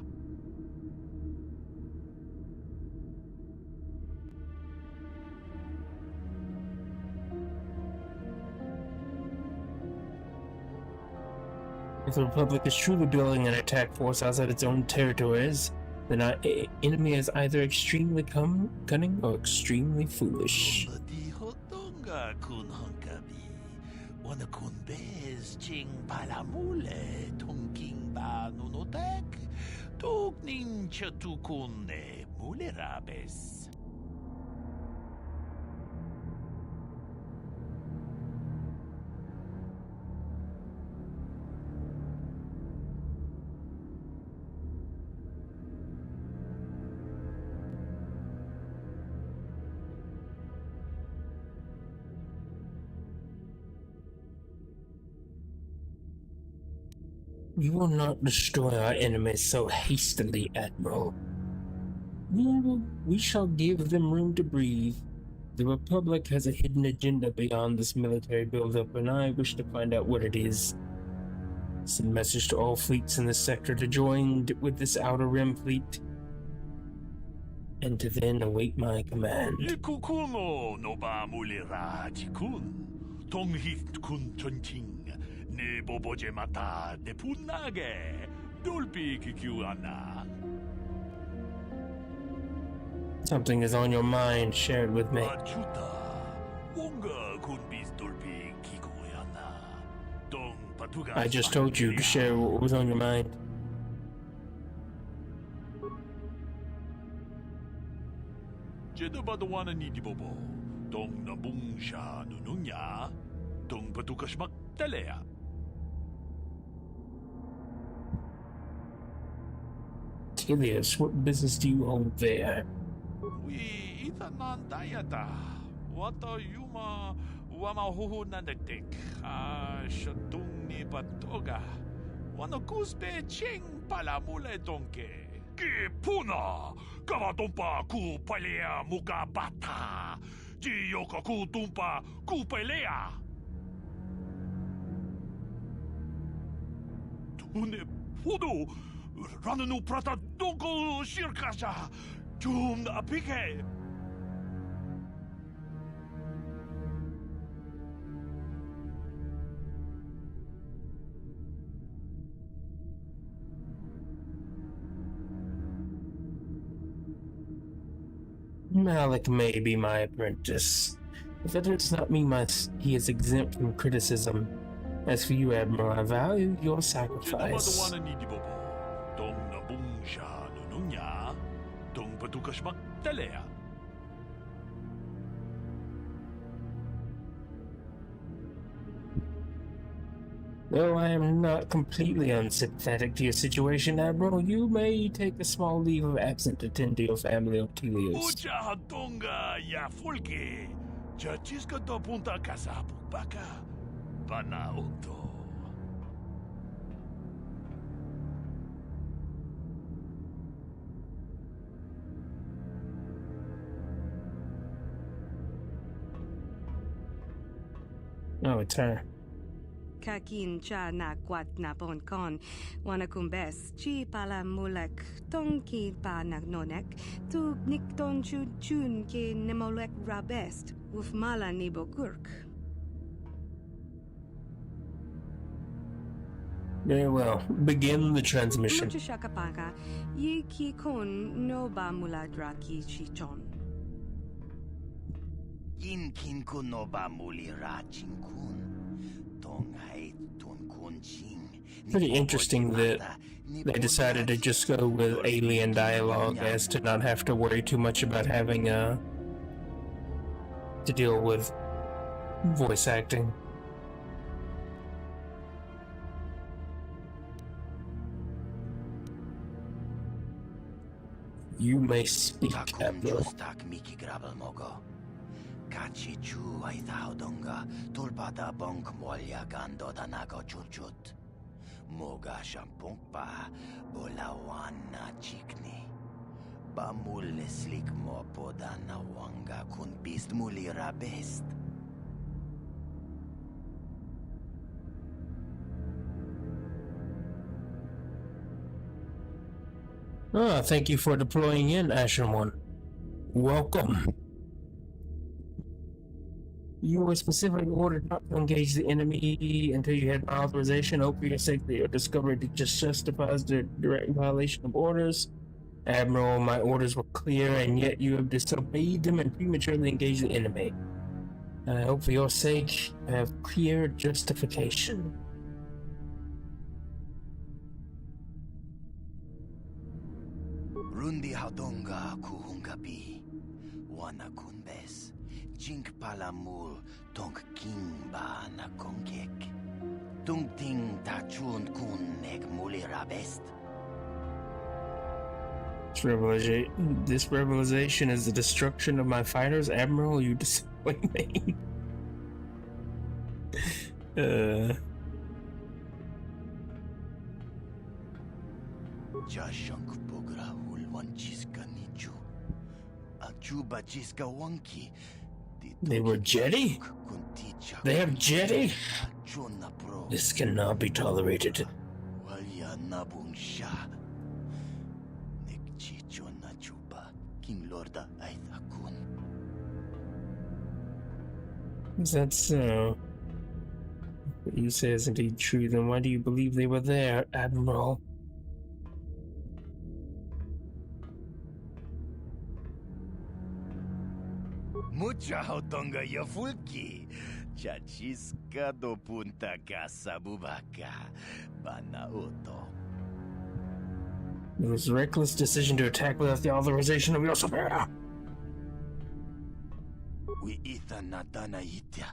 If the Republic is truly building an attack force outside its own territories, then our enemy is either extremely cunning or extremely foolish. Wana kun bez ching palamule tongking ba nunotek tugning chatukune mulerabes. You will not destroy our enemies so hastily, Admiral. We shall give them room to breathe. The Republic has a hidden agenda beyond this military buildup, and I wish to find out what it is. Send a message to all fleets in this sector to join with this Outer Rim fleet, and to then await my command. Ikukuno no ba mulira jikun. Tonghit kun chonching. Ne boboje mata de punage. Dulpi kikiuana. Something is on your mind, share it with me. Achuta. Wonga kun bis dulpi kikuana. Dong patuga. I just told you to share what was on your mind. Jedabadawana ni dibobo. Dong nabung sha nununya. Dong patukashmak talea. Tilius, what business do you hold there? We itanan dayata. Wata yuma wama huhu nandatik. Shatung ni patoga. Wano kuspe ching palamule donke. Ki puna! Kavatumpa ku palea muka bata. Jiyoka ku tumpa ku pelea. Tune pudu. Rananu prata donko shirkasha. Jum apike. Malik may be my apprentice, but that does not mean he is exempt from criticism. As for you, Admiral, I value your sacrifice. Though I am not completely unsympathetic to your situation, Admiral, you may take a small leave of absence to tend to your family of Telios. Uchahatonga ya fulke. Chachiska to punta kasapu baka. Panauto. Oh, it's her. Kakin cha na kwat na bonkon, wanakumbes, chi pala mulek, tonki pa nagnonek, tu nikton chun ki nemolek rabest, uf mala nibo kurk. Very well. Begin the transmission. Muchashakapaka, yi ki kon no ba muladra ki chichon. Yin kin kun no ba mulira chinkun. Pretty interesting that they decided to just go with alien dialogue as to not have to worry too much about having to deal with Voice acting. You may speak, Admiral. Kachi chu ay donga tulpada bonk molya gando danago churchut. Moga shampong pa bolawan na chikni. Bamul slik mo poda na wanga kun bist mulira best. Thank you for deploying in, Ashen Welcome. You were specifically ordered not to engage the enemy until you had authorization. Hope for your sake that your discovery just justifies the direct violation of orders. Admiral, my orders were clear, and yet you have disobeyed them and prematurely engaged the enemy. I hope for your sake I have clear justification. Rundi hadonga kuhungapi. Wana kunbes. Jink palamul tonk kimba na konkek. Tung ting tachun kun nek mulira best. This revelation is the destruction of my fighters, Admiral. You disappoint me. Jashank bogra hulwan chiska nichu. Achuba chiska wanki. They were jetty? They have jetty? This cannot be tolerated. Walya nabung sha. Nekchicho na chuba. King Lorda Aithakun. Is that so? What you say is indeed true, then why do you believe they were there, Admiral? Mucha hotonga yafulki. Chachiska do punta casa bubaka. Banauto. It was a reckless decision to attack without the authorization of your superior. We itha nadana itya.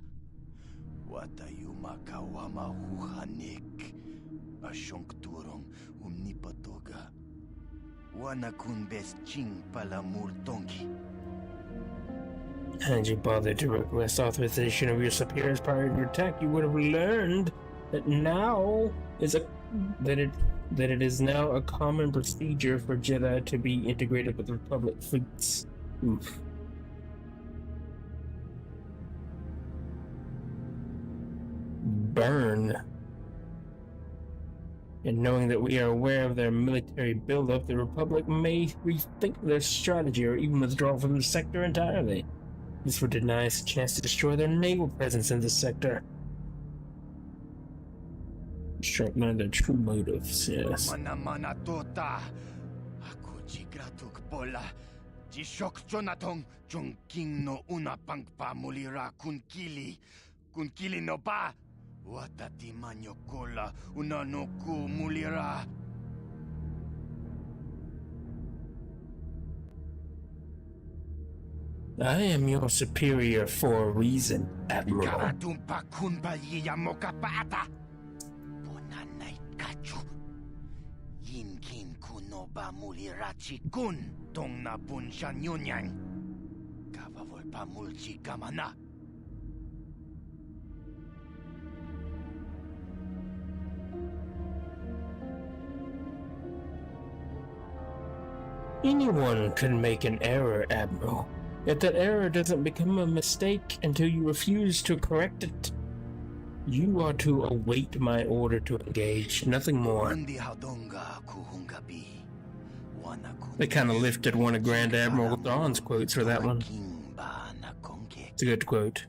Wata yumaka wama huhanik. Ashonk turong umnipatoga. Wana kun bes ching palamul tongi. Had you bothered to request authorization of your superiors prior to your attack, you would have learned that it is now a common procedure for Jedi to be integrated with Republic fleets. Oof. Burn. And knowing that we are aware of their military buildup, the Republic may rethink their strategy or even withdraw from the sector entirely. This would deny us a chance to destroy their naval presence in this sector. Strike none of their true motives, yes. Mana tota. Ako jigratuk bola. Jishok Jonatong Jongking no una pangpa mulira kunkili. Kunkili no ba. Watati manyo kola una no ku mulira. I am your superior for a reason, Admiral. Karatumpa kunbaliya mokapata. Bonanay kachu. Yinkin kunoba mulirachi kun. Tong na bunsha nyunyang. Kavavol pa mulchi kamana. Anyone can make an error, Admiral. Yet that error doesn't become a mistake until you refuse to correct it. You are to await my order to engage, nothing more. They kind of lifted one of Grand Admiral Thrawn's quotes for that one. It's a good quote.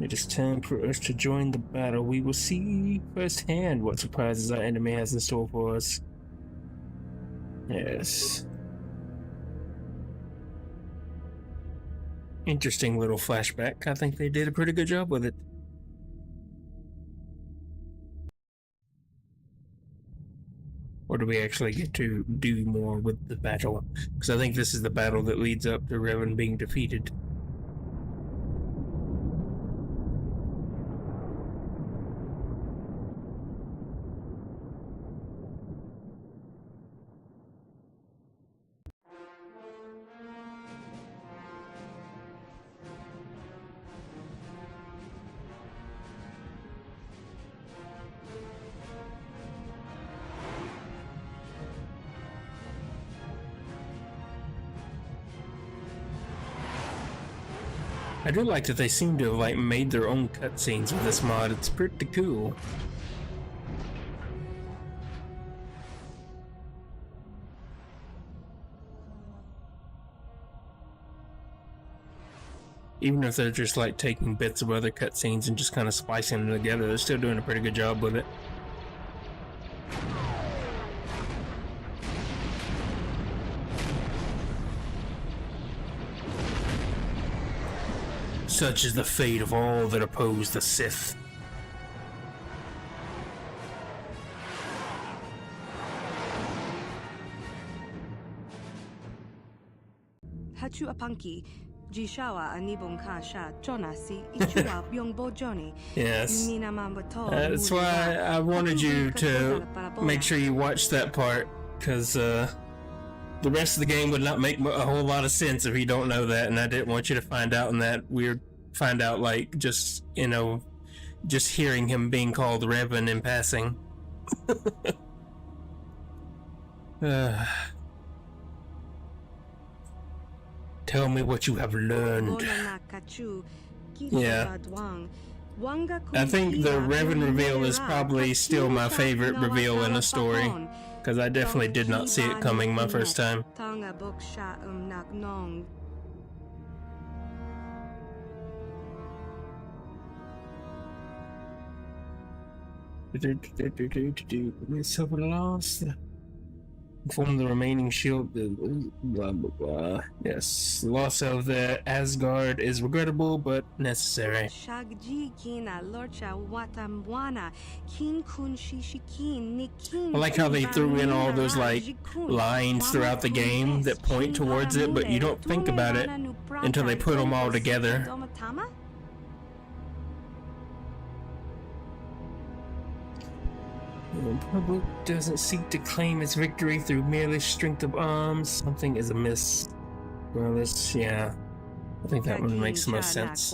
It is time for us to join the battle. We will see firsthand what surprises our enemy has in store for us. Yes. Interesting little flashback. I think they did a pretty good job with it. or do we actually get to do more with the battle? Because I think this is the battle that leads up to Revan being defeated. I do like that they seem to have made their own cutscenes with this mod. It's pretty cool. Even if they're just taking bits of other cutscenes and just kind of splicing them together, they're still doing a pretty good job with it. Such is the fate of all that oppose the Sith. Hachu apanki, Jishawa anibong kasha, Jonasi, Ichua byongbo Johnny. Yes. That's why I wanted you to make sure you watch that part, because the rest of the game would not make a whole lot of sense if you don't know that, and I didn't want you to find out in that weird, just, you know, just hearing him being called Revan in passing. Tell me what you have learned. Yeah. I think the Revan reveal is probably still my favorite reveal in the story, because I definitely did not see it coming my first time. Myself at last. Form the remaining shield. Blah blah blah. Yes, the loss of the Asgard is regrettable but necessary. I like how they threw in all those lines throughout the game that point towards it, but you don't think about it until they put them all together. The Republic doesn't seek to claim its victory through merely strength of arms. Something is amiss. Well, this, yeah. I think that one makes the most sense.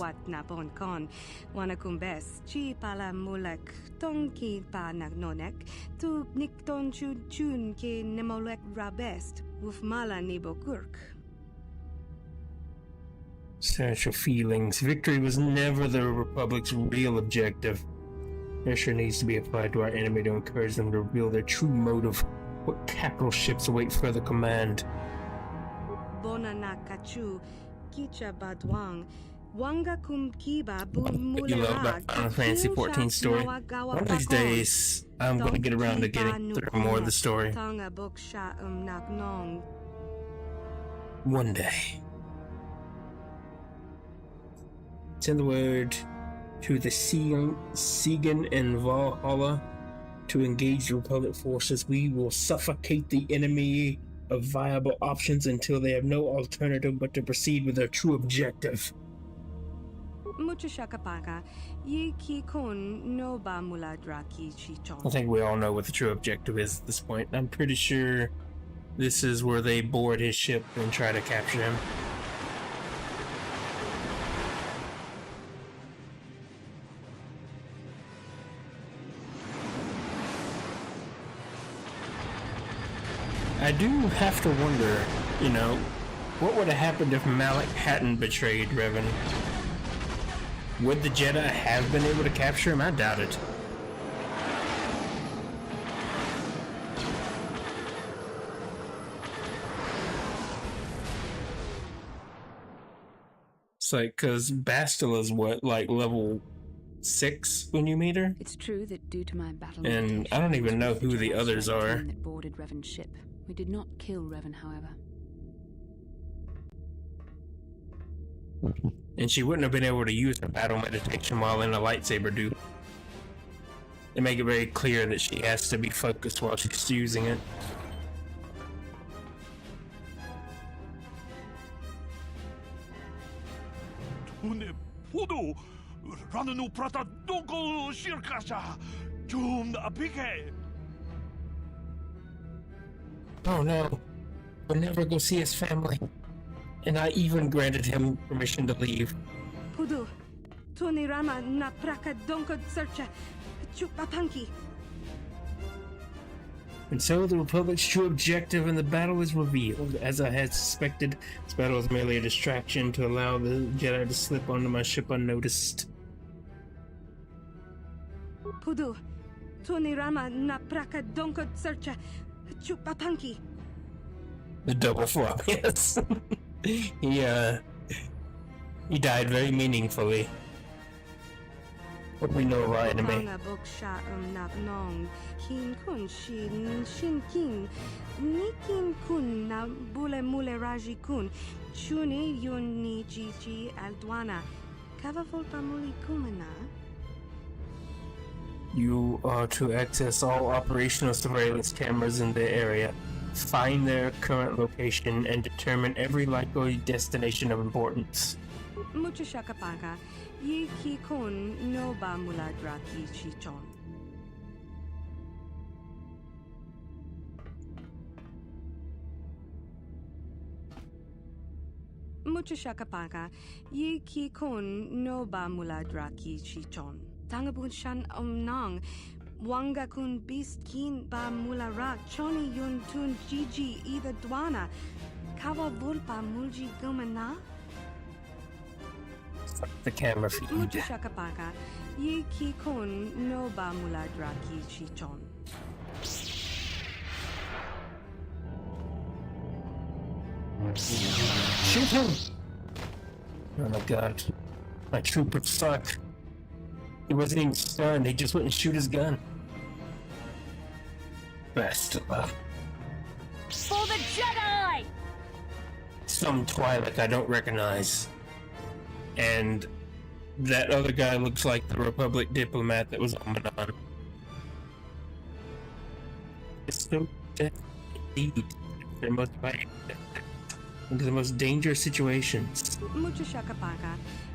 Essential feelings. Victory was never the Republic's real objective. Pressure needs to be applied to our enemy to encourage them to reveal their true motive. What capital ships await further command? You love that Final Fantasy 14 story. One of these days, I'm going to get around to getting through more of the story. One day. Send the word to the Segan and Valhalla to engage the Republic forces. We will suffocate the enemy of viable options until they have no alternative but to proceed with their true objective. I think we all know what the true objective is at this point. I'm pretty sure this is where they board his ship and try to capture him. I do have to wonder, you know, what would have happened if Malik hadn't betrayed Revan? Would the Jedi have been able to capture him? I doubt it. It's cause Bastila's what, level 6 when you meet her? It's true that due to my battle, and I don't even know who the others are. That boarded Revan's ship. We did not kill Revan, however. And she wouldn't have been able to use her battle meditation while in a lightsaber duel. They make it very clear that she has to be focused while she's using it. 돈에 포도 라는 우프라타 동고 시르카샤 좀 아피게. Oh no, we'll never go see his family. And I even granted him permission to leave. Pudu, Tony Rama na praka donko searcha chupapanki. And so the Republic's true objective in the battle is revealed. As I had suspected, this battle was merely a distraction to allow the Jedi to slip onto my ship unnoticed. Pudu, Tony Rama na praka donko searcha chupapanki. The double flop, yes. He died very meaningfully. What we know about anime. Boksha nong kin kun shin kin nikin kun na bule mule raji kun chuni yun ni gigi aldwana kava volpa muli kumana. You are to access all operational surveillance cameras in the area, find their current location, and determine every likely destination of importance. Mucha shakapaka, yi ki kun no ba mula draki chichon. Mucha shakapaka, yi ki kun no ba mula draki chichon. Tangabun shan nang. Wanga kun beast kin ba mula ra choni yun tun gigi either dwana. Kawa vulpa mulji gumana. The camera feed. Mucha shakapaka. Yi ki kun no ba mula draki chichon. Shoot him! Oh my god. My trooper sucked. He wasn't even stunned, he just wouldn't shoot his gun. Best of luck. For the Jedi! Some Twi'lek I don't recognize. And that other guy looks like the Republic diplomat that was on Madan. It's so dead indeed. They're most fighting into the most dangerous situations. Mucha shakapaka.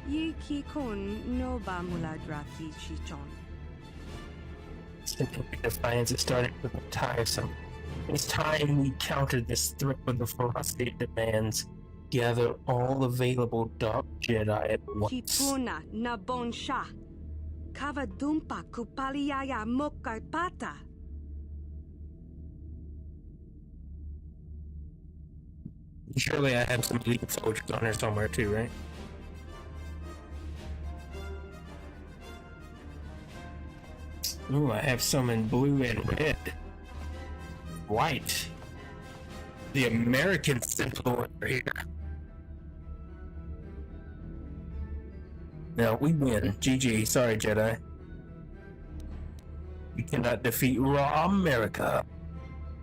Yi ki kun no ba mula draki chichon. Simple defiance, it started to become tiresome. It's time we countered this threat with the ferocity it demands. Gather all available Dark Jedi at once. Kipuna na bonsha. Kava dumpa kupaliaya moka pata. Surely I have some elite soldiers on here somewhere too, right? Ooh, I have some in blue and red. White. The American Sentinel over here. Now we win. GG. Sorry, Jedi. You cannot defeat Raw America.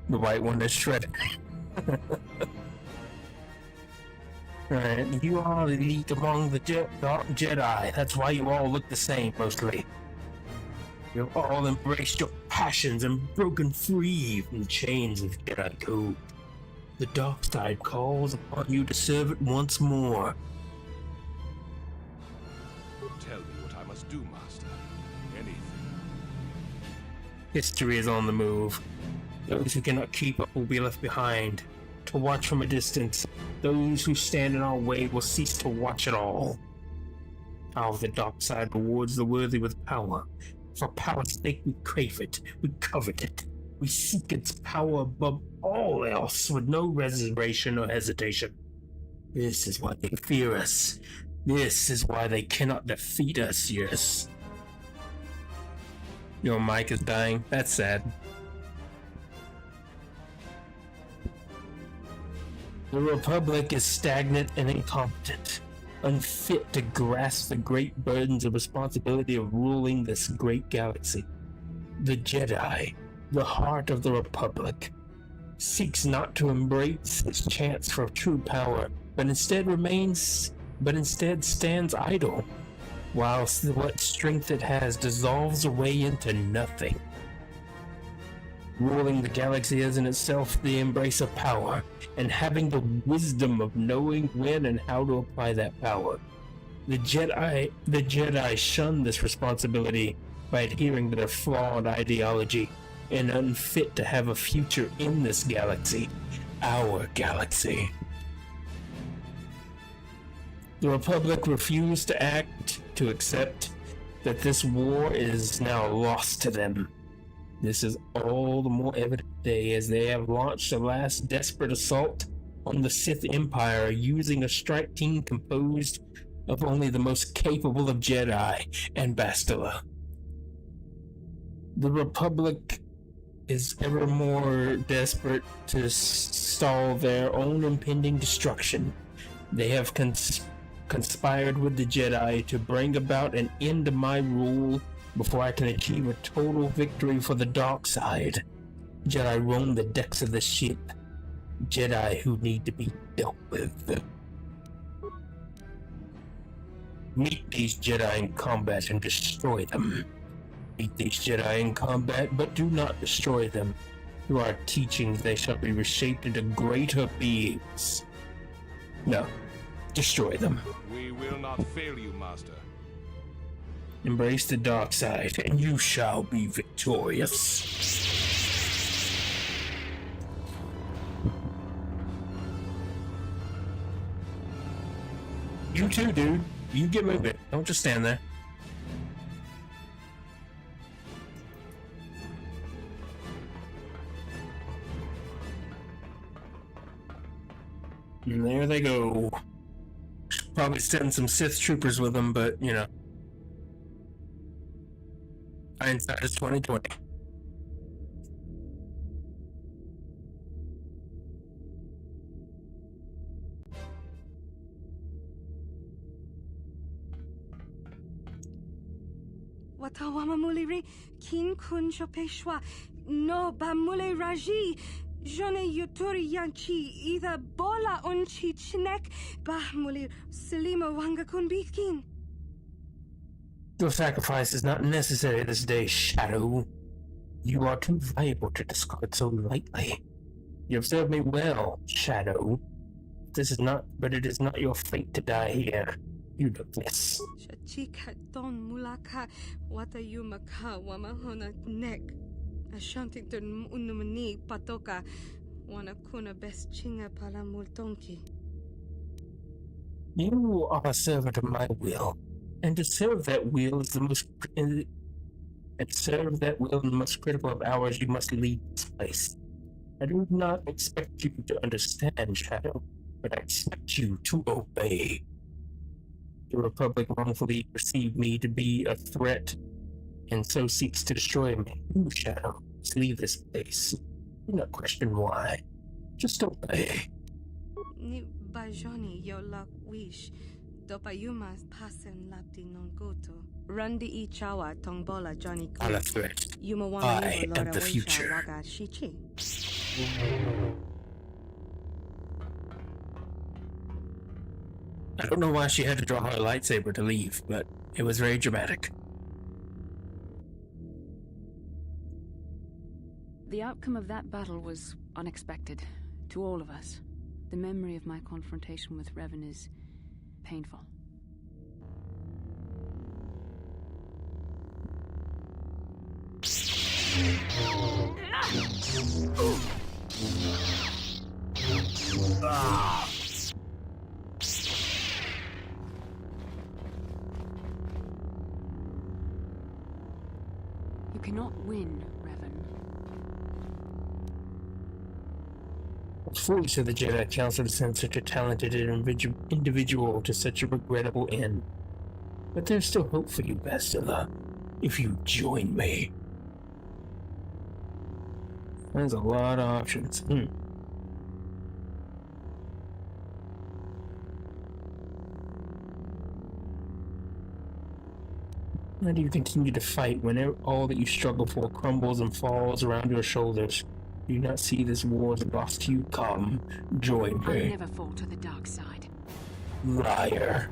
The white one is shredded. Alright, you are elite among the Jedi. That's why you all look the same, mostly. You've all embraced your passions and broken free from the chains of Jedi code. The dark side calls upon you to serve it once more. Tell me what I must do, Master. Anything. History is on the move. Those who cannot keep up will be left behind. To watch from a distance, those who stand in our way will cease to watch at all. How the dark side rewards the worthy with power. For power's sake we crave it, we covet it. We seek its power above all else with no reservation or hesitation. This is why they fear us. This is why they cannot defeat us, yes. Your mic is dying. That's sad. The Republic is stagnant and incompetent, unfit to grasp the great burdens of responsibility of ruling this great galaxy. The Jedi, the heart of the Republic, seeks not to embrace its chance for true power, but instead stands idle, whilst what strength it has dissolves away into nothing. Ruling the galaxy is in itself the embrace of power, and having the wisdom of knowing when and how to apply that power. The Jedi shun this responsibility by adhering to their flawed ideology and unfit to have a future in this galaxy, our galaxy. The Republic refused to accept that this war is now lost to them. This is all the more evident today as they have launched a last desperate assault on the Sith Empire using a strike team composed of only the most capable of Jedi and Bastila. The Republic is ever more desperate to stall their own impending destruction. They have conspired with the Jedi to bring about an end to my rule before I can achieve a total victory for the dark side. Jedi roam the decks of the ship. Jedi who need to be dealt with. Meet these Jedi in combat and destroy them. Meet these Jedi in combat, but do not destroy them. Through our teachings, they shall be reshaped into greater beings. No, destroy them. We will not fail you, Master. Embrace the dark side, and you shall be victorious. You too, dude. You get moving. Don't just stand there. And there they go. Should probably send some Sith troopers with them, but, you know. Hindsight is 2020. Watawama muliri kin kun chopeshwa no bamule raji jone yuturi yanchi either bola unchi chinek bahmuli selima wanga kun bikin. Your sacrifice is not necessary this day, Shadow. You are too valuable to discard so lightly. You have served me well, Shadow. But it is not your fate to die here. You know this. Chachika don mulaka wata yumaka wamahona nek. Ashantington unumani patoka wana kuna best chinga pala multonki. You are a servant of my will. And to serve that will is the most critical of hours, you must leave this place. I do not expect you to understand, Shadow, but I expect you to obey. The Republic wrongfully perceived me to be a threat, and so seeks to destroy me. You, Shadow, must leave this place. Do not question why. Just obey. Ni bajoni yo lak wish. Dopayuma pasen lapti non goto. Rundi ichawa tongbola Johnny I'm a threat. I am the future. I don't know why she had to draw her lightsaber to leave, but it was very dramatic. The outcome of that battle was unexpected to all of us. The memory of my confrontation with Revan is painful. You cannot win, Revan. It's foolish of the Jedi Council to send such a talented individual to such a regrettable end. But there's still hope for you, Bastila, if you join me. There's a lot of options. How do you continue to fight when all that you struggle for crumbles and falls around your shoulders? Do you not see this war is lost to you? Come, join me. I never fall to the dark side. Liar.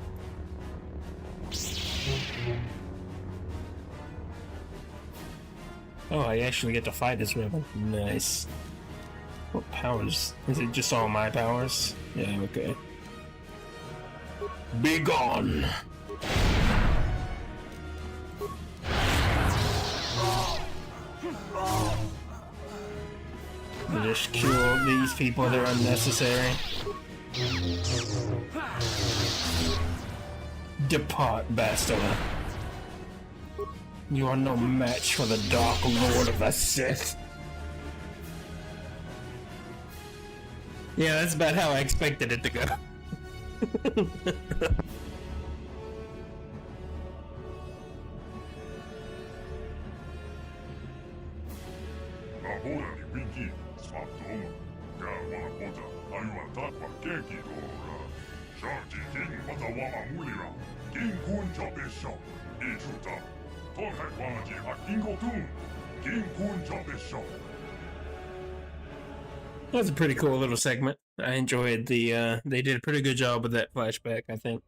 Oh, I actually get to fight this weapon. Nice. What powers? Is it just all my powers? Yeah, okay. Be gone! Just kill these people, they're unnecessary. Depart, Bastila. You are no match for the Dark Lord of the Sith. Yeah, that's about how I expected it to go. That was a pretty cool little segment. I enjoyed the, they did a pretty good job with that flashback, I think.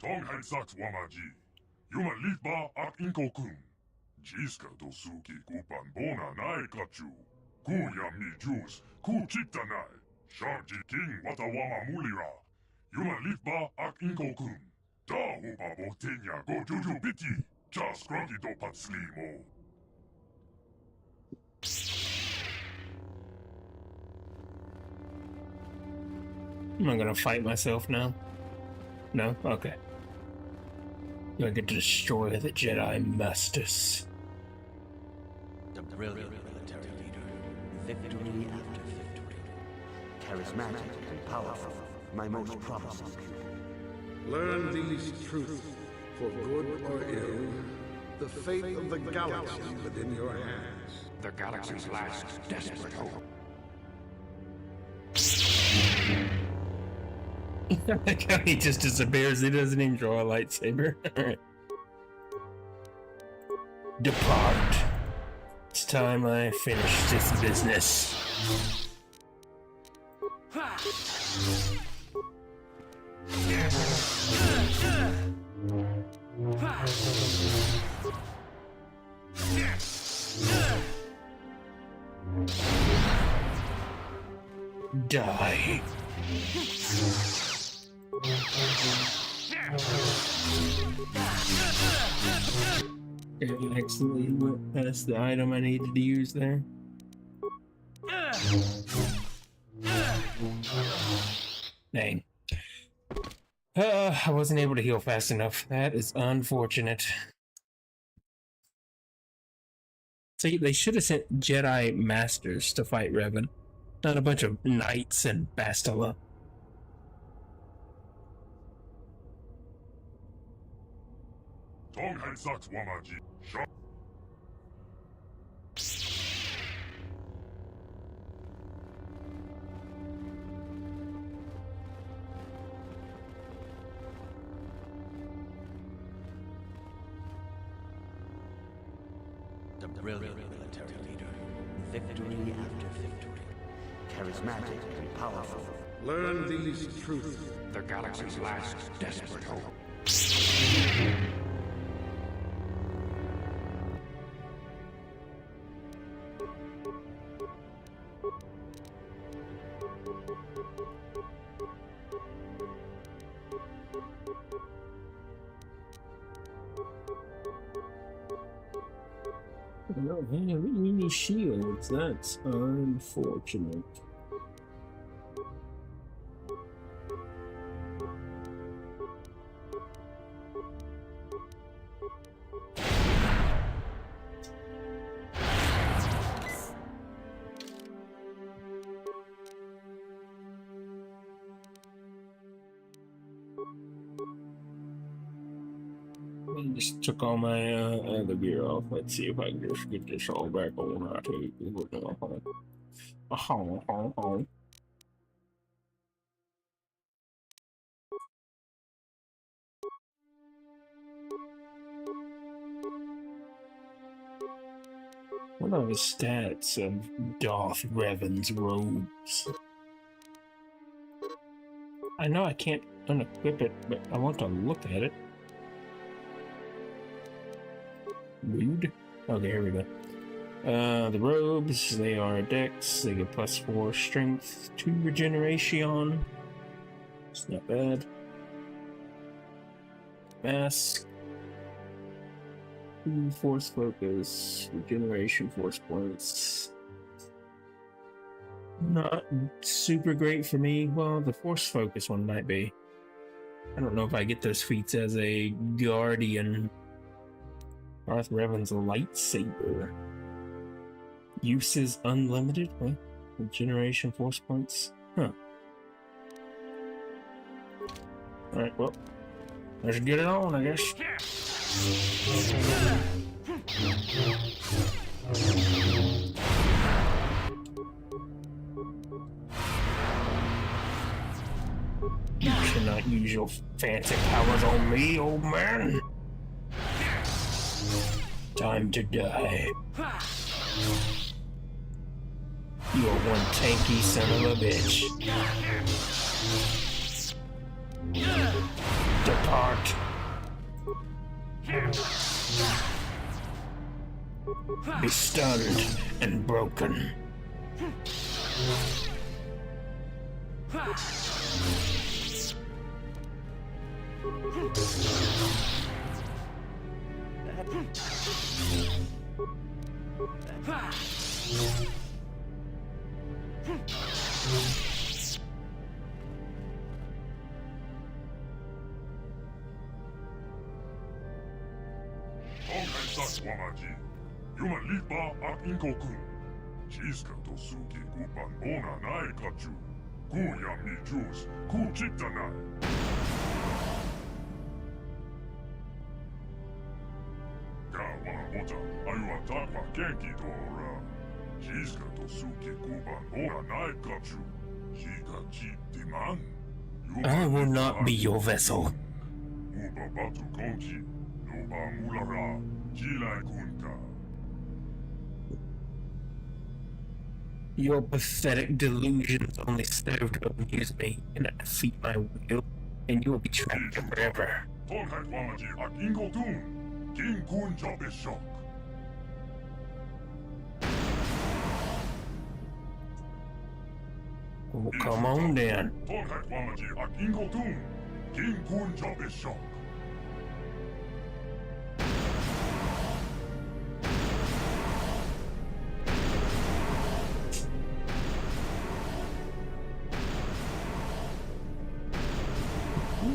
Tong Saks Wamaji. Yuma Litba ak Inkokun. Jiska Dosuki Kupan Bona Nai Kachu. Ku Yami Jus. Ku Chitanai. Sharji King Watawama Mulira. Yuma Litba ak Inkokun. Da Hupa Botenya Go Juju Biti. Jas Grunty Do Patslimo. Am I gonna fight myself now? No? Okay. I get to destroy the Jedi Masters. The brilliant military leader. Victory after victory. Charismatic and powerful. My most promising pupil. Learn these truths, for good or ill. The fate of the galaxy within your hands. The galaxy's last desperate hope. Like how he just disappears, he doesn't even draw a lightsaber. Alright. Depart. It's time I finish this business. Die. I accidentally went past the item I needed to use there. Dang. I wasn't able to heal fast enough. That is unfortunate. See, they should have sent Jedi Masters to fight Revan, not a bunch of knights and Bastila. Tong Saks Wamaji. The brilliant military leader. Victory after victory. Charismatic and powerful. Learn these truths. The galaxy's last desperate hope. I don't have any shields. That's unfortunate. I just took all my other gear off. Let's see if I can just get this all back on. I tell you, What are the stats of Darth Revan's robes? I know I can't unequip it, but I want to look at it. Rude? Okay, here we go. The robes, they are dex, they get +4 strength, 2 regeneration. It's not bad. Mask. 2 force focus, regeneration force points. Not super great for me. Well, the force focus one might be. I don't know if I get those feats as a guardian. Darth Revan's lightsaber. Uses unlimited? Huh? Regeneration force points? Huh. Alright, well. Let's get it on, I guess. You cannot use your fancy powers on me, old man. Time to die. You are one tanky son of a bitch. Depart. Be stunned and broken. Wamaji, Yuma Lipa ak Inko-kun. Chiska to Suki Kupan Bona Nai Kachu. Kuya mi Jus, Ku Chitanai. Kawa Bota, Ayua Takwa Genki Dora. Chiska to Suki Kupan Bona Nai Kachu. Chika Chitiman. I will not be your vessel. Uba Batu Konji, Noba Mulara. Your pathetic delusions only serve to amuse me and not defeat my will, and you will be trapped forever. Oh, come on then.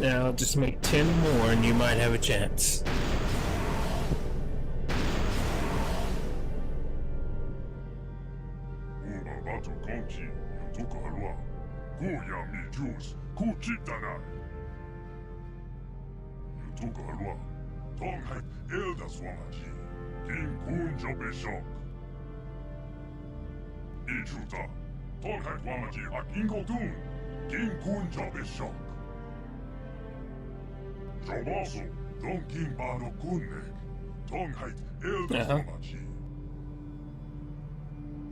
Now just make 10 more and you might have a chance. Jobaso, Don King Bano Kunnek, Don Hait Elder Somachi.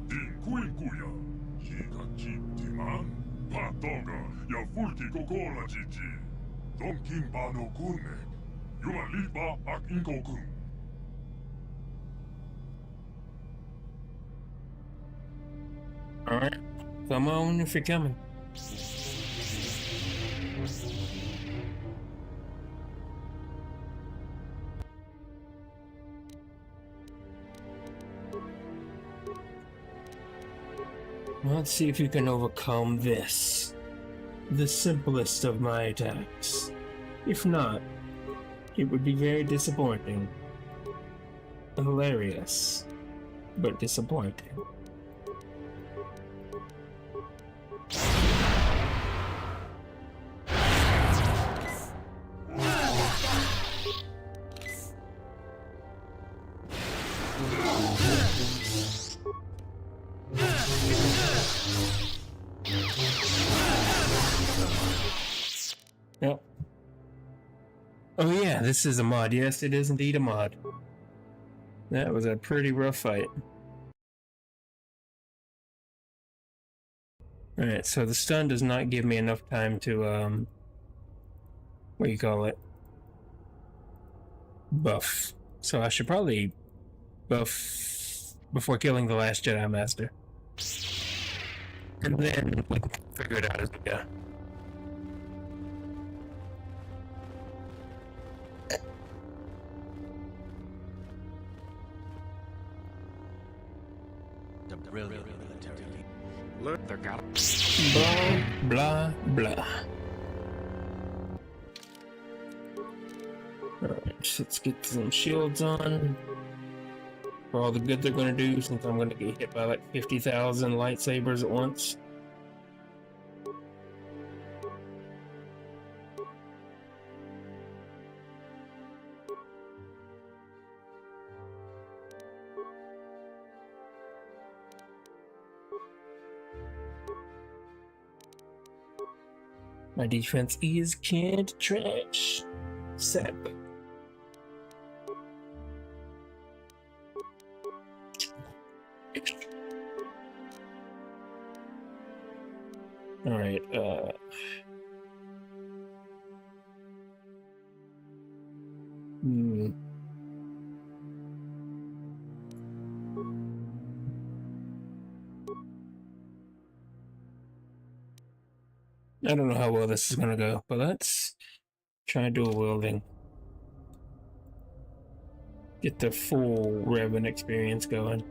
Din Kuikuya, Chika Chitiman, Patonga, Yafulki Kokola Chichi, Don King Bano Kunnek, Yuma Lipa ak Inko-kun. Alright, come on if you're coming. Let's see if you can overcome this. The simplest of my attacks. If not, it would be very disappointing. Hilarious, but disappointing. Yep. Oh yeah, this is a mod. Yes, it is indeed a mod. That was a pretty rough fight. Alright, so the stun does not give me enough time to, what do you call it? Buff. So I should probably buff before killing the last Jedi Master. And then we can figure it out as we go. The brilliant military leader. Look, they're got Blah, blah, blah. Alright, so let's get some shields on. For all the good they're gonna do, since I'm gonna get hit by like 50,000 lightsabers at once. My defense is canned trash. Sad. Alright, I don't know how well this is gonna go, but let's try dual wielding. Get the full Revan experience going.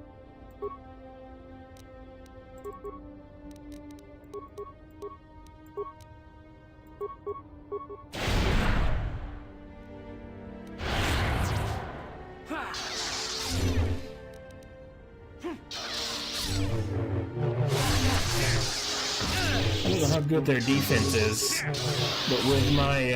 I don't know how good their defense is, but with my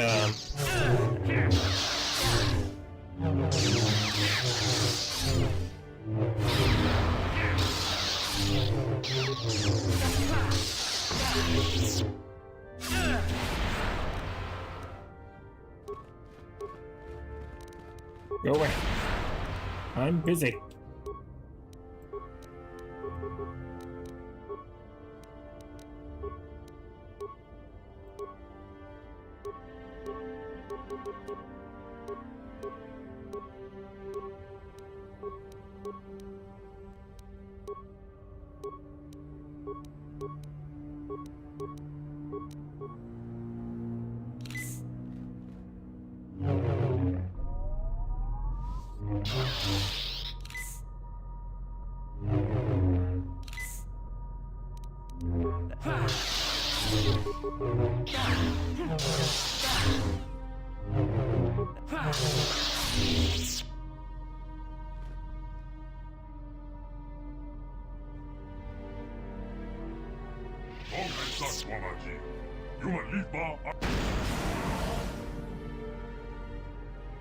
go away. I'm busy.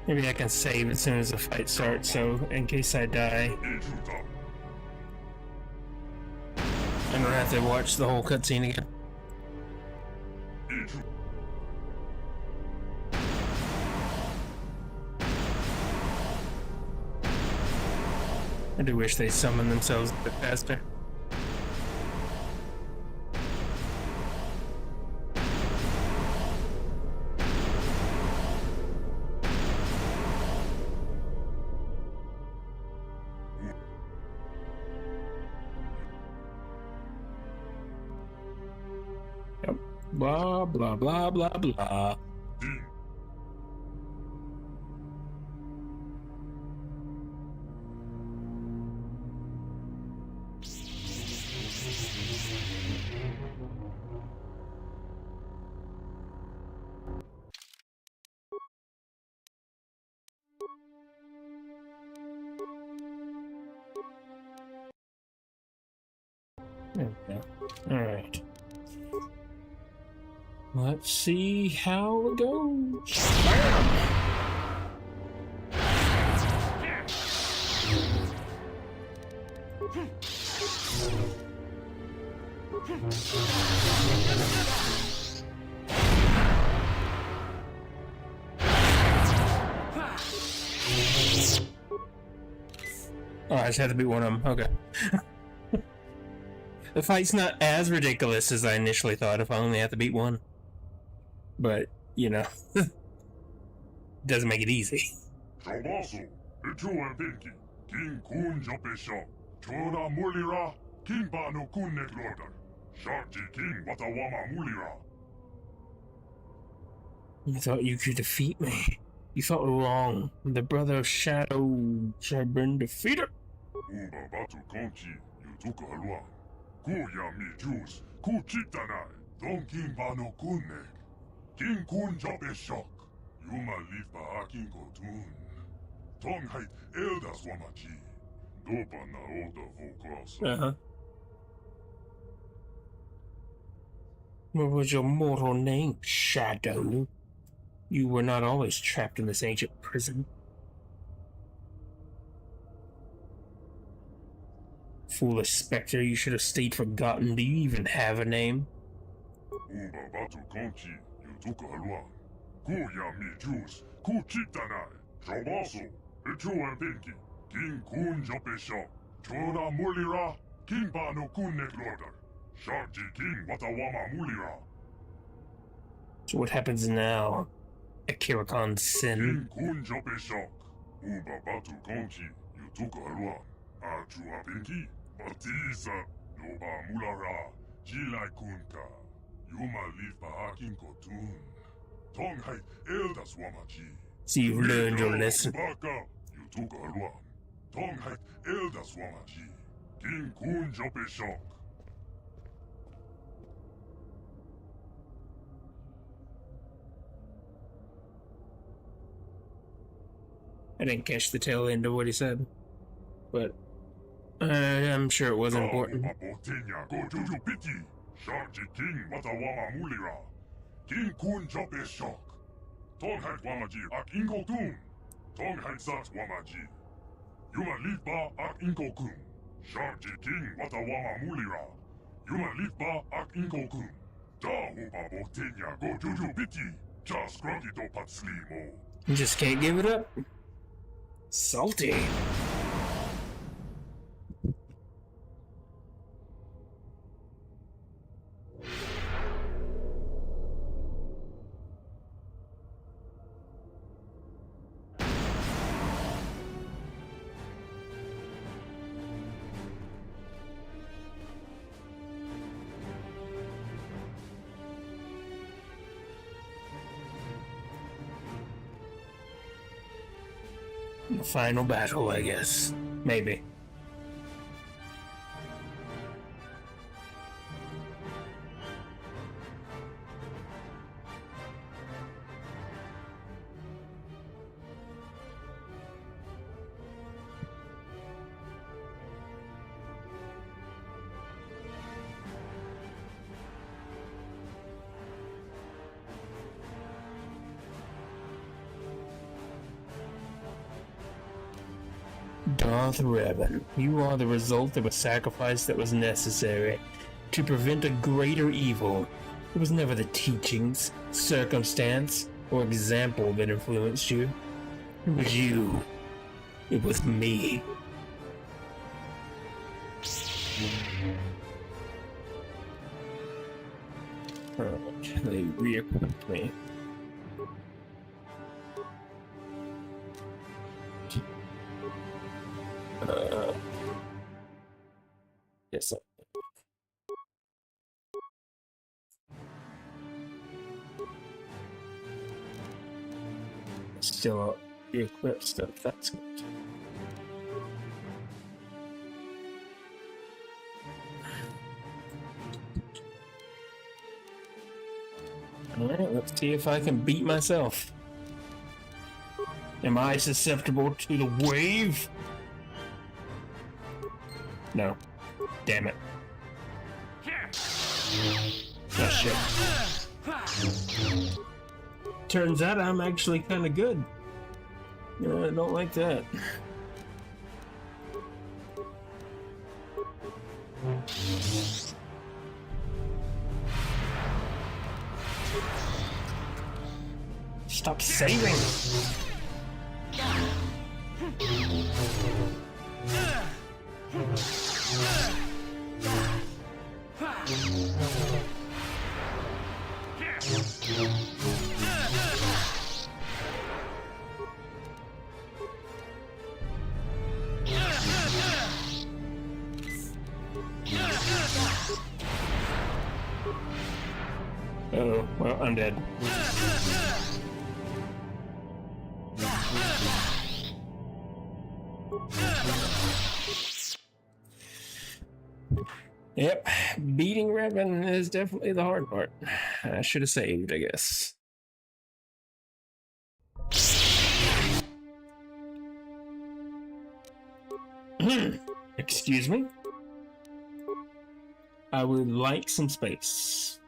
Maybe I can save as soon as the fight starts, so in case I die, I don't have to watch the whole cutscene again. I do wish they summoned themselves a bit faster. Yep. Blah, blah, blah, blah, blah. There we go. Alright. Let's see how it goes. Oh, I just had to beat one of them. Okay. The fight's not as ridiculous as I initially thought if I only have to beat one. But, you know, doesn't make it easy. Shabasu, Echuan Pinky, King Kun Jopesha, Chora Mulira, King Bano Kunnek Lorder, Sharji King Watawama Mulira. You thought you could defeat me. You thought wrong. The Brother of Shadows had been defeated. Uba Batu Konchi, Yutuka Halwa. Kuya Mi Juice, Kuchitanai, Don King Bano Kunnek. King Kun Jopeshok, Yuma Lifa Akin Kotun. Tong Hait Eldas Wamachi, Dopa Na Oda Vokasa. What was your mortal name, Shadow? You were not always trapped in this ancient prison. Foolish spectre, you should have stayed forgotten. Do you even have a name? Uba Batu Konchi, Yutuka Halwa. Kuya Mi Juice, Kuchitanai, Shabasu, Echuan Pinky, King Kun Jopesha, Chora Mulira, King Bano Kunnek Lorder, Sharji King Watawama Mulira. So what happens now? Akirakon's sin. King Kun Jopeshok, Uba Batu Konchi, Yutuka Halwa, Achua Pinky, Batisa, Noba Mulara, Jilai Kunka, Yuma Lifa Akin Kotun, Tong Hait Eldas Wamachi. So you've learned your lesson. Baka, Yutuka Halwa, Tong Hait Eldas Wamachi, King Kun Jopeshok. I didn't catch the tail end of what he said, but I'm sure it was important. Sharji King Watawama Mulira, King Kun Jopeshok, Tong Hait Wamaji Ak Inkotun, Tong Hait Sat Wamaji, Yuma Lifa Ak Inkokun, Sharji King Watawama Mulira, Yuma Lifa Ak Inkokun, Da Huba Botenya Go Juju Piti, Jas Grogito Patslimo. You just can't give it up. Salty. Final battle, I guess. Maybe. Darth Revan, you are the result of a sacrifice that was necessary to prevent a greater evil. It was never the teachings, circumstance, or example that influenced you. It was you. It was me. Alright, they re-equipped me. Yes, sir. Still equipped stuff, that's good. Alright, let's see if I can beat myself. Am I susceptible to the wave? No. Damn it. Oh shit. Turns out I'm actually kind of good. No, I don't like that. Stop saving! Oh, well, I'm dead. Yep, beating Revan is definitely the hard part. I should have saved, I guess. Excuse me? I would like some space.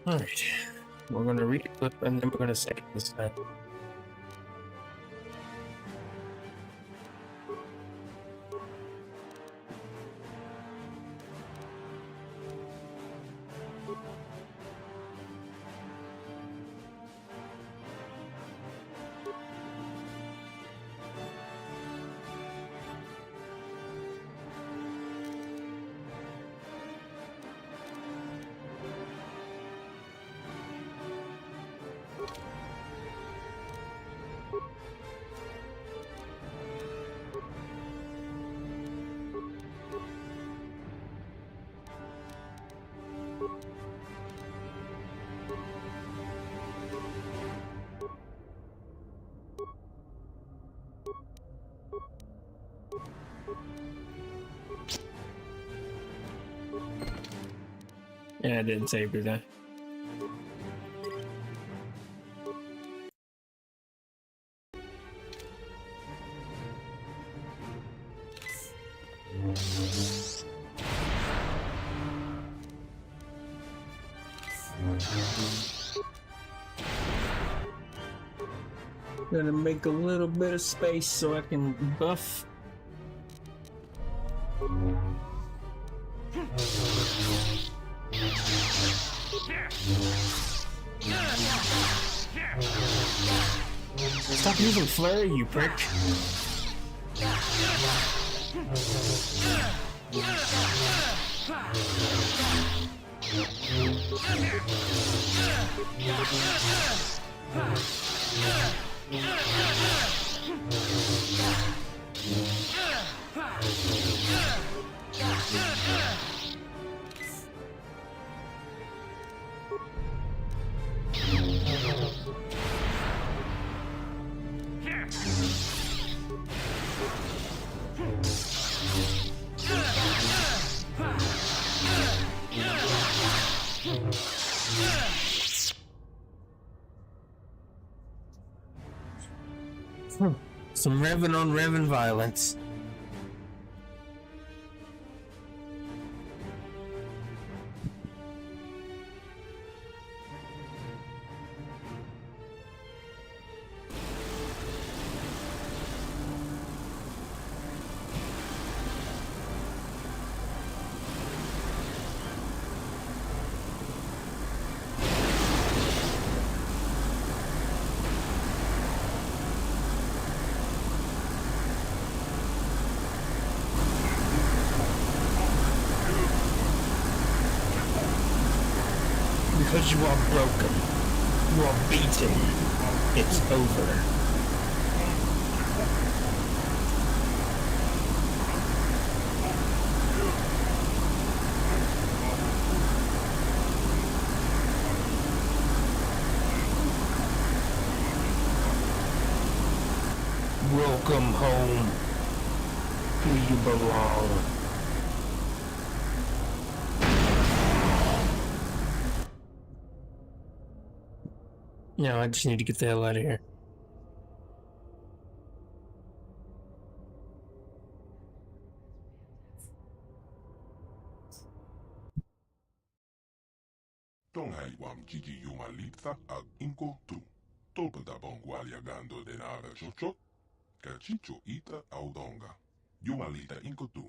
Alright, we're gonna re-equip and then we're gonna save this time. Yeah, I didn't save her that. Gonna make a little bit of space so I can buff. Stop using flurry, you prick. Some Revan on Revan violence. because you are broken. You are beaten. It's over. Welcome home, where you belong. No, I just need to get the hell out of here. Tonghai wam Gigi Yumalitha ag inko tu. Tolpata bongwalia gando de nara chocho. Cachicho ita audonga. Yumalita inko tu.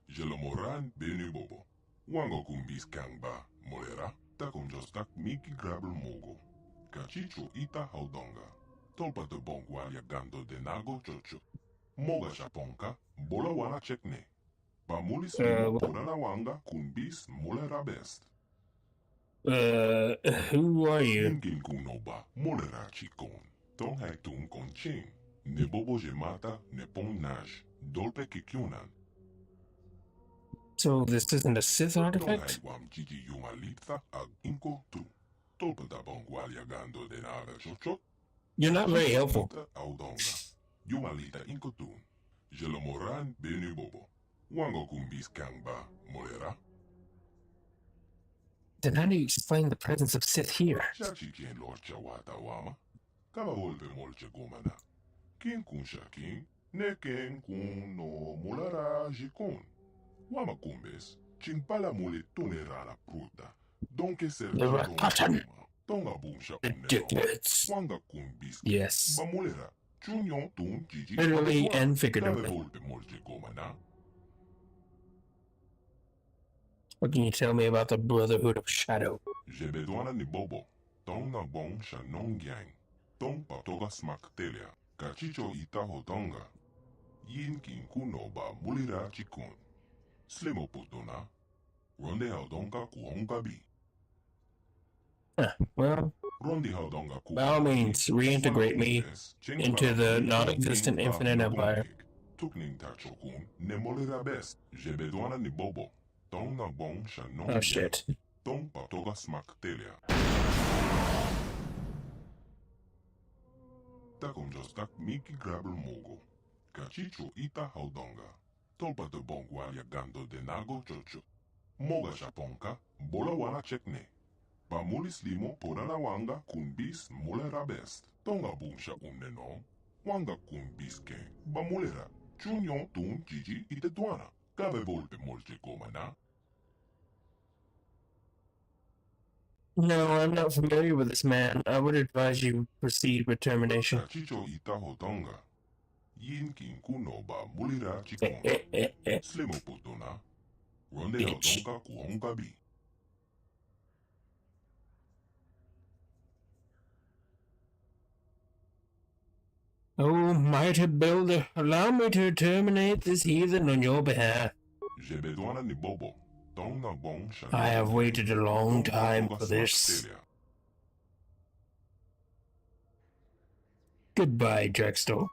Jelomoran benu bobo. Wango kumbis kangba. Molera. Takum jostak miki grabel mogo. Cachicho ita audonga. Tolpata bongwalia gando de nago chocho. Moga shaponka. Bola wana chekne. Pamulis limo porana wanga kumbis molera best. Who are you? Inkin kunoba, molera chikon. Tong hai tun kon ching. Ne bobo jemata, ne pong nash. Dolpe kikyunan. So this isn't a Sith Tong hai artifact? wam Gigi Yumalitha ag inko tu. Tolpa da bongwalia gando de nara chocho. You're not very helpful. Audonga. Yumalita inko tu. Jelomoran benu bobo. Wango kumbis kangba, molera. Then how do you explain the presence of Sith here? Chachi kien lorcha wata wama. Kama holpe molche gomana. Kin kun shakin. Ne ken kun no mulara jikon. Wama kumbes. Chimpala mule tunera la pruta. Donke ser The rat pattern. Tonga boomsha Ridiculous. Wanga kumbis. Yes. Bamulera. Chunyon tun Gigi. Literally and Kame figuratively. holpe molche gomana. What can you tell me about the Brotherhood of Shadows? Jebedwana ni bobo. Tong na bong shanong yang. Tong patoga smak telia. Kachicho ita hotonga. Yin kin kuno ba mulira chikon. Slimo putona. Ronde haudonga kuonga bi. Well, Rondi haudonga ku. by all means, reintegrate me into the non-existent infinite empire. Tukning tachokun ne molira best. Jebedwana ni bobo. Tong na bong shanong Oh shit. Tong patoga smak telia. Takum jostak miki grabel mogo. Kachicho ita haudonga. Tolpa de bongwalia gando de nago chocho. Moga shaponka, bola wana chekne. Pamulis limo porana wanga kunbis molera best. Tonga boomsha uneno. Wanga kunbis ke. Bamulera. Chunyon tun Gigi ite duana. Kave volpe molche gomana. No, I'm not familiar with this man. I would advise you proceed with termination. Kachicho ita hotonga. Yin kin kuno ba mulira chikon. Slimo putona. Ronde hodonga kuonga bi. Oh, mighty builder, allow me to terminate this heathen on your behalf. Jebedwana ni bobo. Tong na bong shanong. I have waited a long time for this. Goodbye, Drexel.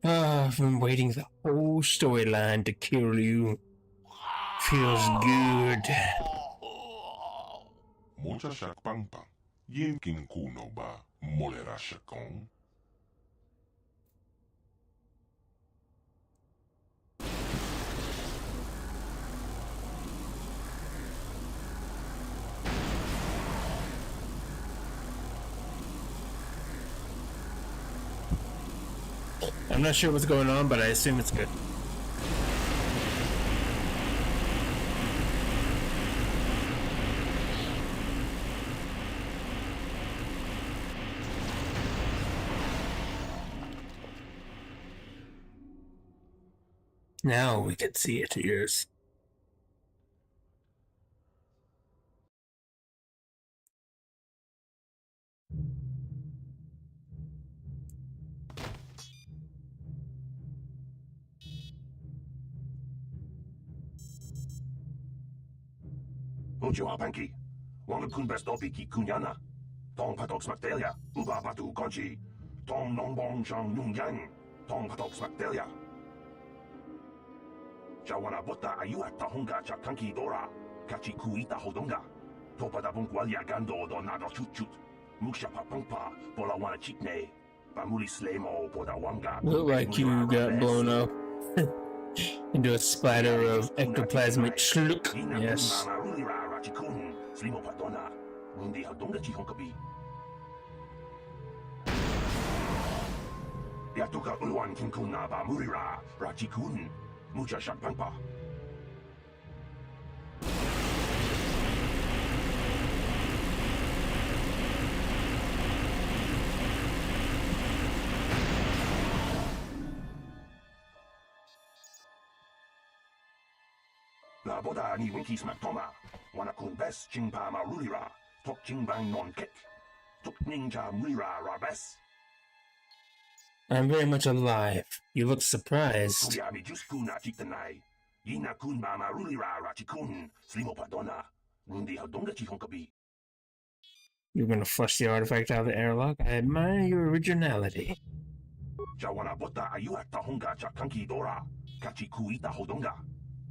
I've been waiting the whole storyline to kill you. Feels good. Mocha shak pang pang. Yin kin kuno ba molera shakong. I'm not sure what's going on, but I assume it's good. Now we can see it, yours. Mucho Panki. Wanga kun best dopi ki kunyana. Tong patok smaktelia. Uba patu konchi. Tong nongbong shang nung yang. Tong patok smaktelia. Chawana bota ayua tahonga cha kanki dora. Kachi kuita hodonga. Topa da bunkwalia gando do nado chut. Musha papangpa. Pola wana chikne. Bamuli slemo poda wanga. Look like you got blown up into a spider of ectoplasmic schluck. Yes. Yatuka ulwan kinkuna ba murira rachikun mucha shakpangpa. La boda ni winki smaktoma. Wanakun bes chingpa marulira. Tok chingbang non kick. Tok ninja murira rabes. I'm very much alive. You look surprised. Kuyabi juskuna chitanai. Yina kun ba marulira rachikun. Slimo padona. Rundi hadonga chihonkabi. You're gonna flush the artifact out of the airlock? I admire your originality. Jawana bota ayua tahonga chakanki dora. Kachi kuita hodonga.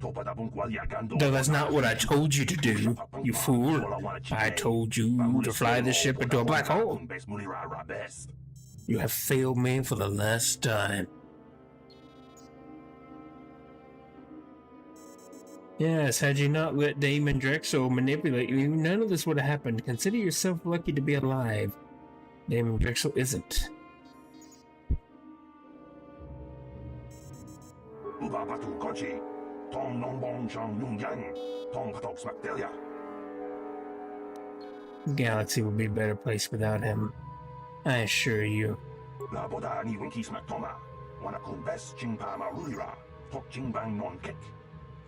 No, that's not what I told you to do, you fool. I told you to fly the ship into a black hole. You have failed me for the last time. Yes, had you not let Damon Drexel manipulate you, none of this would have happened. Consider yourself lucky to be alive. Damon Drexel isn't. Tong nongbong shang nung yang. Tong patok smaktelia. Galaxy would be a better place without him. I assure you. La boda ni winki smaktoma. Wanakun bes chingpa marulira. Tok chingbang non kick.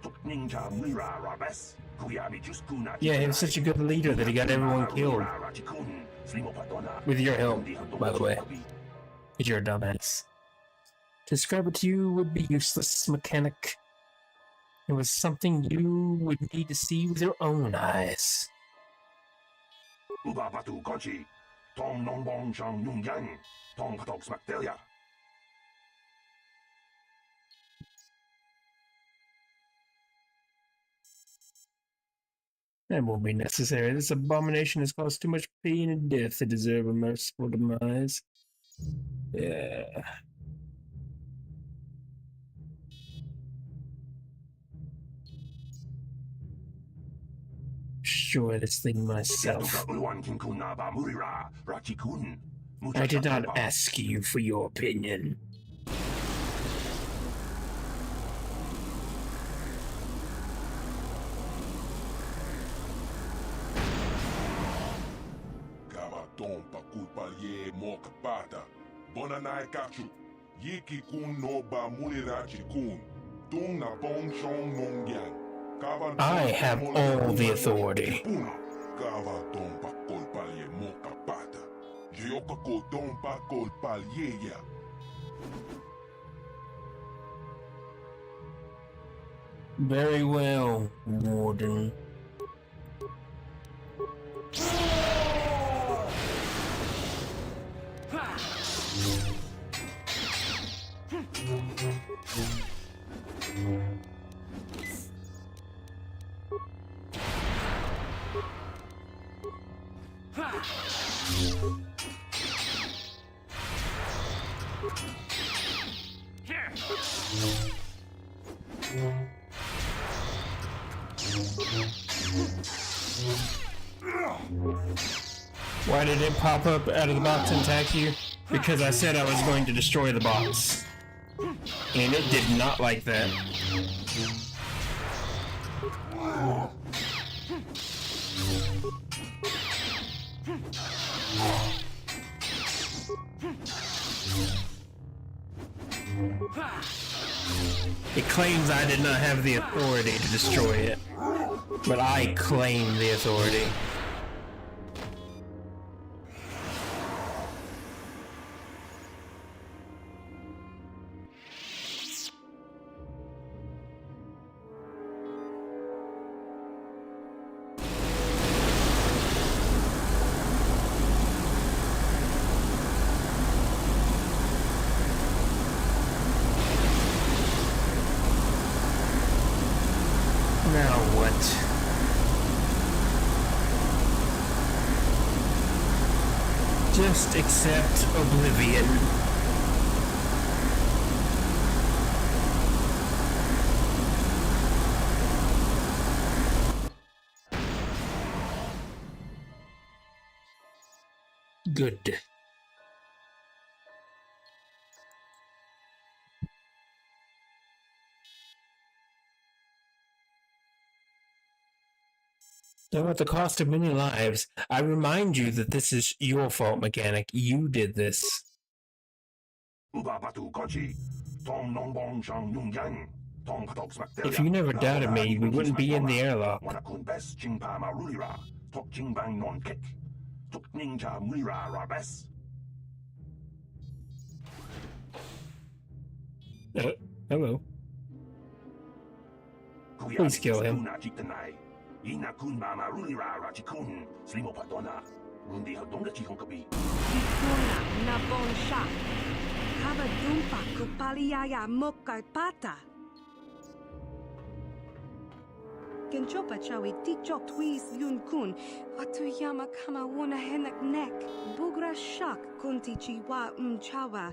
Tok ninja murira rabes. Kuyabi juskuna. Yeah, he was such a good leader that he got everyone killed. With your help, by the way. Because you're a dumbass. To describe it to you would be useless, mechanic. It was something you would need to see with your own eyes. Uba batu konchi. Tong nongbong shang nung yang. Tong patok smaktelia. That won't be necessary. This abomination has caused too much pain and death to deserve a merciful demise. Yeah. Destroy this thing myself. I did not ask you for your opinion. Tompa culpa ye moka pata. Bonanai kachu. Yiki kun no ba mulirachi kun. Tung na bong shong nong yang. I have all the authority. Kava tompa culpa ye moka pata. Yoka ko tompa culpa ye ya. Very well, Warden. Why did it pop up out of the box and attack you? Because I said I was going to destroy the box. And it did not like that. It claims I did not have the authority to destroy it. But I claim the authority. Now what? Just accept oblivion. Good. Though at the cost of many lives, I remind you that this is your fault, mechanic. You did this. If you never doubted me, we wouldn't be in the airlock. Hello. Please kill him. Genchopa chawi tichok tweeks yun kun. Watuyama kama wona henak nek. Bugra shak kunti chiwa chawa.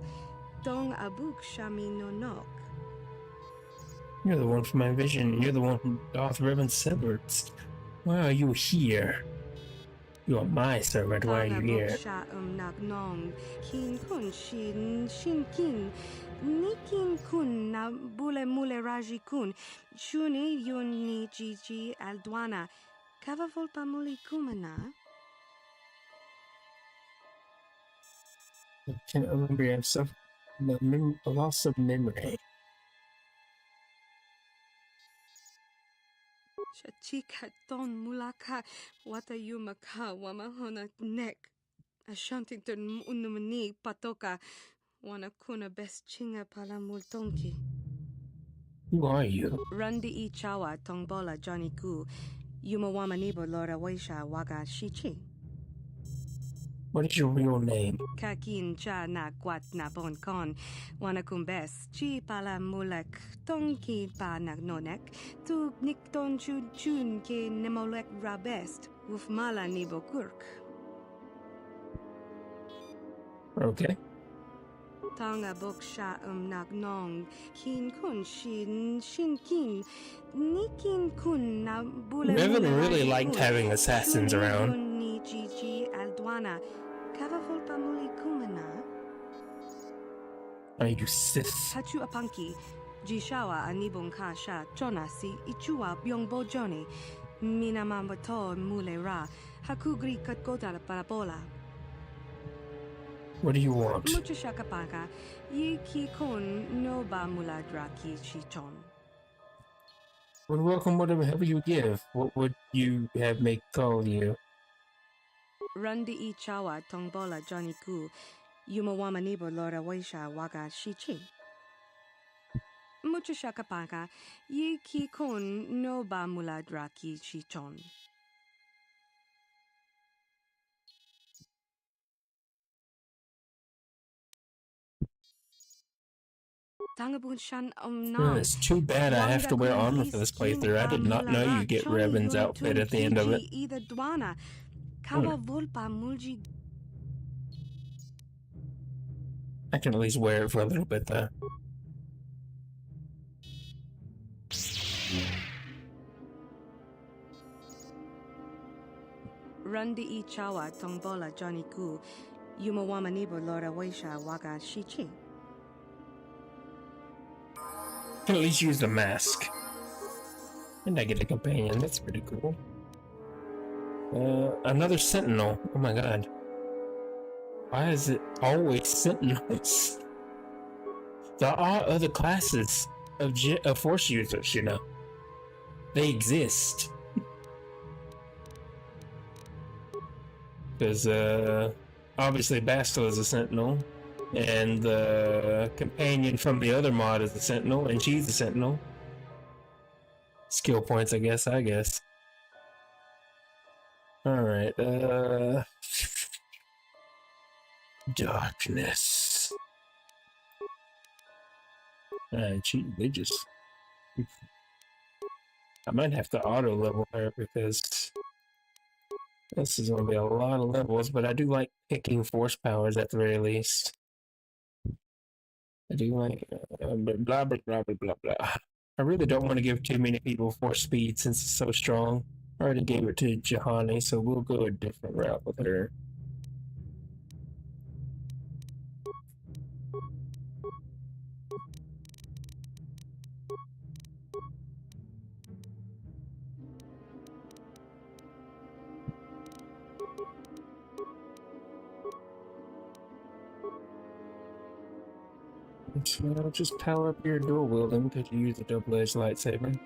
Dong abuk shami no nok. You're the one from my vision. You're the one from Darth Revan Severance. Why are you here? You are my servant. Why are you here? Kin kun shin kin. Nikin kun na bule mule raji kun. Shuni yun ni Gigi Alduana. Kava volpa muli kumana. I can't remember. I have a loss of memory. Chika ton mulaka wata yumaka wamahona nek. Ashantington unumani patoka wana kuna best chinga pala multonki. Who are you? Rundi Ichawa tongbola Johnny Gu. Yumawamanibo Lora Waisha Waga Shichi. What is your real name? Kakin cha na kwat na bon kon. Wanakumbes chi pala mulek tonki pa nagnonek. Tu nikton chun ke nemolek rabest. Wufmala nibo kurk. Okay. Tonga boksha nagnong. Kin kun shin kin. Nikin kun na bule. Revan really liked having assassins around. Ni Gigi Alduana. Kavavulpa muli kumana. Are you Sith? Hachu apanki. Jishawa anibong kasha chona si ichua byongbo joni. Minamamato mule ra. Hakugri katkoda parabola. What do you want? Mucho shakapaka. Yi ki kon no ba muladra ki chichon. Well, welcome whatever you give. What would you have me call you? Rundi Ichawa tongbola Johnny Gu. Yumawamanibo Lora Waisha Waga Shichi. Mucho shakapaka. Yi ki kon no ba muladra ki chichon. It's too bad I have to wear armor for this playthrough. I did not know you get Revan's outfit at the end of it. I can at least wear it for a little bit though. Rundi Ichawa tongbola Johnny Gu. Yumawamanibo Lora Waisha Waga Shichi. I can at least use the mask. And I get a companion. That's pretty cool. Another sentinel. Oh my god. Why is it always sentinels? There are other classes of force users, you know. They exist. Because, obviously Bastel is a sentinel. And the companion from the other mod is a sentinel, and she's a sentinel. Skill points, I guess. Alright, darkness. Gee, they just... I might have to auto level her because this is going to be a lot of levels, but I do like picking force powers at the very least. I do like blah, blah, blah, blah, blah, blah. I really don't want to give too many people force speed since it's so strong. I already gave it to Jahani, so we'll go a different route with her. So just power up your dual wielding because you use a double-edged lightsaber.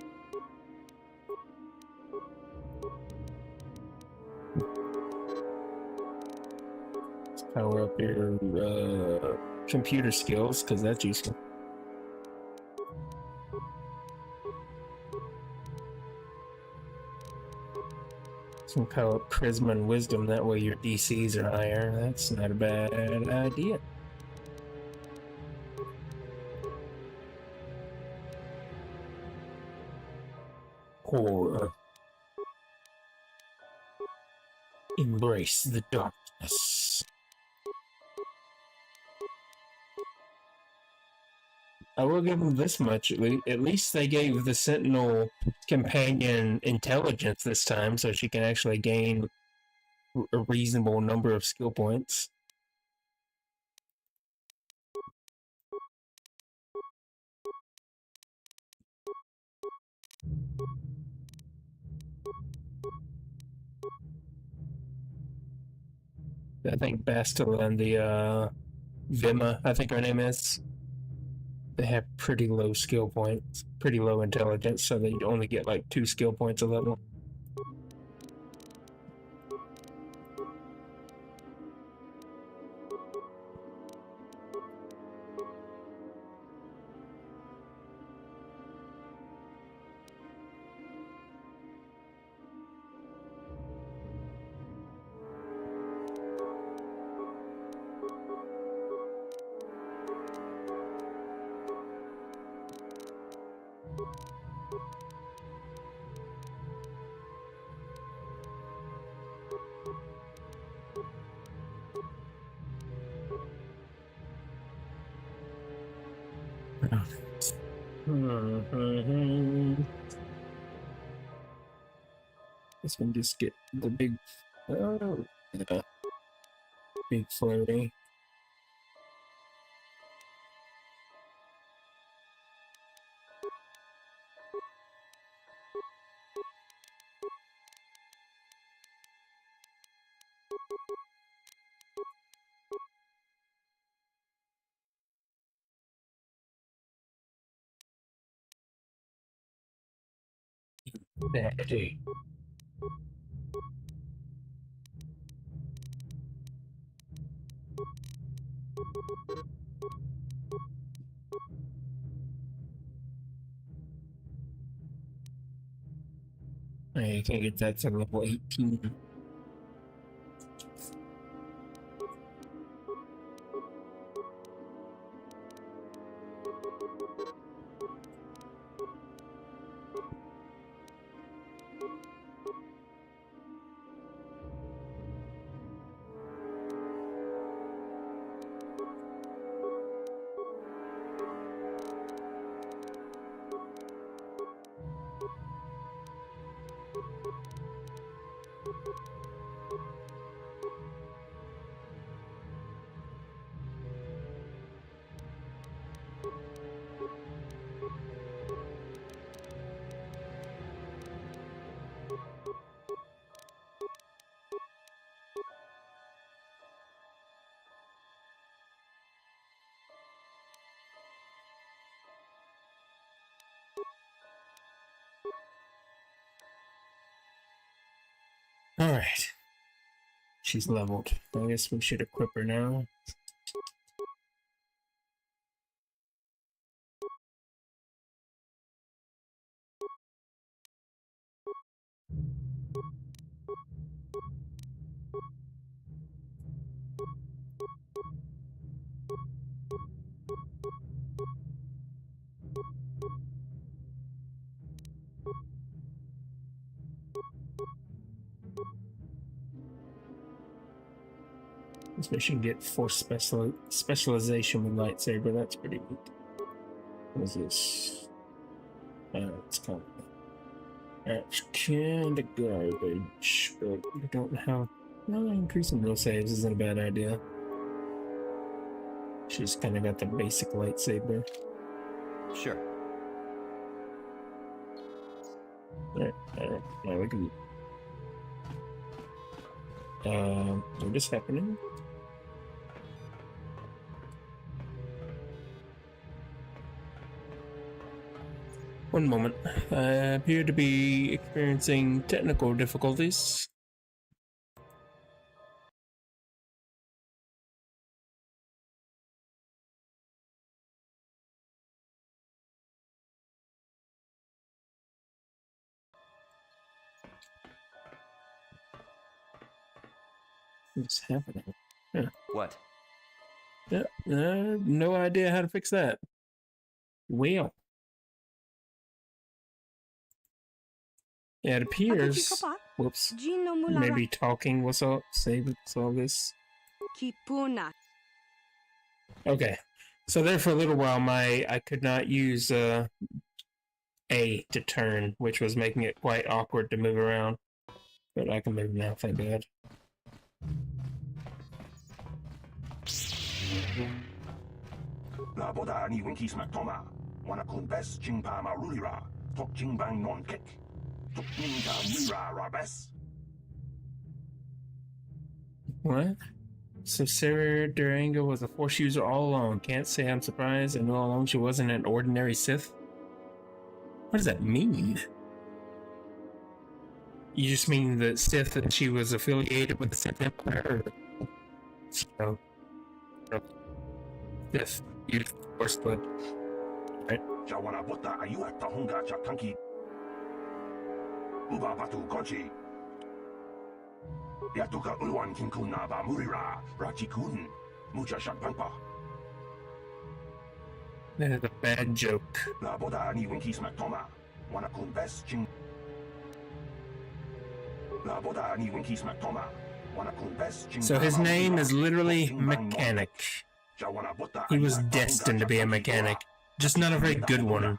Just power up your computer skills because that's useful. Some power up charisma and wisdom, that way your DCs are higher. That's not a bad idea. Or embrace the darkness. I will give them this much, at least they gave the Sentinel companion intelligence this time, so she can actually gain a reasonable number of skill points. I think Bastille and the Vima, I think her name is, they have pretty low skill points, pretty low intelligence, so they only get like 2 skill points a level. This one just get the big, big flurry. Daddy. I can get that to level 18. Alright. She's leveled. I guess we should equip her now. This mission get force specialization with lightsaber. That's pretty neat. What is this? It's kind of garbage, but we don't have. No, increasing no saves isn't a bad idea. She's kind of got the basic lightsaber. Sure. Alright, now we can. What is happening? One moment. I appear to be experiencing technical difficulties. What's happening? Huh. What? Yeah, no idea how to fix that. Well. Yeah, it appears. Whoops. Maybe talking. What's up? Save all this. Okay. So there for a little while, I could not use A to turn, which was making it quite awkward to move around. But I can move now, thank God. La boda ni winki smack toma. Wana kun bes jingpa ma rulira. Tok jingbang non kick. Tok ninga mira rabes. What? So Sarah Durango was a Force user all along. Can't say I'm surprised. I knew all along she wasn't an ordinary Sith. What does that mean? You just mean the Sith that she was affiliated with the Sith Empire? So, Sith, you Force blood, right? Jawana bota ayu at tahunga chatanki. Uba batu goji. Yatuka uwan kinkuna ba murira rachikun mucha shampampa. That is a bad joke. La boda ni winki smack toma. Wana kun best ching. La boda ni winki smack toma. Wana kun best ching. So his name is literally Mechanic. He was destined to be a mechanic, just not a very good one.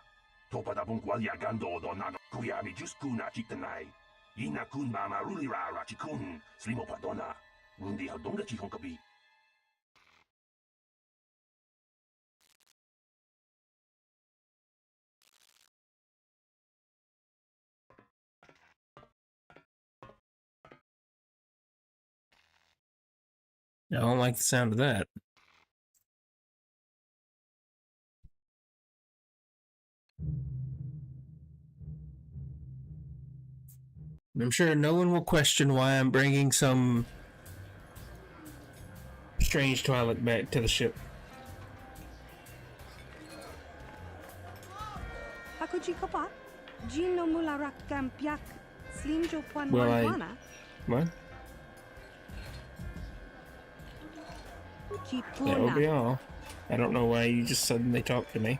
Topada bunkwalia gando do nano kuyami juskuna chitanai. Ina kun mama rulira rachikun slimo padona. Rundi hadonga chihonkabi. I don't like the sound of that. I'm sure no one will question why I'm bringing some strange toilet back to the ship. Well, what? That will be all. I don't know why you just suddenly talked to me.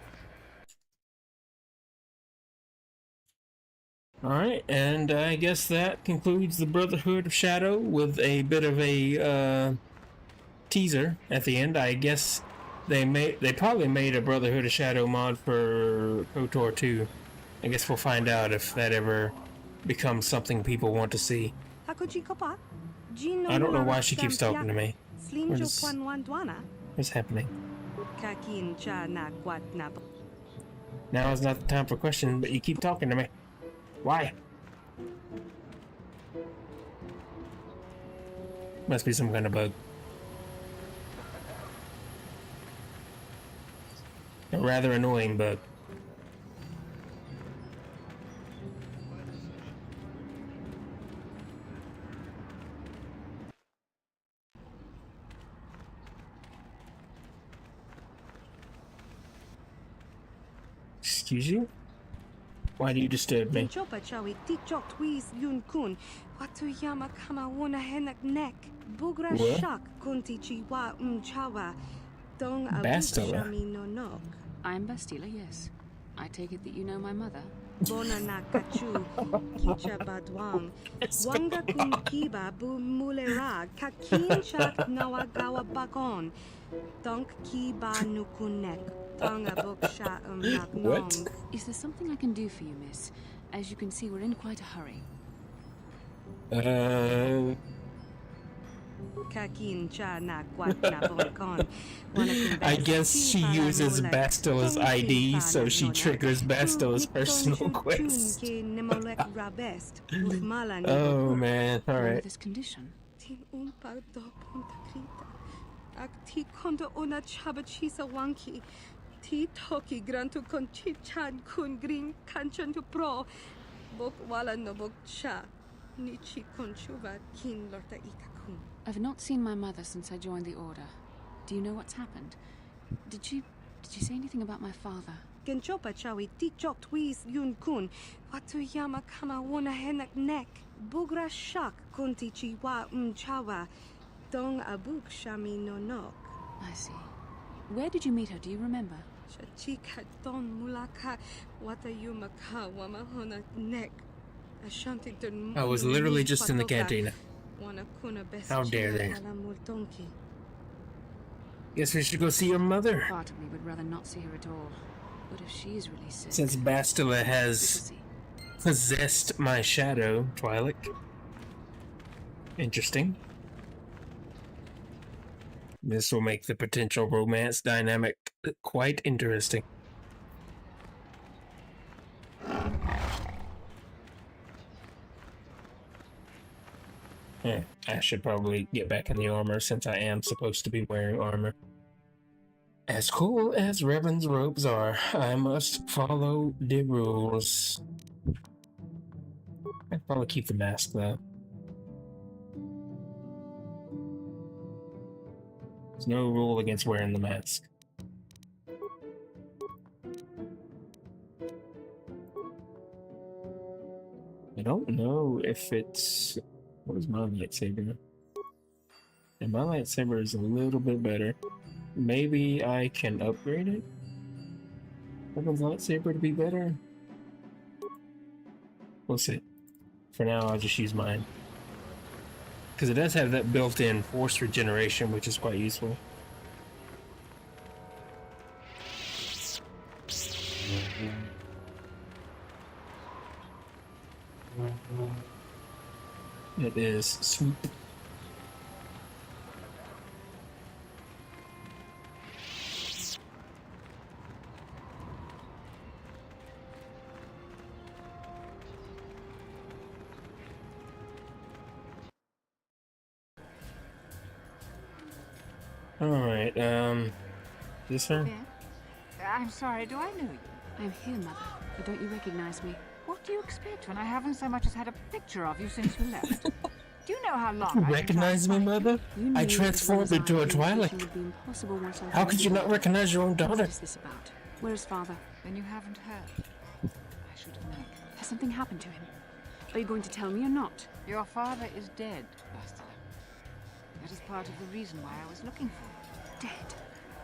Alright, and I guess that concludes the Brotherhood of Shadow with a bit of a teaser at the end. I guess they probably made a Brotherhood of Shadow mod for Kotor 2. I guess we'll find out if that ever becomes something people want to see. I don't know why she keeps talking to me. What's happening? Now is not the time for questions, but you keep talking to me. Why? Must be some kind of bug. A rather annoying bug. Excuse you? Why do you disturb me? Bastila? I'm Bastila, yes. I take it that you know my mother. Bona na kachu, kicha badwang. Wanga kun kiba bu mulera, kakin chak nawagawa bakon. Donk kiba nukunek. Tonga boksha What? Is there something I can do for you, miss? As you can see, we're in quite a hurry. I guess she uses Bastila's ID, so she triggers Bastila's personal quest. Oh man, alright. This condition. Ti kondo ona chabachisa wanki. Ti toki grantu con chichan kun green kanchan to pro. Bok wala no bok cha. Nichi conchuva kin lorta ikakun. I've not seen my mother since I joined the Order. Do you know what's happened? Did she say anything about my father? Genchopa chawi ti chok tweeks yun kun. Watu yama kama wona henak nek. Bugra shak kunti chiwa chawa. Dong abuk shami no nok. I see. Where did you meet her? Do you remember? Chika don mulaka wata yumaka wamahona nek. I was literally just in the cantina. How dare they? Guess we should go see your mother. Part of me would rather not see her at all. But if she's really sick... Since Bastila has possessed my shadow, Twilight. Interesting. This will make the potential romance dynamic quite interesting. Yeah, I should probably get back in the armor since I am supposed to be wearing armor. As cool as Revan's robes are, I must follow the rules. I'd probably keep the mask though. There's no rule against wearing the mask. I don't know if it's... What is my lightsaber? And my lightsaber is a little bit better. Maybe I can upgrade it? Weapons lightsaber to be better? We'll see. For now, I'll just use mine. Because it does have that built-in force regeneration, which is quite useful. It is swoop. Alright, this her? Yeah. I'm sorry, do I know you? I'm here, Mother. But don't you recognize me? What do you expect when I haven't so much as had a picture of you since you left? Do you know how long You recognize me, Mother? I transformed into a Twilight. How could you not recognize your own daughter? What is this about? Where's Father? Then you haven't heard. I should have known. Has something happened to him? Are you going to tell me or not? Your father is dead, Bastila. That is part of the reason why I was looking for you. Dead?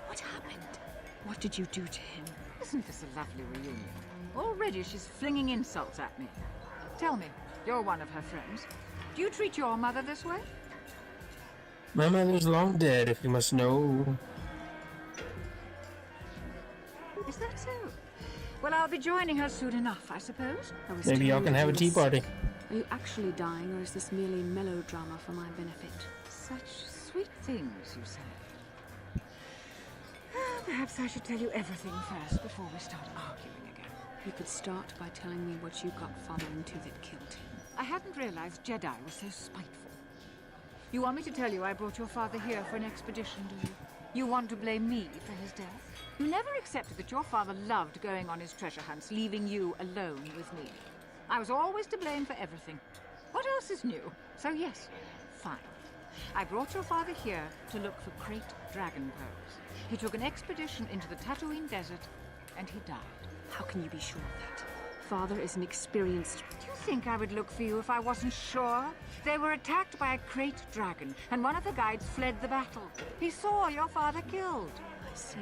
What happened? What did you do to him? Isn't this a lovely reunion? Already she's flinging insults at me. Tell me, you're one of her friends. Do you treat your mother this way? My mother's long dead, if you must know. Is that so? Well, I'll be joining her soon enough, I suppose. Maybe y'all can have a tea party. Are you actually dying, or is this merely melodrama for my benefit? Such sweet things, you say. Perhaps I should tell you everything first before we start arguing again. You could start by telling me what you got Father into that killed him. I hadn't realized Jedi was so spiteful. You want me to tell you I brought your father here for an expedition, do you? You want to blame me for his death? You never accepted that your father loved going on his treasure hunts, leaving you alone with me. I was always to blame for everything. What else is new? So yes, fine. I brought your father here to look for Krayt dragon pearls. He took an expedition into the Tatooine desert, and he died. How can you be sure of that? Father is an experienced... Do you think I would look for you if I wasn't sure? They were attacked by a Krayt dragon, and one of the guides fled the battle. He saw your father killed. I see.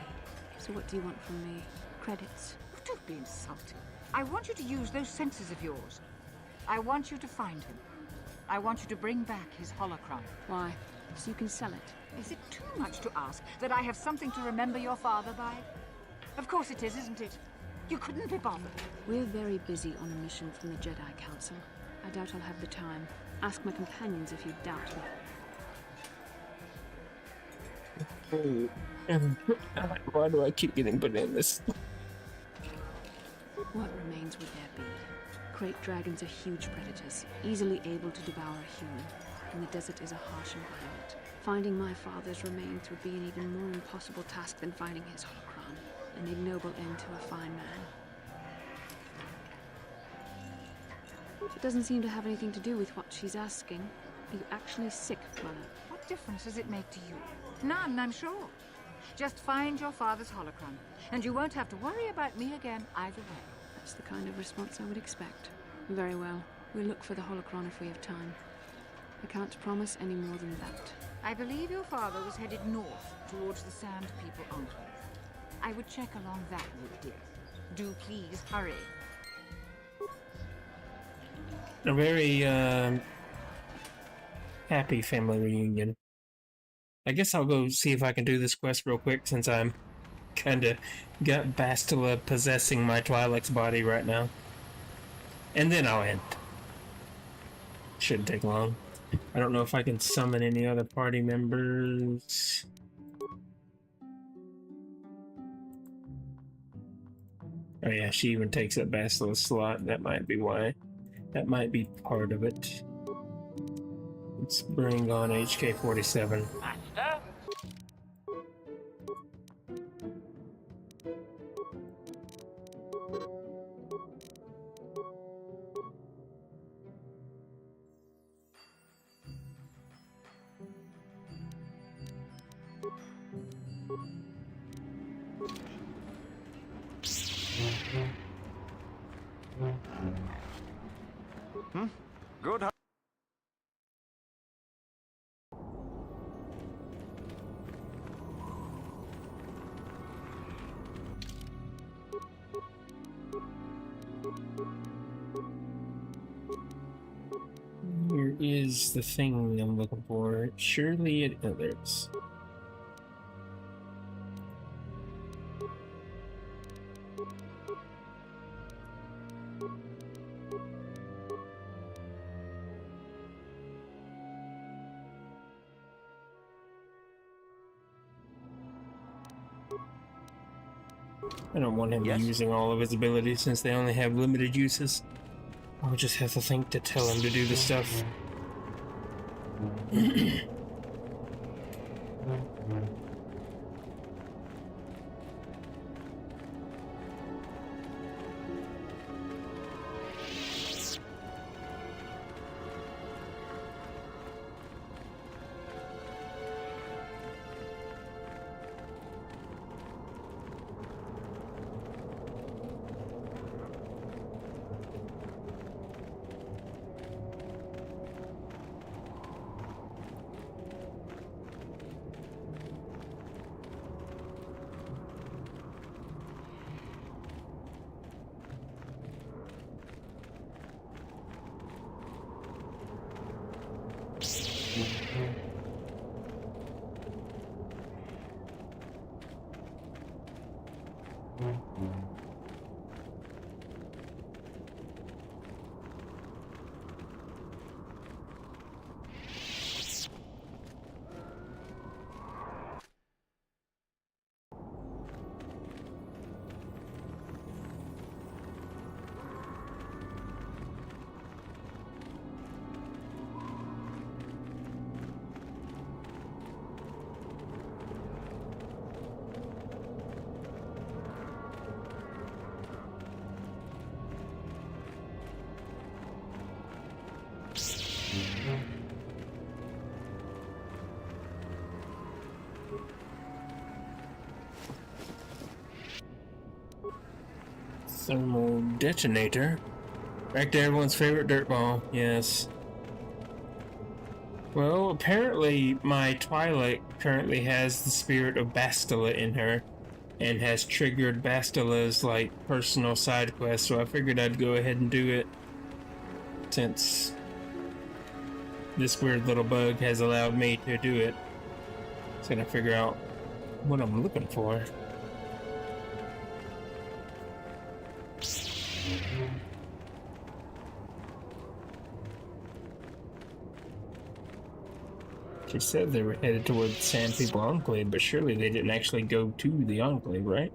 So what do you want from me? Credits? Don't be insulting. I want you to use those senses of yours. I want you to find him. I want you to bring back his holocron. Why? So you can sell it. Is it too much to ask that I have something to remember your father by? Of course it is, isn't it? You couldn't be bothered. We're very busy on a mission from the Jedi Council. I doubt I'll have the time. Ask my companions if you doubt me. Why do I keep getting put in this? What remains would there be? Great dragons are huge predators, easily able to devour a human, and the desert is a harsh environment. Finding my father's remains would be an even more impossible task than finding his holocron, an ignoble end to a fine man. It doesn't seem to have anything to do with what she's asking. Are you actually sick, Mother? What difference does it make to you? None, I'm sure. Just find your father's holocron, and you won't have to worry about me again either way. That's the kind of response I would expect. Very well. We'll look for the holocron if we have time. I can't promise any more than that. I believe your father was headed north towards the Sand People Enclave. I would check along that route, dear. Do please hurry. A very, happy family reunion. I guess I'll go see if I can do this quest real quick since I'm kinda got Bastila possessing my Twi'lek's body right now. And then I'll end. Shouldn't take long. I don't know if I can summon any other party members. Oh yeah, she even takes up Bastila's slot. That might be why. That might be part of it. Let's bring on HK-47. Master? Good. Where is the thing I'm looking for? Surely it others. I don't want him using all of his abilities since they only have limited uses. I'll just have to think to tell him to do the stuff. Thermal detonator. Back to everyone's favorite dirt ball. Yes. Well, apparently my Twi'lek currently has the spirit of Bastila in her, and has triggered Bastila's like personal side quest, so I figured I'd go ahead and do it since this weird little bug has allowed me to do it. Just gonna figure out what I'm looking for. She said they were headed toward the Sand People Enclave, but surely they didn't actually go to the Enclave, right?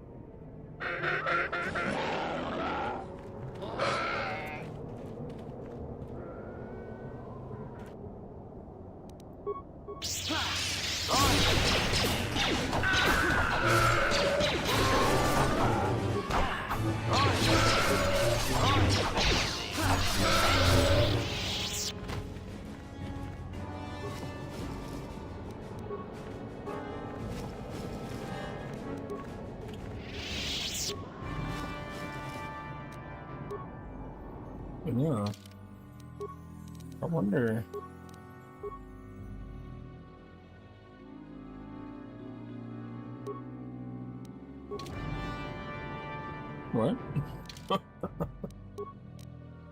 Yeah. I wonder. What?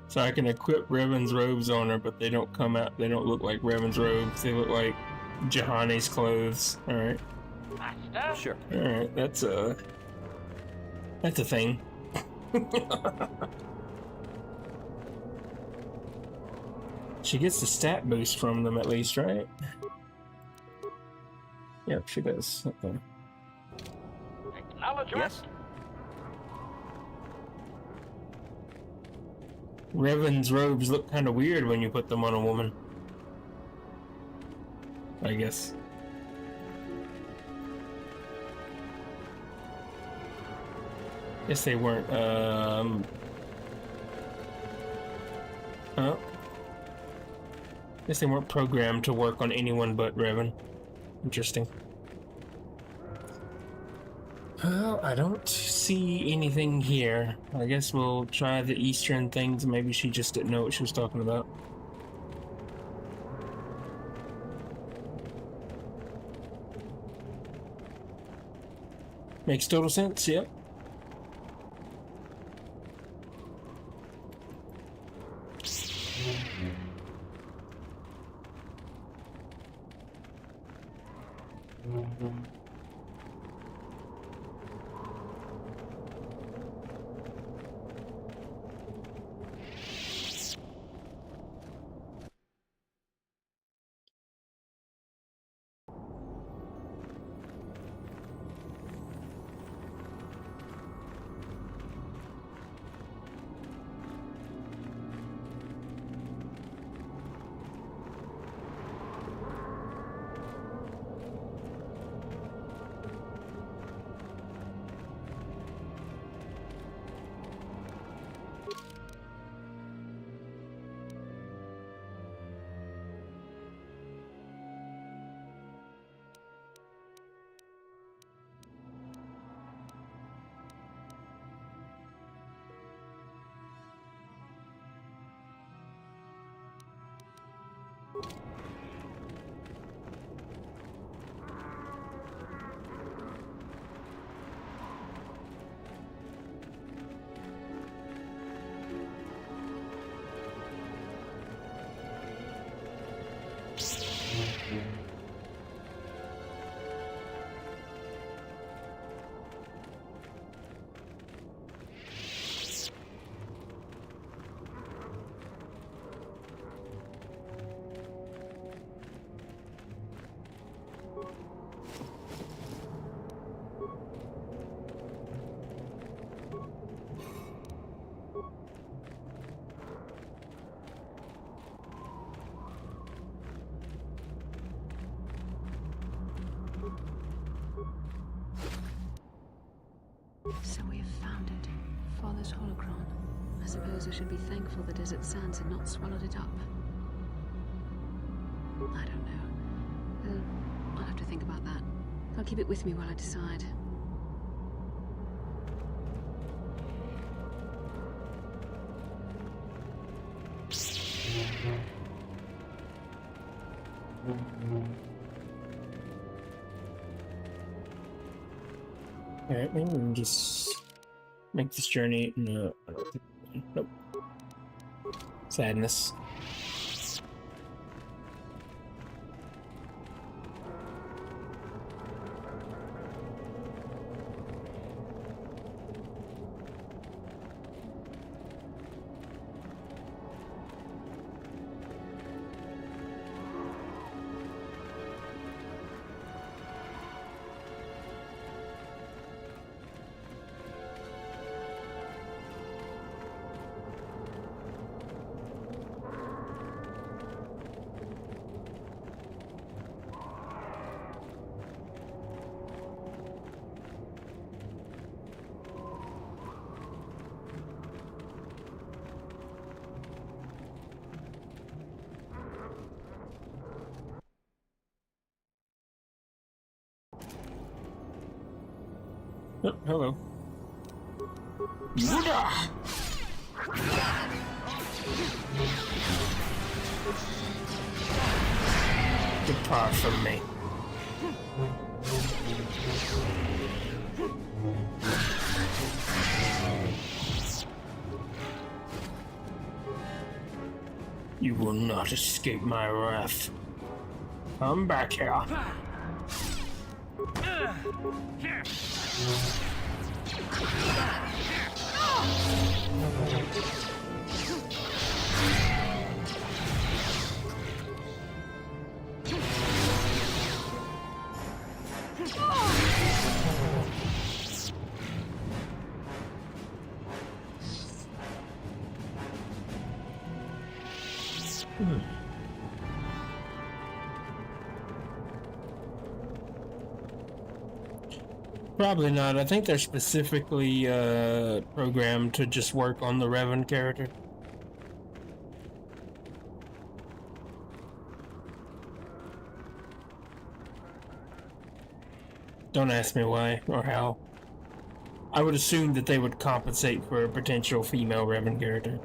So I can equip Revan's robes on her, but they don't come out. They don't look like Revan's robes. They look like Jahani's clothes. All right. Master? Sure. All right. That's a thing. She gets the stat boost from them at least, right? Yep, she does. Okay. Acknowledgement. Yes. Revan's robes look kind of weird when you put them on a woman, I guess. Guess they weren't, oh. Guess they weren't programmed to work on anyone but Revan. Interesting. Well, I don't see anything here. I guess we'll try the eastern things. Maybe she just didn't know what she was talking about. Makes total sense, yep. So we have found it. Father's holocron. I suppose I should be thankful the desert sands had not swallowed it up. I don't know. I'll have to think about that. I'll keep it with me while I decide. Alright, maybe we can just make this journey. No, I don't think. Nope. Sadness. Oh, hello. Depart from me. You will not escape my wrath. Come back here. Probably not. I think they're specifically programmed to just work on the Revan character. Don't ask me why or how. I would assume that they would compensate for a potential female Revan character.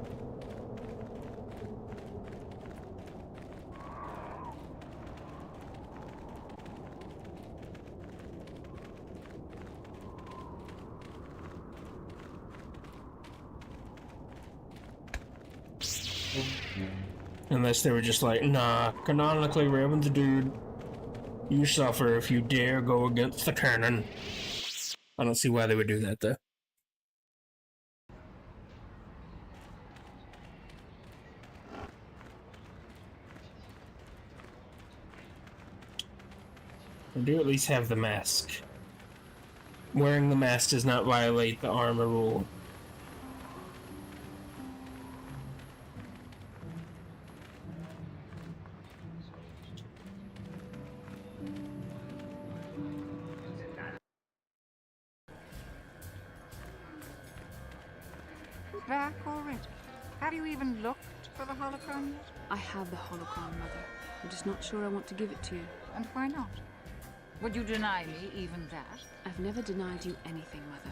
Unless they were just like, nah, canonically Revan's a dude. You suffer if you dare go against the canon. I don't see why they would do that, though. I do at least have the mask. Wearing the mask does not violate the armor rule. Back already? Have you even looked for the holocron yet? I have the holocron, Mother. I'm just not sure I want to give it to you. And why not? Would you deny me even that? I've never denied you anything, Mother.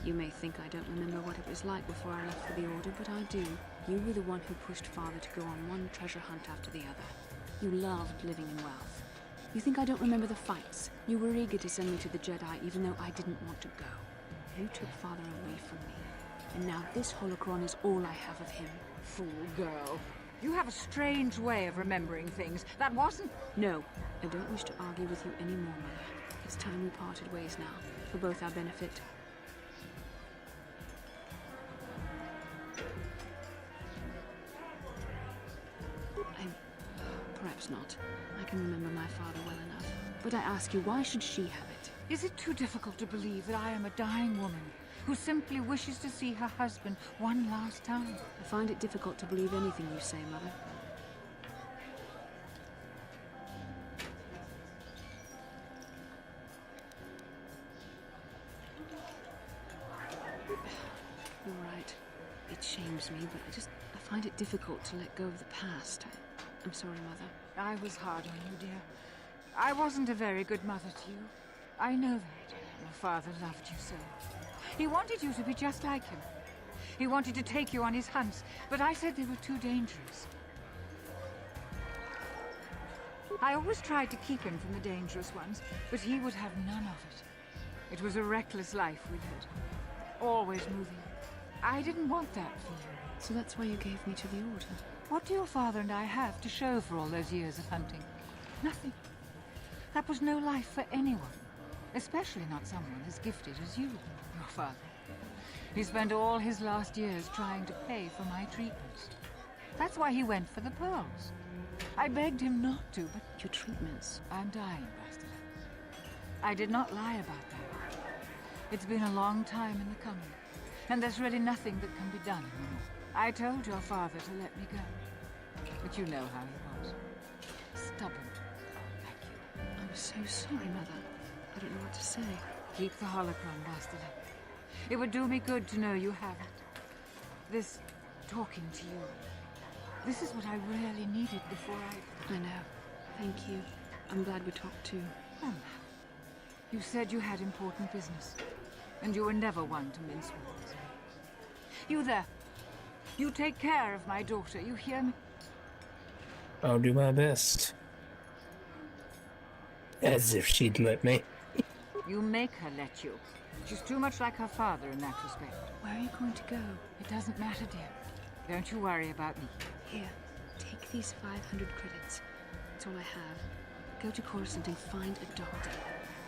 You may think I don't remember what it was like before I left for the Order, but I do. You were the one who pushed Father to go on one treasure hunt after the other. You loved living in wealth. You think I don't remember the fights? You were eager to send me to the Jedi even though I didn't want to go. You took Father away from me. And now this holocron is all I have of him. Fool girl. You have a strange way of remembering things. That wasn't... No, I don't wish to argue with you anymore, Mother. It's time we parted ways now, for both our benefit. Perhaps not. I can remember my father well enough. But I ask you, why should she have it? Is it too difficult to believe that I am a dying woman who simply wishes to see her husband one last time? I find it difficult to believe anything you say, Mother. You're right. It shames me, but I find it difficult to let go of the past. I'm sorry, Mother. I was hard on you, dear. I wasn't a very good mother to you. I know that. Your father loved you so. He wanted you to be just like him. He wanted to take you on his hunts, but I said they were too dangerous. I always tried to keep him from the dangerous ones, but he would have none of it. It was a reckless life we led. Always moving. I didn't want that for you. So that's why you gave me to the Order? What do your father and I have to show for all those years of hunting? Nothing. That was no life for anyone. Especially not someone as gifted as you, your father. He spent all his last years trying to pay for my treatments. That's why he went for the pearls. I begged him not to, but... Your treatments? I'm dying, Bastila. I did not lie about that. It's been a long time in the coming, and there's really nothing that can be done anymore. I told your father to let me go, but you know how he was. Stubborn, like you. I'm so sorry, Mother. I don't know what to say. Keep the holocron, Bastila. It would do me good to know you have it. This talking to you. This is what I really needed before I know. Thank you. I'm glad we talked too. Oh, you said you had important business, and you were never one to mince words. You there. You take care of my daughter, you hear me? I'll do my best. As if she'd let me. You make her let you. She's too much like her father in that respect. Where are you going to go? It doesn't matter, dear. Don't you worry about me. Here, take these 500 credits. That's all I have. Go to Coruscant and find a doctor.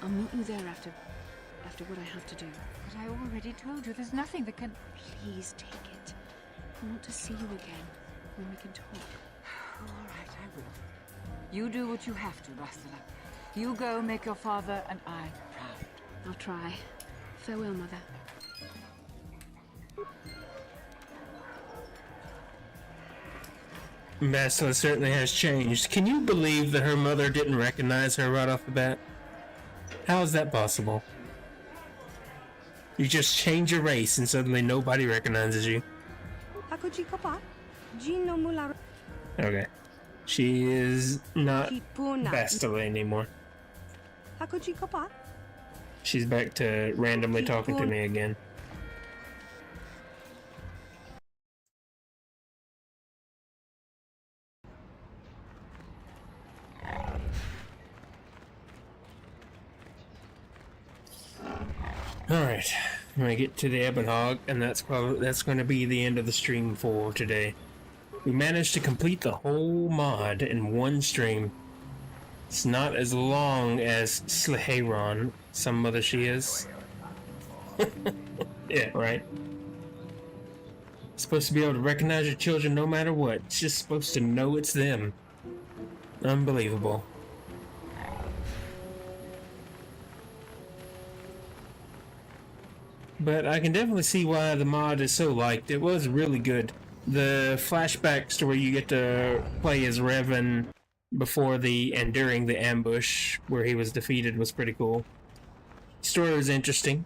I'll meet you there after what I have to do. But I already told you there's nothing that can... Please take it. I want to see you again, when we can talk. All right, I will. You do what you have to, Bastila. You go make your father and I proud. I'll try. Farewell, Mother. Bastila certainly has changed. Can you believe that her mother didn't recognize her right off the bat? How is that possible? You just change your race and suddenly nobody recognizes you. Okay. She is not Bastila anymore. She's back to randomly talking to me again. Alright, I'm gonna get to the Ebon Hog, and that's going to be the end of the stream for today. We managed to complete the whole mod in one stream. It's not as long as Sleheyron, some mother she is. Yeah, right. Supposed to be able to recognize your children no matter what. It's just supposed to know it's them. Unbelievable. But I can definitely see why the mod is so liked. It was really good. The flashbacks to where you get to play as Revan before and during the ambush where he was defeated was pretty cool. Story was interesting.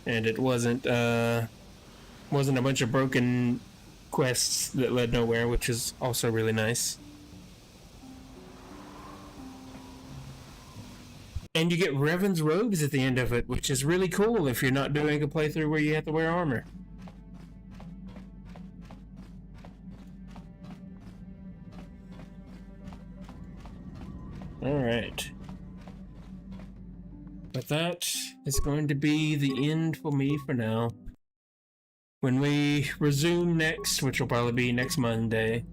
And it wasn't a bunch of broken quests that led nowhere, which is also really nice. And you get Revan's robes at the end of it, which is really cool if you're not doing a playthrough where you have to wear armor. Alright. But that is going to be the end for me for now. When we resume next, which will probably be next Monday,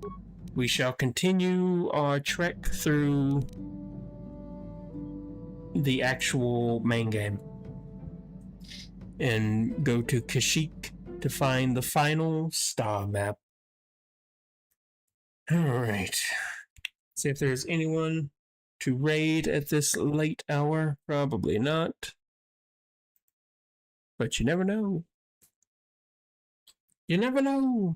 we shall continue our trek through the actual main game and go to Kashyyyk to find the final star map. Alright. See if there's anyone to raid at this late hour. Probably not. But you never know. You never know.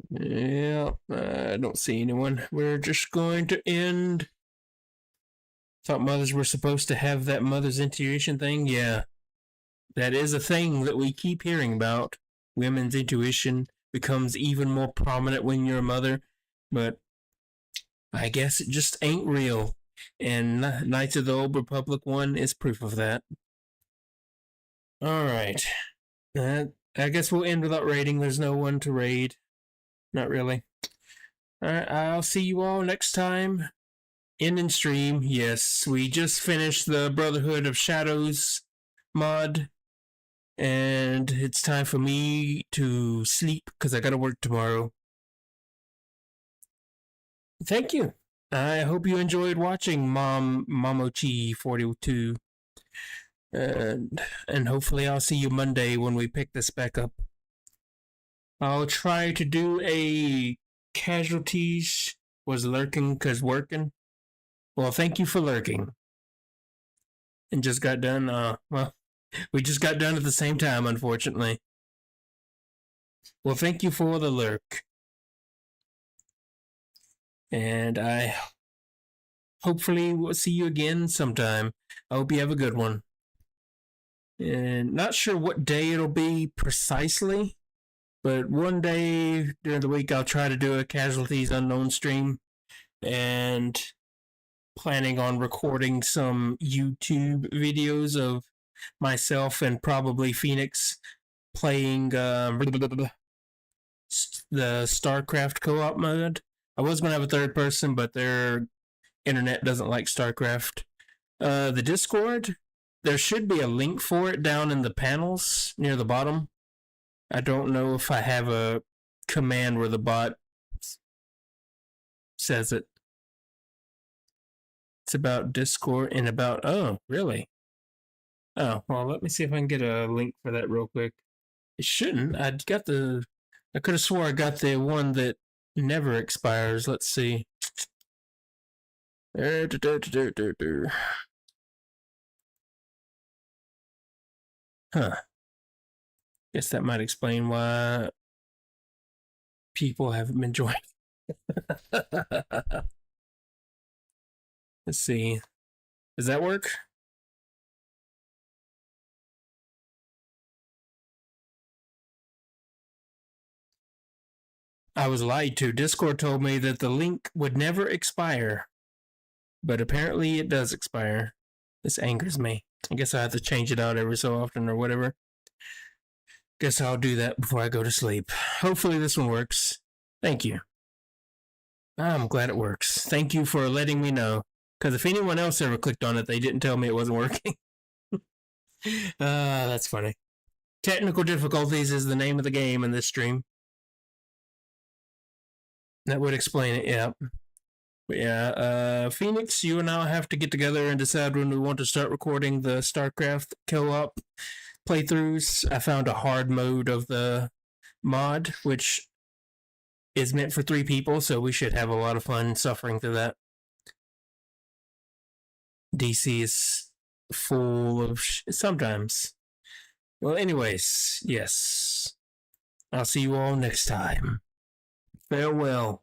Yeah, I don't see anyone. We're just going to end. Thought mothers were supposed to have that mother's intuition thing. Yeah, that is a thing that we keep hearing about. Women's intuition. becomes even more prominent when you're a mother, but I guess it just ain't real. And Knights of the Old Republic 1 is proof of that. Alright. I guess we'll end without raiding. There's no one to raid. Not really. Alright, I'll see you all next time. End in stream. Yes, we just finished the Brotherhood of Shadows mod. And it's time for me to sleep because I gotta work tomorrow. Thank you. I hope you enjoyed watching Momochi42. And hopefully I'll see you Monday when we pick this back up. I'll try to do a casualties was lurking cause working. Well, thank you for lurking. And just got done, well, we just got done at the same time, unfortunately. Well, thank you for the lurk. And I hopefully will see you again sometime. I hope you have a good one. And not sure what day it'll be precisely, but one day during the week I'll try to do a Casualties Unknown stream. And planning on recording some YouTube videos of myself and probably Phoenix playing the StarCraft co-op mode. I was going to have a third person, but their internet doesn't like StarCraft. The Discord, there should be a link for it down in the panels near the bottom. I don't know if I have a command where the bot says it. It's about Discord and about... Oh, really? Oh, well, let me see if I can get a link for that real quick. It shouldn't. I could have swore I got the one that never expires. Let's see. Huh. Guess that might explain why people haven't been joining. Let's see. Does that work? I was lied to. Discord told me that the link would never expire. But apparently it does expire. This angers me. I guess I have to change it out every so often or whatever. Guess I'll do that before I go to sleep. Hopefully this one works. Thank you. I'm glad it works. Thank you for letting me know. Because if anyone else ever clicked on it, they didn't tell me it wasn't working. That's funny. Technical difficulties is the name of the game in this stream. That would explain it, yeah. But yeah, Phoenix, you and I have to get together and decide when we want to start recording the StarCraft co-op playthroughs. I found a hard mode of the mod, which is meant for 3 people, so we should have a lot of fun suffering through that. DC is full of sometimes. Well, anyways, yes. I'll see you all next time. Farewell.